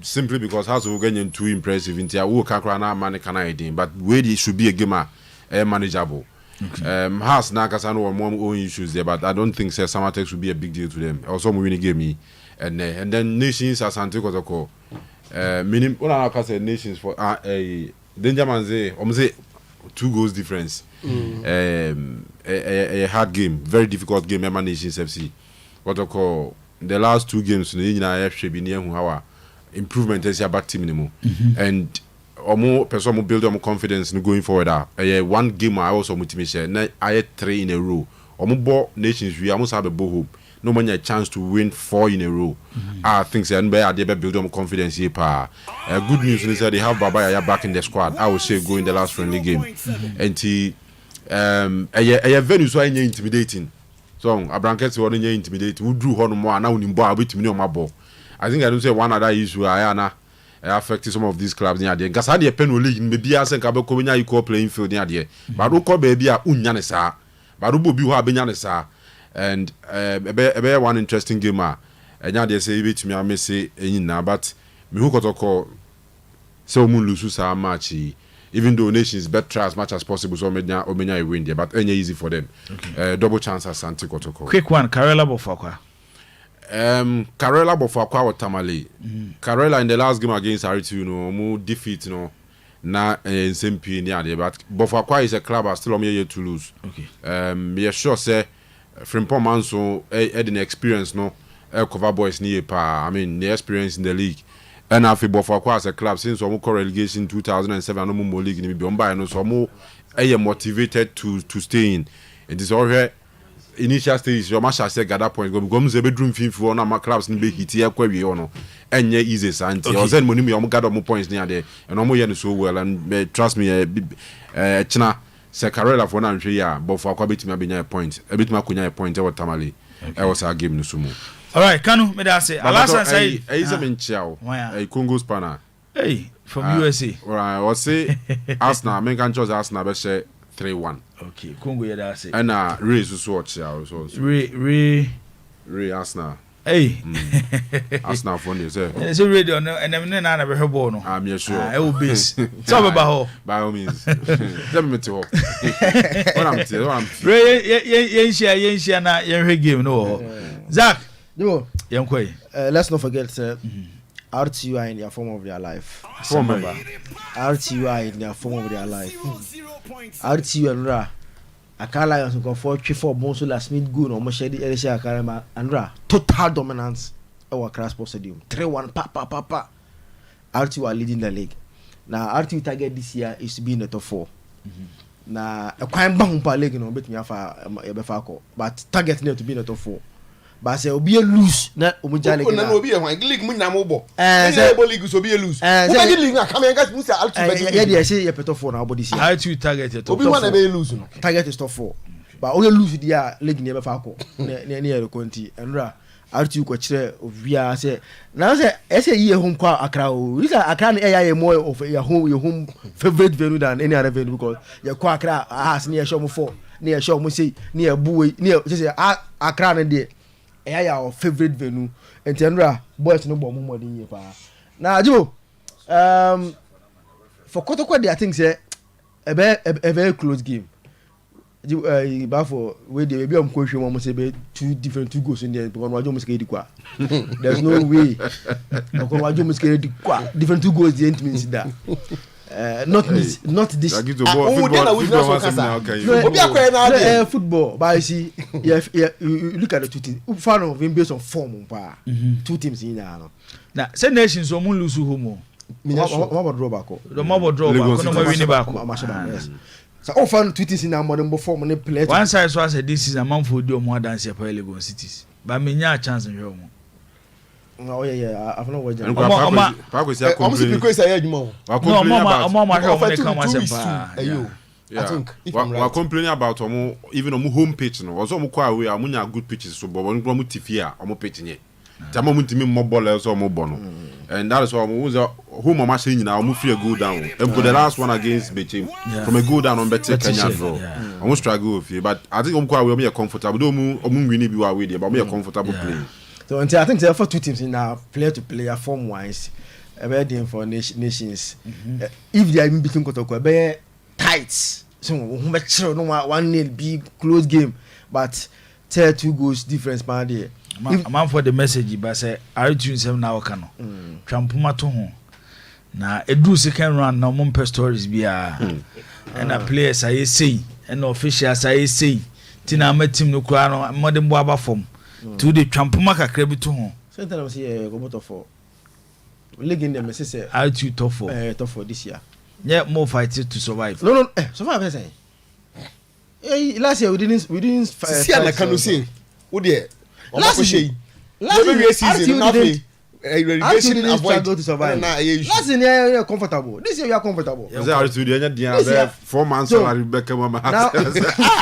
Simply because House of Getting too impressive in Tia Wokakrana man Canadian, but where it should be a gamer manageable. Okay. House Nakasano or more own issues there, but I don't think Samatex should be a big deal to them. Also, winning game and then Nations as Antico meaning one of our Nations for a danger man say 2 goals difference. A hard game, very difficult game. Nations FC. What I call the last 2 games in the FC be near how. Improvement is about team anymore, and more person build more confidence in going forward. One game I also motivation. I had 3 in a row. Ball Nations we almost have a ball hope. no man a chance to win 4 in a row. I think they build them confidence here. Good news is that they have Baba back in the squad. I would say go in the last friendly game. And he a venue so intimidating. So Abrankets were intimidating. Who drew on more now in bar with me on my ball. I think I don't say one other issue I affected some of these clubs near there. Because I had a pen league maybe I think about Konya equal playing field near there. But who call baby a unyanesa. But who be who have been yanesa. And a one interesting game. And now they say to me I may say now, but me who got call so moon lose our match. Even though nations bet try as much as possible so Omenya win there, but any easy for them. Okay. Double chance as Santi Kotoko. Quick one, Karela Bofakwa. Karela Bofakwa or Tamale. Karela in the last game against Aritu, more defeat, na same P near there. But Bofakwa is a club are still on here to lose. Okay. Yeah, sure say Frimpong Manso had an experience cover boys near pa. I mean the experience in the league. And after Bofakwa as a club since we got relegation in 2007 no more league in Biyomba no so more motivated to stay in. It is all here initial stage your match say gather point go say bedroom fin for na clubs ni be hit here kwa we no enye easy santi o send money me o gather more points near there and o mo here so well and trust me china se Karela for na nhwe ya Bofakwa betimi abenya point betimi akonya point e watamale e was our game no sumo. All right, Kanu, me da say. Alasan say. He's a menchiao. A Congo spanner. Hey, from USA. Right, I say Arsenal. Men can choose Arsenal. But say 3-1. Okay, Congo you da say. And Ray is watch also. Ray Arsenal. Hey. Arsenal for you say. It's a radio no, and them na na be hebo no. I'm sure. I will be. So about ho. By all means. Let me tell. What I'm. Ray, yen share na yen game no. Zach. Yo, let's not forget RTU are in their form of their life. RTU are in their form of their life. RTU and Ra Akala Lions go for 3-4 Bonsola Smith Goon or Moshedi Elisha Akarama and Ra total dominance our Craspo Stadium 3-1 pa. RTU are leading the league. Now RTU target this year is to be in the top 4. Now a quite bang per league bet me but target near to be in the top 4. But say obi lose na omuja league na obi e hwan league mun na mo bo league so obi lose obi league na come and musa out yeah dey say top 4 na body see how to target top obi wan na be lose no target is top 4 but obi lose dia league na be fa ko na e konti enra RTU ko kire obia say na say ye home kwa Accra o isa Accra na e more of your home favorite venue than any other venue because your kwa Accra has near show mo 4 near show mo say near buwe near say Accra na dey our favorite venue and Tenra boys no bomb more than you. Now, Joe, for Kotoko, I think say a very close game. For where they be question almost about 2 goals in there because Wajo must get the there's no way because Wajo must get the different 2 goals the end means that. Not this. Football, but I see. You look at the 2 teams. Fan of him based on form. 2 teams in there. Now, say nations so mun lose who What draw back? The mob draw back. No win back. Yes. So often 2 teams in there more than form and play. One side so I said this is a man for do more than say Legon cities. But me nya chance in your. Oh yeah, I've not watched. I think we're complaining about even home pitch no. Also we are good pitches so but when we tifia pitch nye. Tama muntimi mo ball so mo bono. And that is why home mama say nyina we free a goal down. And for the last one against Bechem from a goal down on better Kenya draw. Almost struggle with you but I think we are comfortable. Do we win be we there but we are comfortable playing. So until I think there are 4 teams in our player to player form wise, a very for nations. If they are in between Kotoko, be tight. So no 1-0 big close game, but 2 goals difference man there. Man for the message, but say RTU them now kano. Trampuma to ho. Na edu second round na mo stories bia. And a players I say, and officials I say, tina ma team no kura no modern boaba form. To the Trampuma kakra bi to ho. Sometimes say go motor for. League in them say RTU top 4. Top 4 this year. Yeah, more fight to survive. No, survive say. Last year we didn't see na can say. Wo there last season relegation avoid to survive. Last year you are comfortable. This year you are comfortable. Is that to the end? 4 months salary Rebecca Mama.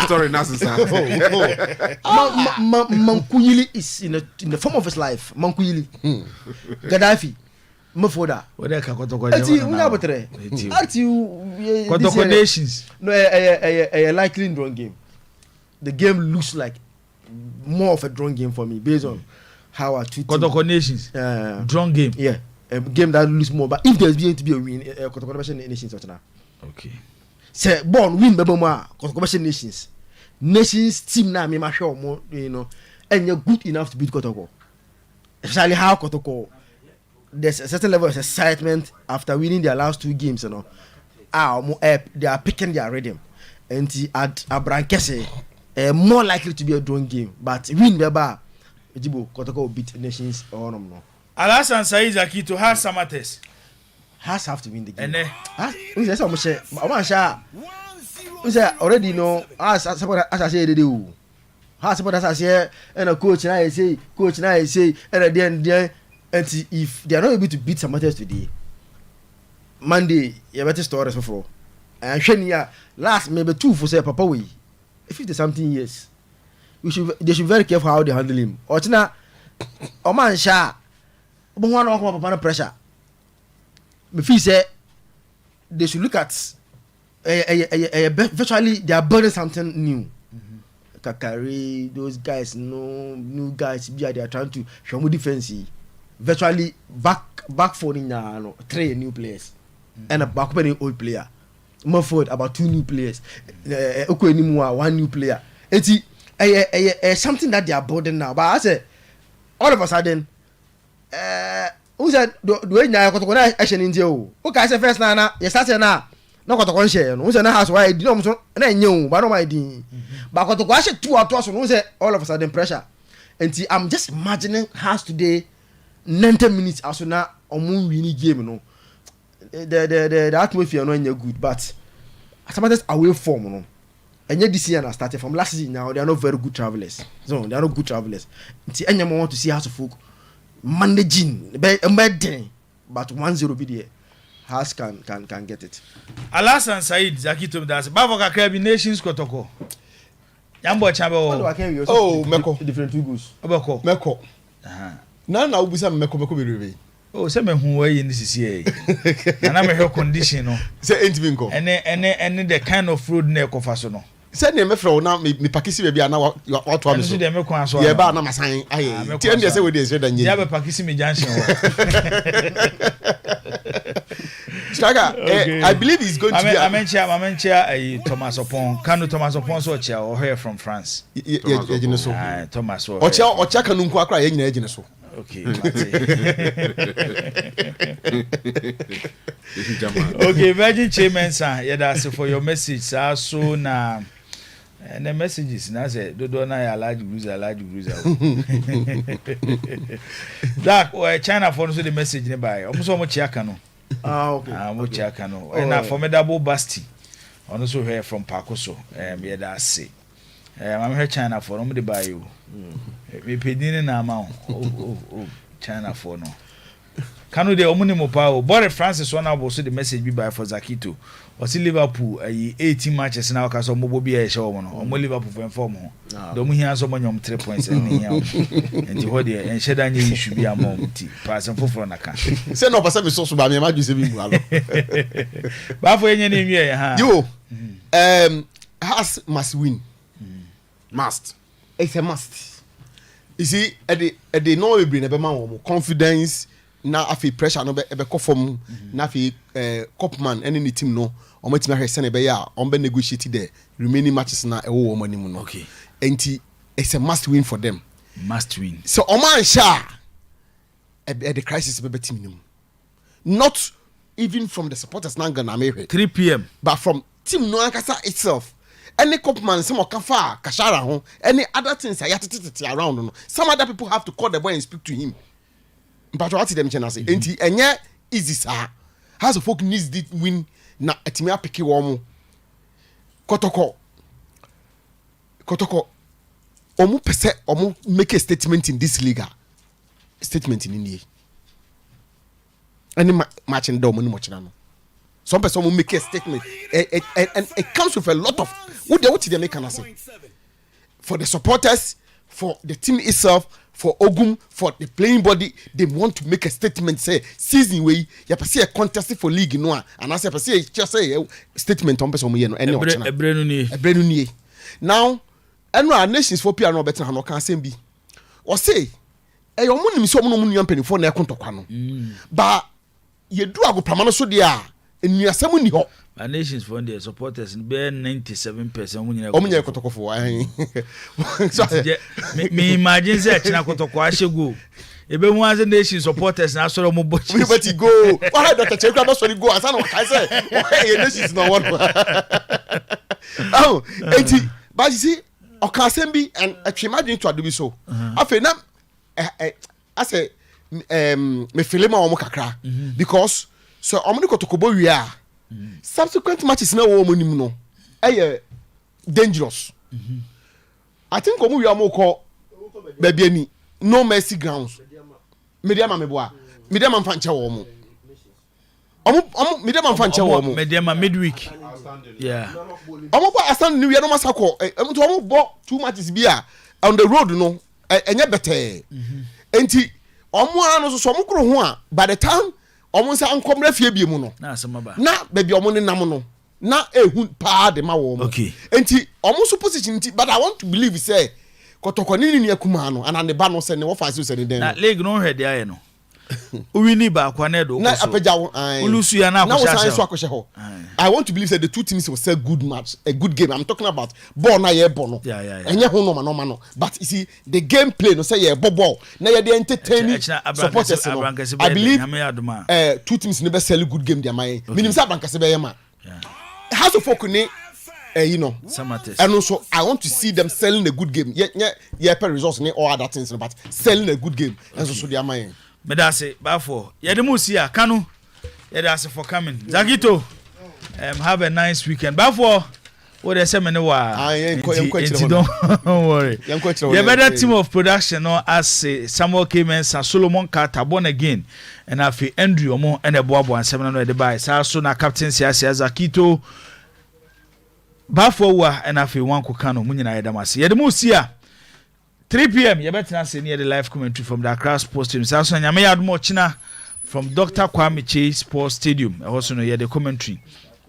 Sorry, necessary. Mankuyili is in the form of his life. Mankuyili, Gaddafi, Mafoda. What they can kotoko. Kotoko nations. No, a likely drawn game. The game looks like more of a drawn game for me based on how I treat Kotoko nations. Drawn game. Yeah, a game that looks more. But if there's going to be a win, Kotoko nations now. Okay. Say born win beboma Kotoko nations. Nations team now me show more, you know, and you're good enough to beat Kotoko. Especially how Kotoko, there's a certain level of excitement after winning their last 2 games, you know. They are picking their rhythm, and at Abrankese, more likely to be a drawn game. But win Beba, Jibo Kotoko will beat nations or no. Alasan Said Zakito has Samates. Has have to win the game. And already know as I say they do. Has support as I say and a coach and I say and at the end and if they are not able to beat Samates today, Monday you better store us before. And Shania last maybe 2 for say Papa we 50-something years. They should be very careful how they handle him. Or China Oman Sha one of pressure. Me feel say they should look at virtually they are building something new. Kakari, those guys, no new guys. They are trying to show more defense. Virtually back for no 3 new players and a back old player. Mumford about 2 new players. Okwenimwa 1 new player. It's something that they are building now. But I say all of a sudden, who said do we now Kotoko action in jail? Okay, I say first na you start now. No Kotoko share. Who say na house why did not na nyu but no my din. But Kotoko action 2 out of who say all of a sudden pressure. And I'm just imagining house today 90 minutes as na omun winning game no. The atmosphere no good, but Samates away form no. And yet this year I started from last season now they are not very good travelers. So they are not good travelers. Until anyone want to see House of Folk managing but 1-0 be there. House can get it. Alasan Said Zakito das Bavo Kakra nations Kotoko. Yambo Chabo. Oh, Meko. Different 2 goals. Obako. Meko. Na ubusa Meko be reve. Oh, say me hu way in this year. Na me her condition no. Say entimi nko. Ene the kind of road na ekofa so no. Say na me frɛ na me pakisi be bia na wa to am so. Nso de me kwan so. Ye ba na masan aye. Ti ende say we dey say da nye. Ya be pakisi me junction. Straga, I believe he's going to be Amenchia Thomas Opon. Kanu Thomas Opon so chia or here from France. Thomas Ocha kanu nko akra ye nyina agine so. Okay. Okay, Virgin Chairman sir, yeah, for your message. So na and the messages na say do na ya large bruiser. That China for no the message ne buy. Omo mo chiaka no. Okay. Mo chiaka no. And na formidable Basti. On also here from Pakoso. Yeah, that say. I'm here China for no the buy you. Me pedini na ma oh China for no. Kanu de omuni mo pa o. But Francis one also the message be by for Zakito. O si Liverpool 18 matches na ka so mo bi e show no. O mo Liverpool for inform ho. Do mo hia so mo nyom 3 points en hia. Enti ho de en sheda nye issue bi amom ti. Pass foforo na ka. Say no pass me so ba me ma ju se bi bu alo. Ba fo enye na nwie ha. Yo. Has must win. Must. It's a must. You see, at the no we bring a confidence. Na afi pressure no be form na afi copman any team no o matima hwe sene be ya on be negotiate the remaining matches na e wo mo anim no. Okay. Enti it's a must win for them. Must win. So o man sha the crisis be team nim. Not even from the supporters na Ghana me 3 p.m. but from team no ankasa itself. Any copman some okafa kashara ho any other things ayatete around no. Some other people have to call the boy and speak to him. But what them channel say enti enye easy sir. House of Folk needs this win na etimi apeke wo mo. Kotoko omu pese omu make a statement in this league statement in India any match in the omu ni mochina no some person will make a statement and it comes with a lot of what they make an say for the supporters, for the team itself, for Ogum, for the playing body. They want to make a statement say season way you see a contest for league no and I say just say a statement on person no any option a brand new now and our nations for PR no better no can say be or say e yo munim so mo no nyampen for na ekontokwa no ba ye do ago pramano so dia enuasam ni ho our nations for their supporters be 97% omunya ekotokofo ahin so me imagine say china kotoko ashego ebe mu as nation supporters na soro mo bochi we bet go why Dr. Chekwa be sori go asa no kai say why nations no one oh enti but you see okasem bi and imagine to ado bi so afa na I say me filema omo kakra because so omo kotoko wi a subsequent matches na wo mo nim no dangerous I think omo wi am ko baby ani no mercy grounds mediama meboa mediama mfanche wo mo omo mediama mfanche wo mo mediama midweek yeah omo bo asan ni wi no masako omo bo 2 matches bia on the road no enye better enti omo ano so omo kro ho a by the time omo nsa ankomra fie bie mu no na asemaba na baby omo ne nam no na ehun pa de ma wo mo enti omo so position enti but I want to believe say kotoko ni akuma no ana ne ba no se ne wo fa se ne den na league no hwede aye no uwini ba kwa na do na apeja wo ulusu ya na akosha ho I want to believe that the two teams will say good match a good game I'm talking about ball na ye ball no enye ho no ma no but you see the gameplay no say ye ball na ye dey entertaining supporters no I believe two teams never sell good game their mind minim say abankase be ye ma House of Poku ni you know and also I want to see them selling a good game yeah per results ni all other things but selling a good game and so their mind me da say bafo ye de musi a kanu ye da say for coming Zagito have a nice weekend bafo what they say me no wa don't worry you better team of production no as Samuel Clemens and Solomon Carter born again and afi Andrew omo and e boabo ansem no e de buy so na captain Siasia Zakito bafo wa and afi wanko kanu munyina ye damase ye de musi a 3 p.m. you better say near the live commentary from the Accra Sports Stadium. So nyame yadmo china from Dr. Kwame Chase Sports Stadium. Also no hear the commentary.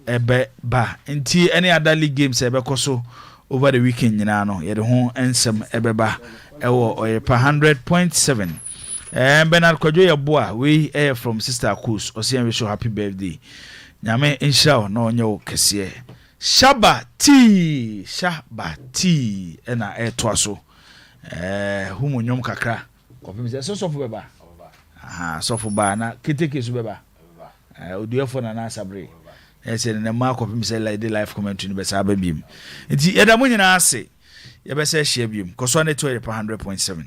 Ebe ba. Nti any other league games ebe koso over the weekend nyina no. Ye de ho ensem ebe ba. Ewo Oyerepa 100.7. Bernard Kwadwo ye boa we from Sister Akus. Osi wish you happy birthday. Nyame inshallah no onye kese. Shabati ena toaso. Humo nyom kakra kopim se so sofo beba aha sofo ba na keteke su beba odiefo na na sabre ese ne ma kopim se like the live commentary ni be sa ba biem nti yeda mo nyina ase ye be se hia biem koso na to 100.7